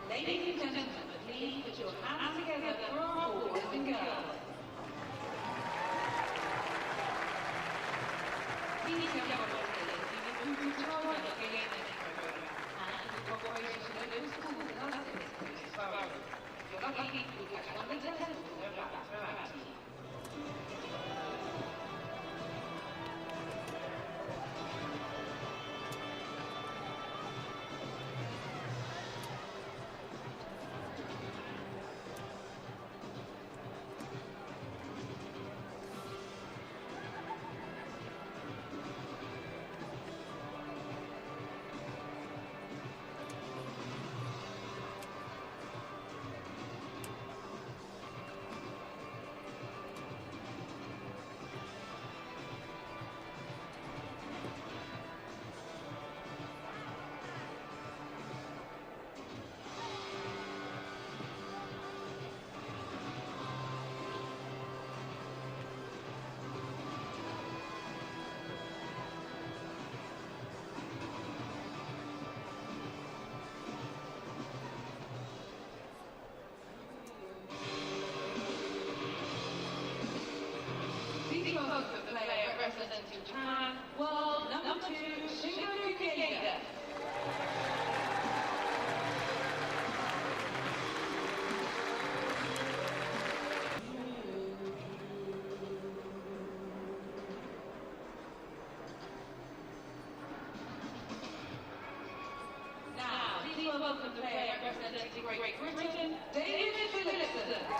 Ladies and gentlemen, please put your hands together for our boys and girls. Please have your volunteers in the control of the game program and in cooperation with local schools and other districts as well. If you're lucky, you'll catch one of the tennis balls over back throughout to you. Great Britain, David Phillipson.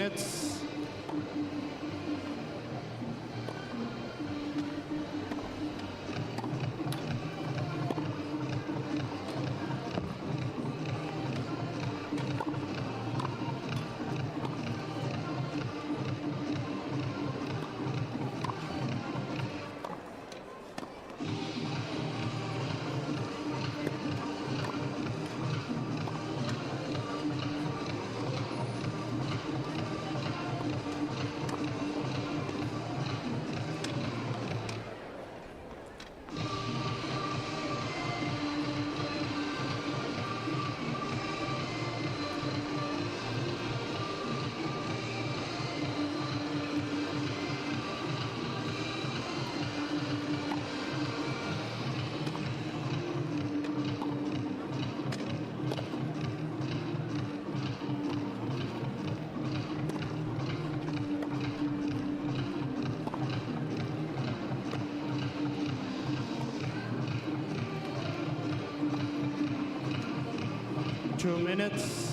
minutes. Two minutes.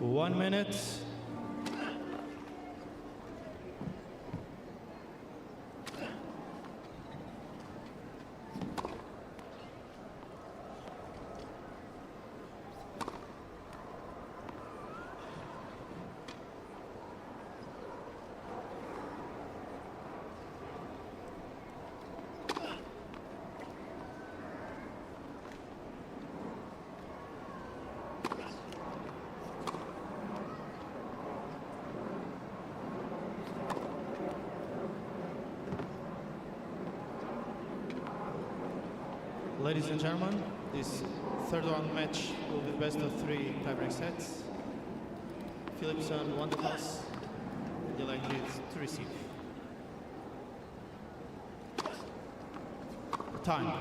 One minute. Ladies and gentlemen, this third round match will be best of 3 tiebreak sets. Philipson won the toss, elected to receive. Time.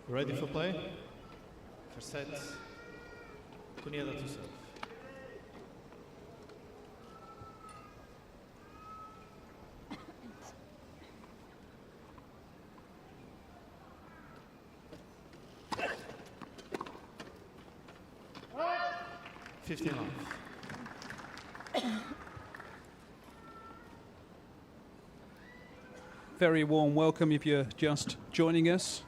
Ready for play? First set, Kunieda to serve. $15 off. Very warm welcome if you're just joining us.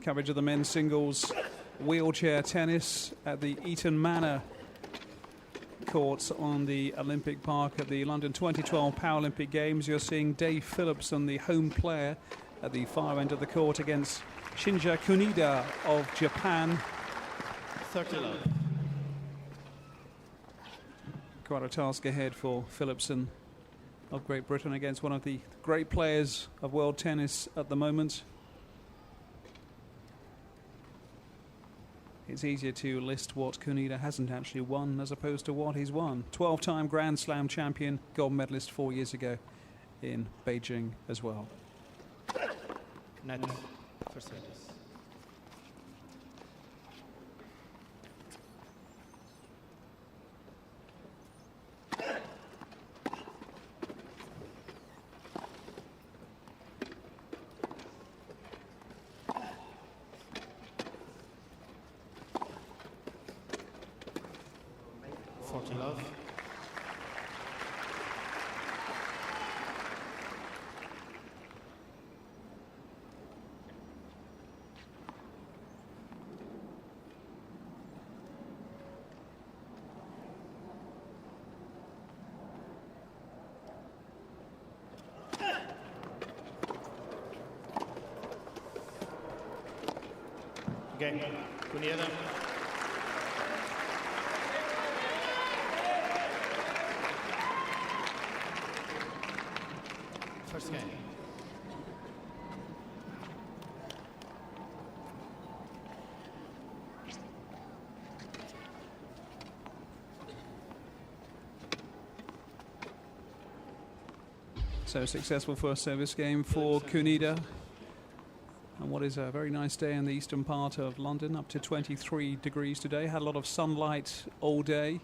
Coverage of the men's singles wheelchair tennis at the Eton Manor courts on the Olympic Park at the London 2012 Paralympic Games. You're seeing Dave Phillipson, the home player, at the far end of the court against Shinja Kunida of Japan. 30 love. Quite a task ahead for Phillipson of Great Britain against one of the great players of world tennis at the moment. It's easier to list what Kunida hasn't actually won as opposed to what he's won. 12-time Grand Slam champion, gold medalist 4 years ago in Beijing as well. Net for service. Love. Game. Kunida. First game. So successful first service game for Kunida. And what is a very nice day in the eastern part of London, up to 23 degrees today. Had a lot of sunlight all day.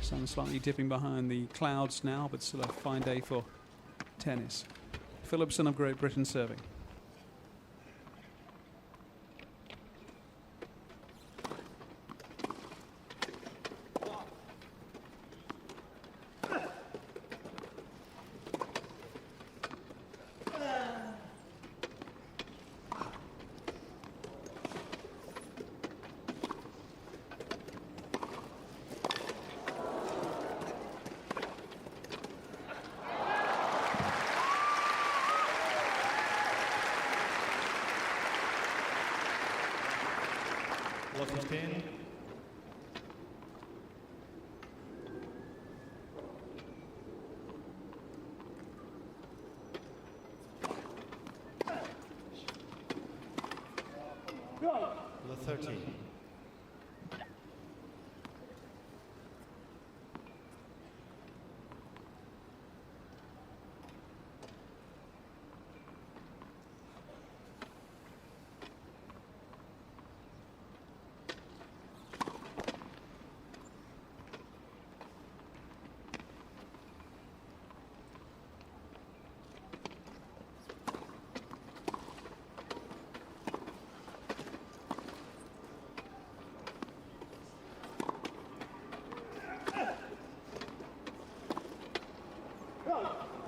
Sun slightly dipping behind the clouds now, but still a fine day for tennis. Phillipson of Great Britain serving. Love 15. Love 13.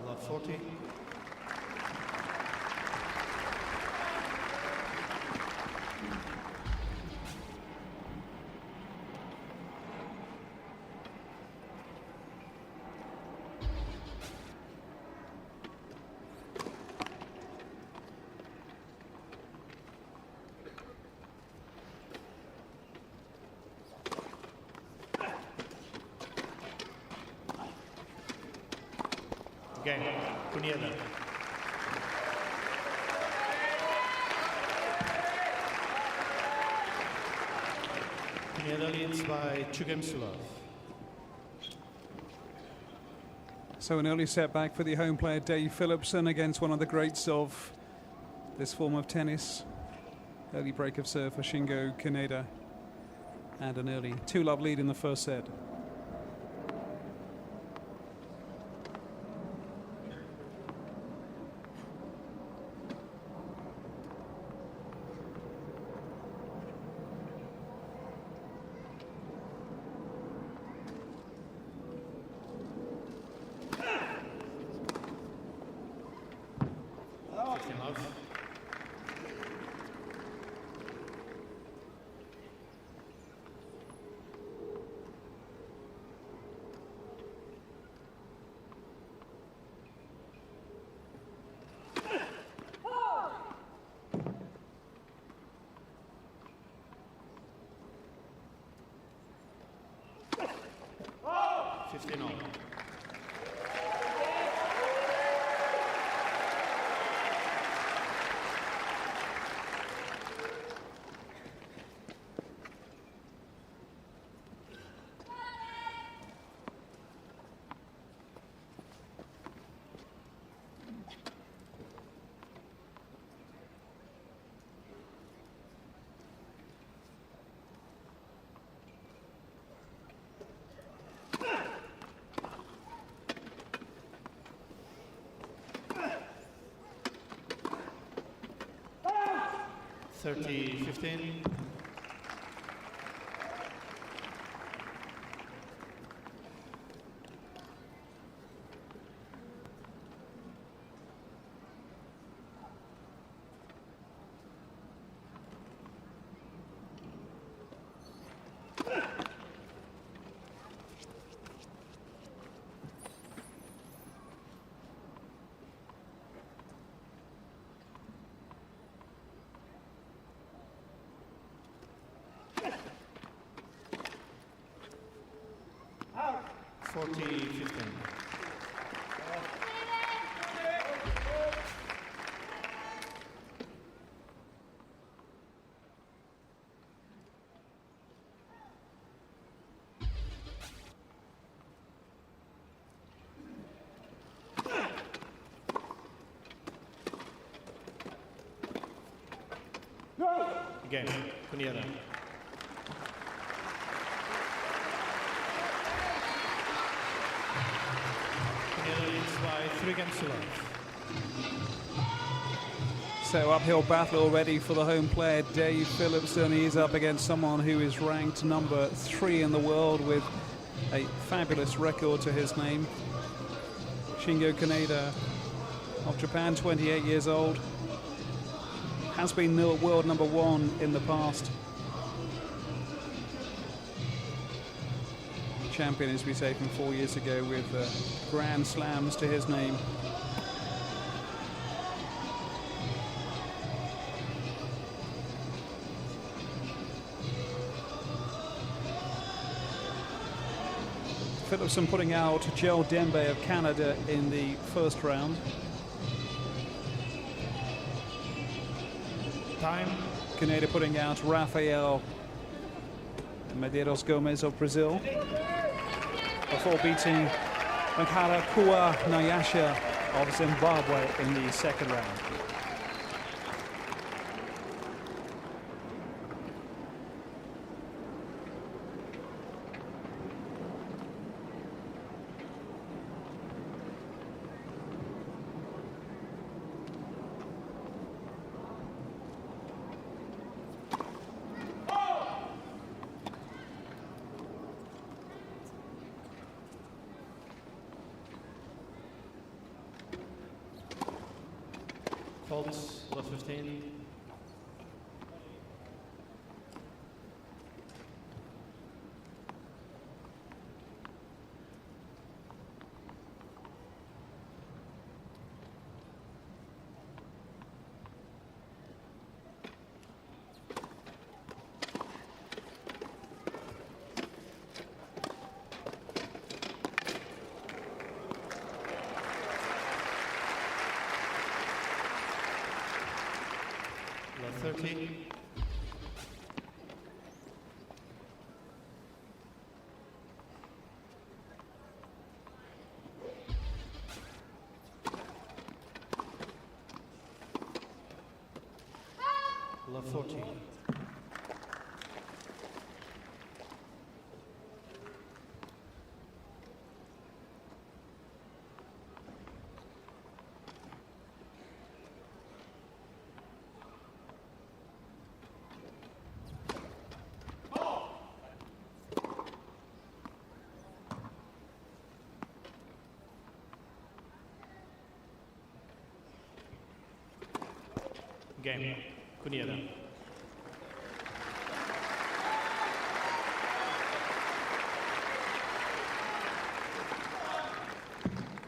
Love 40. Game. Kunida. Kunida leads by 2 games to love. So an early setback for the home player Dave Phillipson against one of the greats of this form of tennis. Early break of serve for Shingo Kunida and an early 2-love lead in the first set. 15-all. (30-15). Game, Kunieda. Kunieda leads by 3 games to love. So uphill battle already for the home player, Dave Philipson. He's up against someone who is ranked number 3 in the world with a fabulous record to his name. Shingo Kaneda of Japan, 28 years old. Has been world number 1 in the past. Champion, as we say, from 4 years ago with Grand Slams to his name. Philipson putting out Joel Dembe of Canada in the first round. Time. Canada putting out Rafael Medeiros Gomes of Brazil before beating Makara Kua Nayasha of Zimbabwe in the second round. Faults, love 15. Love 30. Love 14. Game, Kunieda.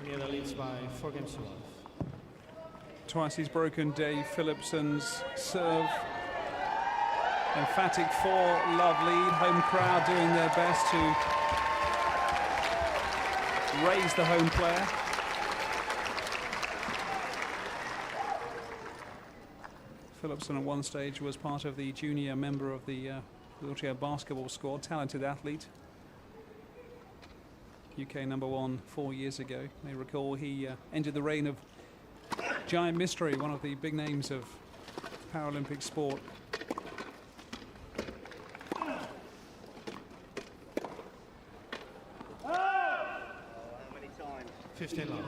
Kunieda leads by 4 games to love. Twice he's broken Dave Philipson's serve. Emphatic 4-love lead. Home crowd doing their best to raised the home player. Philipson at one stage was part of the junior member of the wheelchair basketball squad, talented athlete. UK #1 4 years ago. You may recall he ended the reign of Giant Mystery, one of the big names of Paralympic sport. How many times? 15 love.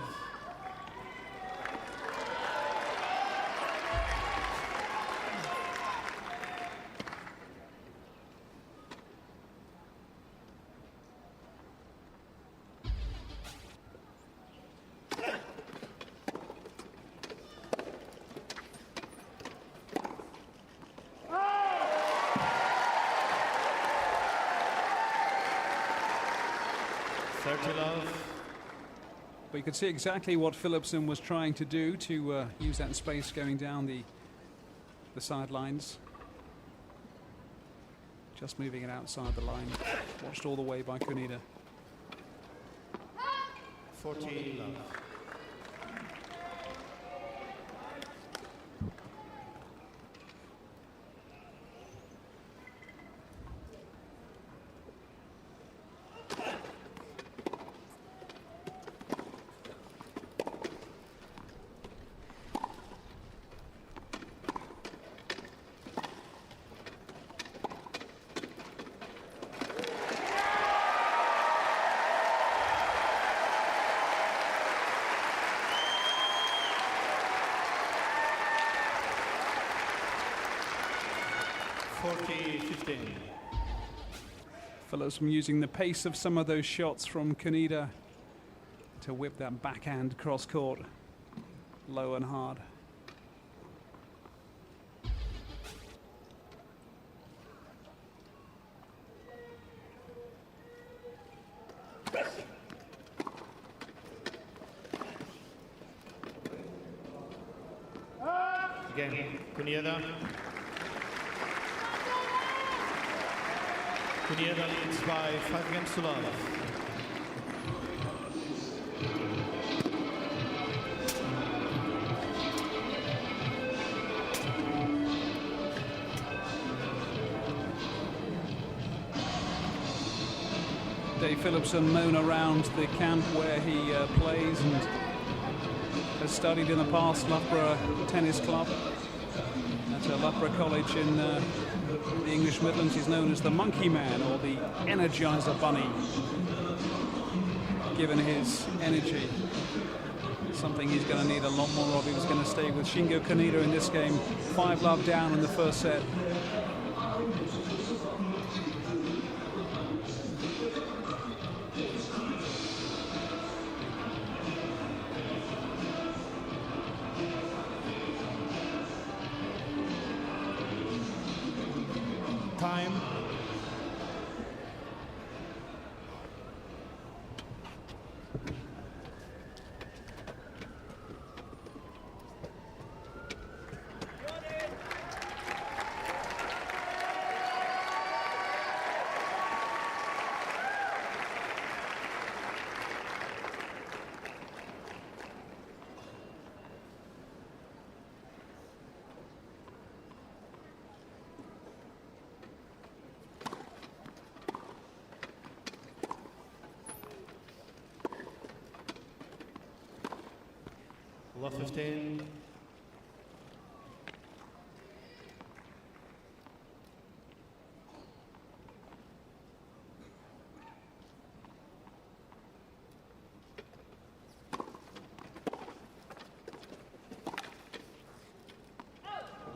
But you could see exactly what Philipson was trying to do to use that space going down the sidelines. Just moving it outside the line. Watched all the way by Kunida. 40 love. Philipson using the pace of some of those shots from Kunida to whip that backhand cross court low and hard. Again, Kunida. Kunida leads by 5 games to love. Dave Philipson known around the camp where he plays and has studied in the past, Loughborough Tennis Club at Loughborough College in the English Midlands. He's known as the Monkey Man or the Energizer Bunny, given his energy. Something he's going to need a lot more of. He was going to stay with Shingo Kunida in this game. 5-love down in the first set. Time. Love 15.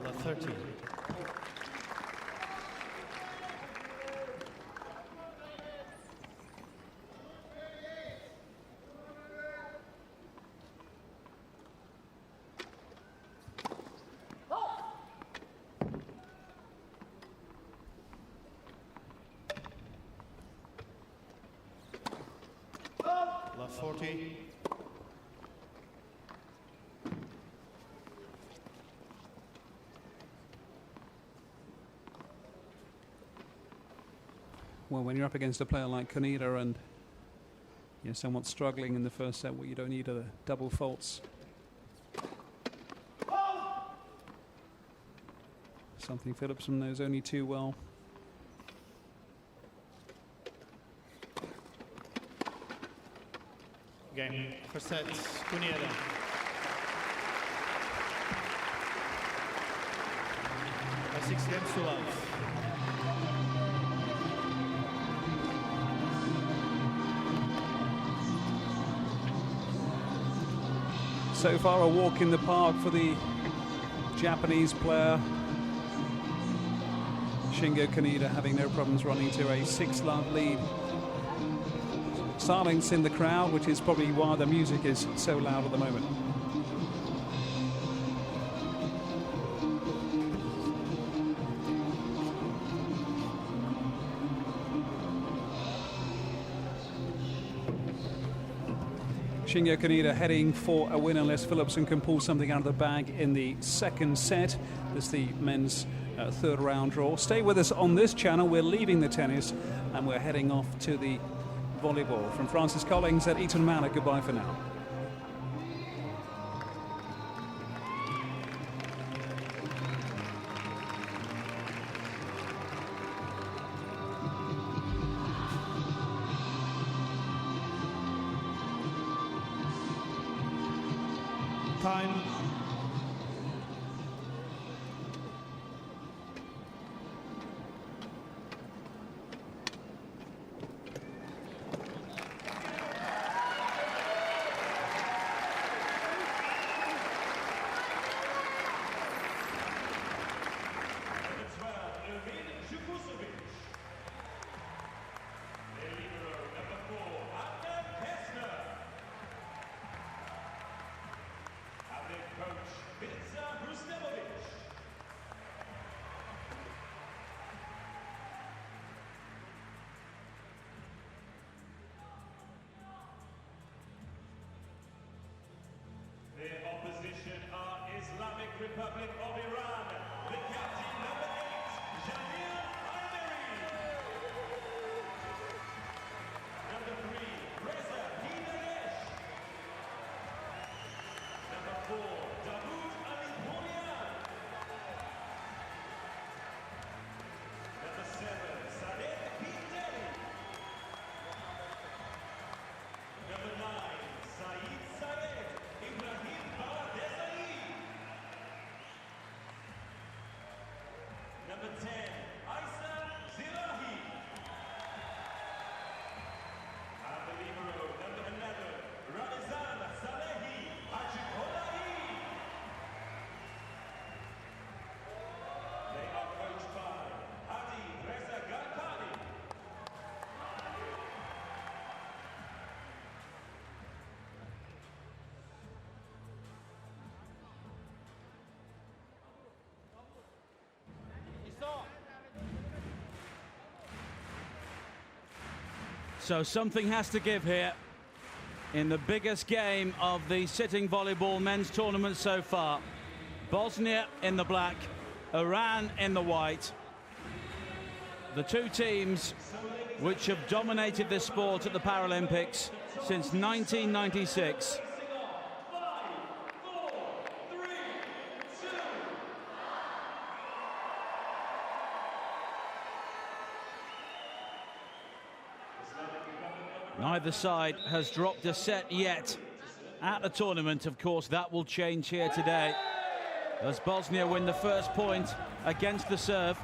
Love 13. Love 40. Well, when you're up against a player like Kunida and you're somewhat struggling in the first set where you don't need a double faults. Something Philipson knows only too well. Game. First set, Cunha. By 6 games to love. So far, a walk in the park for the Japanese player. Shingo Kaneda having no problems running to a 6-love lead. Silence in the crowd, which is probably why the music is so loud at the moment. Shingo Kaneda heading for a win unless Philipson can pull something out of the bag in the second set. This is the men's third round draw. Stay with us on this channel. We're leaving the tennis and we're heading off to the volleyball. From Francis Collins at Eton Manor, goodbye for now. Time. Islamic Republic of Iran, the captain number 8, Jamil Ayari. Number 3, Reza Hidayesh. Number 4, Dawood Ali Bonian. Number 7, Sadek Hideli. Number 9, Saeed Sayed Ibrahim Baladezai. Number 10, Aisa Zilahi. And the libero, number 11, Ramazan Salehi Hajikolai. They are coached by Hadi Reza Garkani. So something has to give here in the biggest game of the sitting volleyball men's tournament so far. Bosnia in the black, Iran in the white. The two teams which have dominated this sport at the Paralympics since 1996. Neither side has dropped a set yet at the tournament. Of course, that will change here today as Bosnia win the first point against the serve.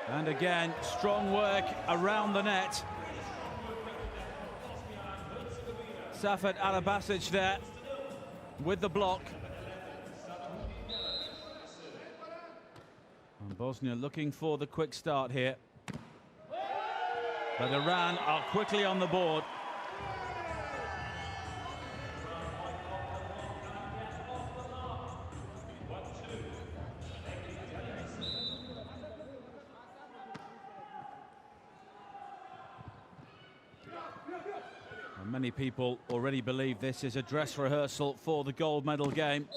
And again, strong work around the net. Safet Alabasic there with the block. And Bosnia looking for the quick start here. But Iran are quickly on the board. Many people already believe this is a dress rehearsal for the gold medal game.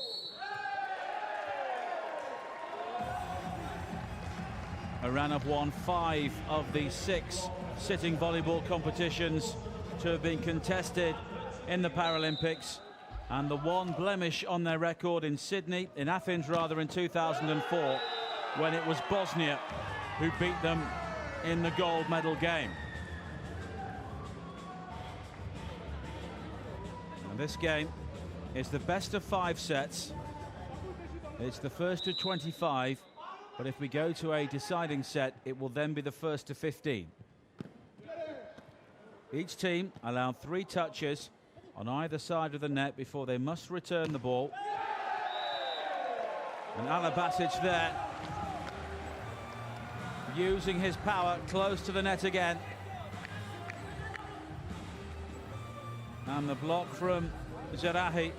Iran have won 5 of the 6 sitting volleyball competitions to have been contested in the Paralympics, and the one blemish on their record in Athens in 2004, when it was Bosnia who beat them in the gold medal game. And this game is the best of 5 sets. It's the first of 25, but if we go to a deciding set, it will then be the first of 15. Each team allowed 3 touches on either side of the net before they must return the ball. And Alabasic there, using his power close to the net again. And the block from Zerahi.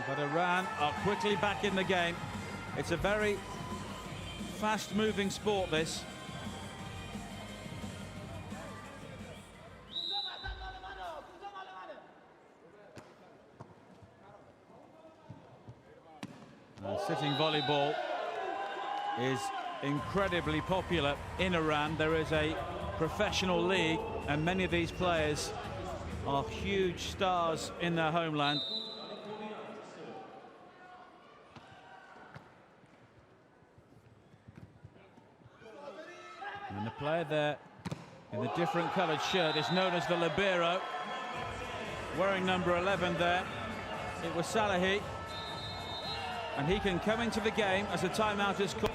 But Iran are quickly back in the game. It's a very fast-moving sport, this. Sitting volleyball is incredibly popular in Iran. There is a professional league, and many of these players are huge stars in their homeland. And the player there in the different coloured shirt is known as the libero, wearing number 11 there. It was Salahi, and he can come into the game as a timeout is called.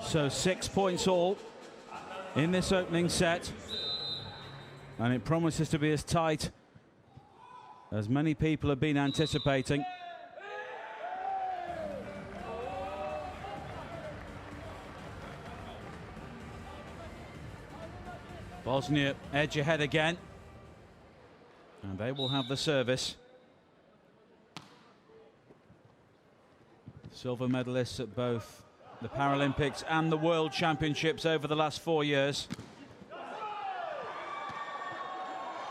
So 6 points all in this opening set, and it promises to be as tight as many people have been anticipating. Bosnia edge ahead again, and they will have the service. Silver medalists at both the Paralympics and the World Championships over the last 4 years.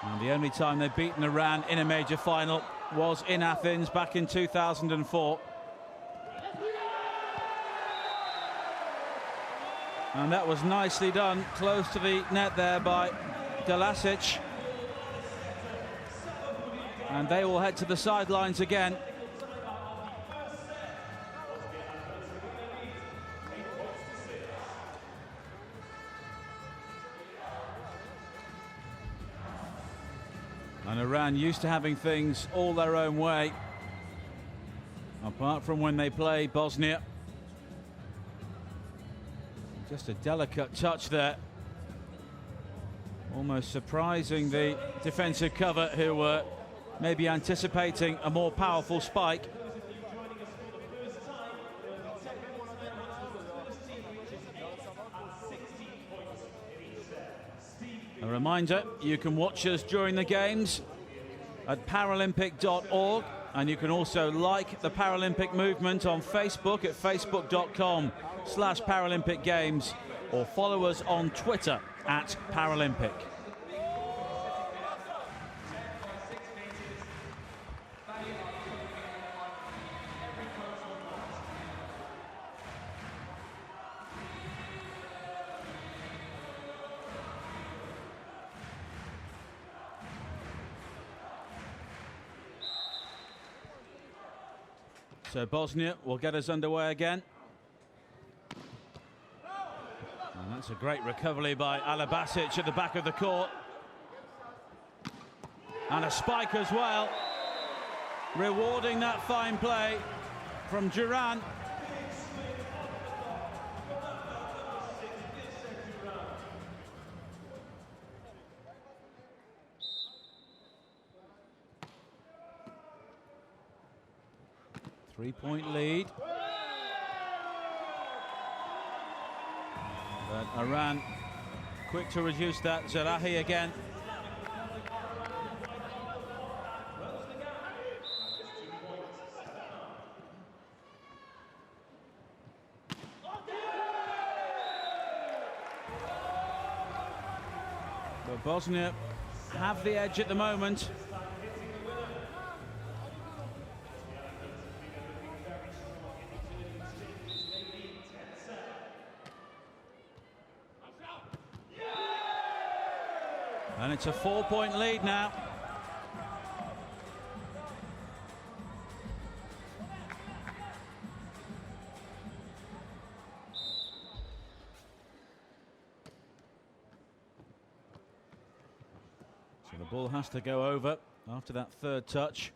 And the only time they've beaten Iran in a major final was in Athens back in 2004. And that was nicely done, close to the net there by Dalasic. And they will head to the sidelines again. And Iran used to having things all their own way, apart from when they play Bosnia. Just a delicate touch there, almost surprising the defensive cover, who were maybe anticipating a more powerful spike. reminder, you can watch us during the games at paralympic.org, and you can also like the Paralympic Movement on Facebook at facebook.com/Paralympic Games, or follow us on Twitter at Paralympic. So Bosnia will get us underway again. And that's a great recovery by Alabasic at the back of the court. And a spike as well, rewarding that fine play from Duran. Three-point lead. But Iran quick to reduce that. Zarahi again. But Bosnia have the edge at the moment. And it's a 4-point lead now. So the ball has to go over after that third touch.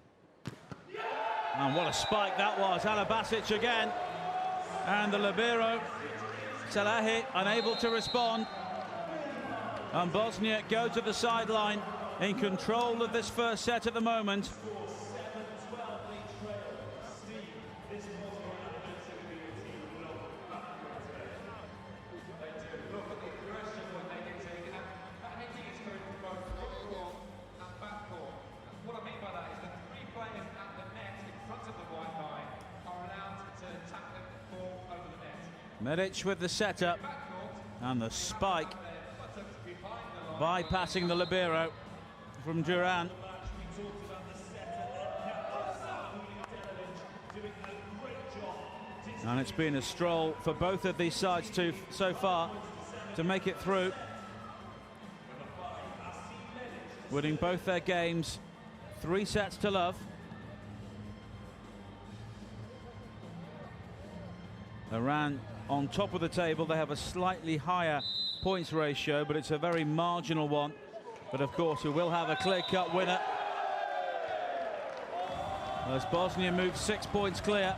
And what a spike that was. Alabasic again. And the libero, Salahi, unable to respond. And Bosnia go to the sideline in control of this first set at the moment. What I mean by that is the three players at the net in front of the white line are allowed to tap the ball over the net. Medic with the setup and the spike, bypassing the libero from Duran. And it's been a stroll for both of these sides so far to make it through. Winning both their games 3-0. Iran on top of the table. They have a slightly higher points ratio, but it's a very marginal one. But of course, we will have a clear-cut winner as Bosnia moves 6 points clear.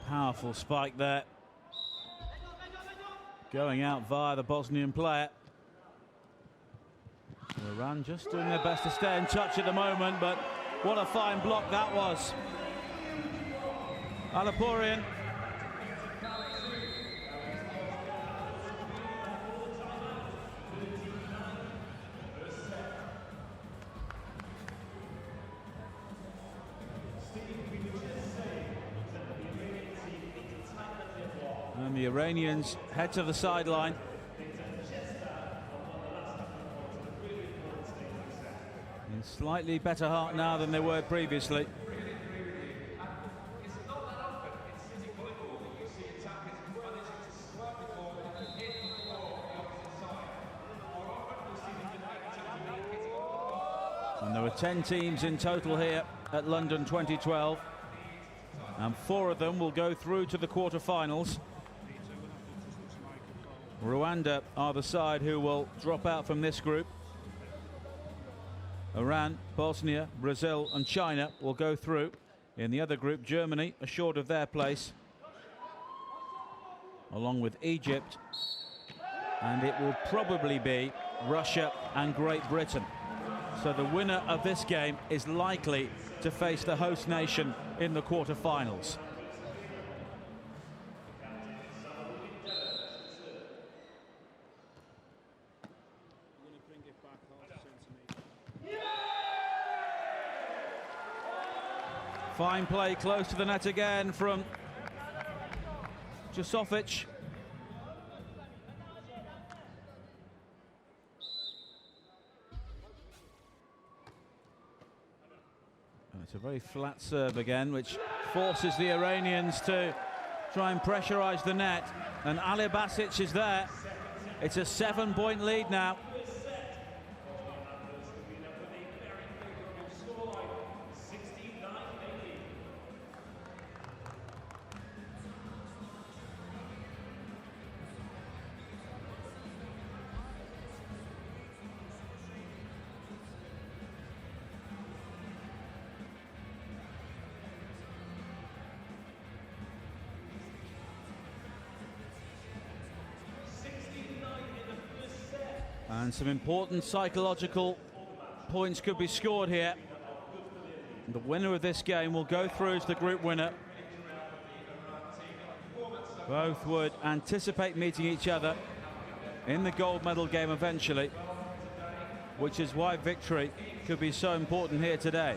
Powerful spike there, going out via the Bosnian player. So Iran just doing their best to stay in touch at the moment, but what a fine block that was. Alaporian. And the Iranians head to the sideline. In slightly better heart now than they were previously. And there were 10 teams in total here at London 2012. And 4 of them will go through to the quarterfinals. Rwanda are the side who will drop out from this group. Iran, Bosnia, Brazil and China will go through. In the other group, Germany assured of their place. along with Egypt, and it will probably be Russia and Great Britain. So the winner of this game is likely to face the host nation in the quarter-finals. Fine play close to the net again from Jusovic. And it's a very flat serve again, which forces the Iranians to try and pressurize the net. And Ali Basic is there. It's a 7-point lead now. And some important psychological points could be scored here. The winner of this game will go through as the group winner. Both would anticipate meeting each other in the gold medal game eventually, which is why victory could be so important here today.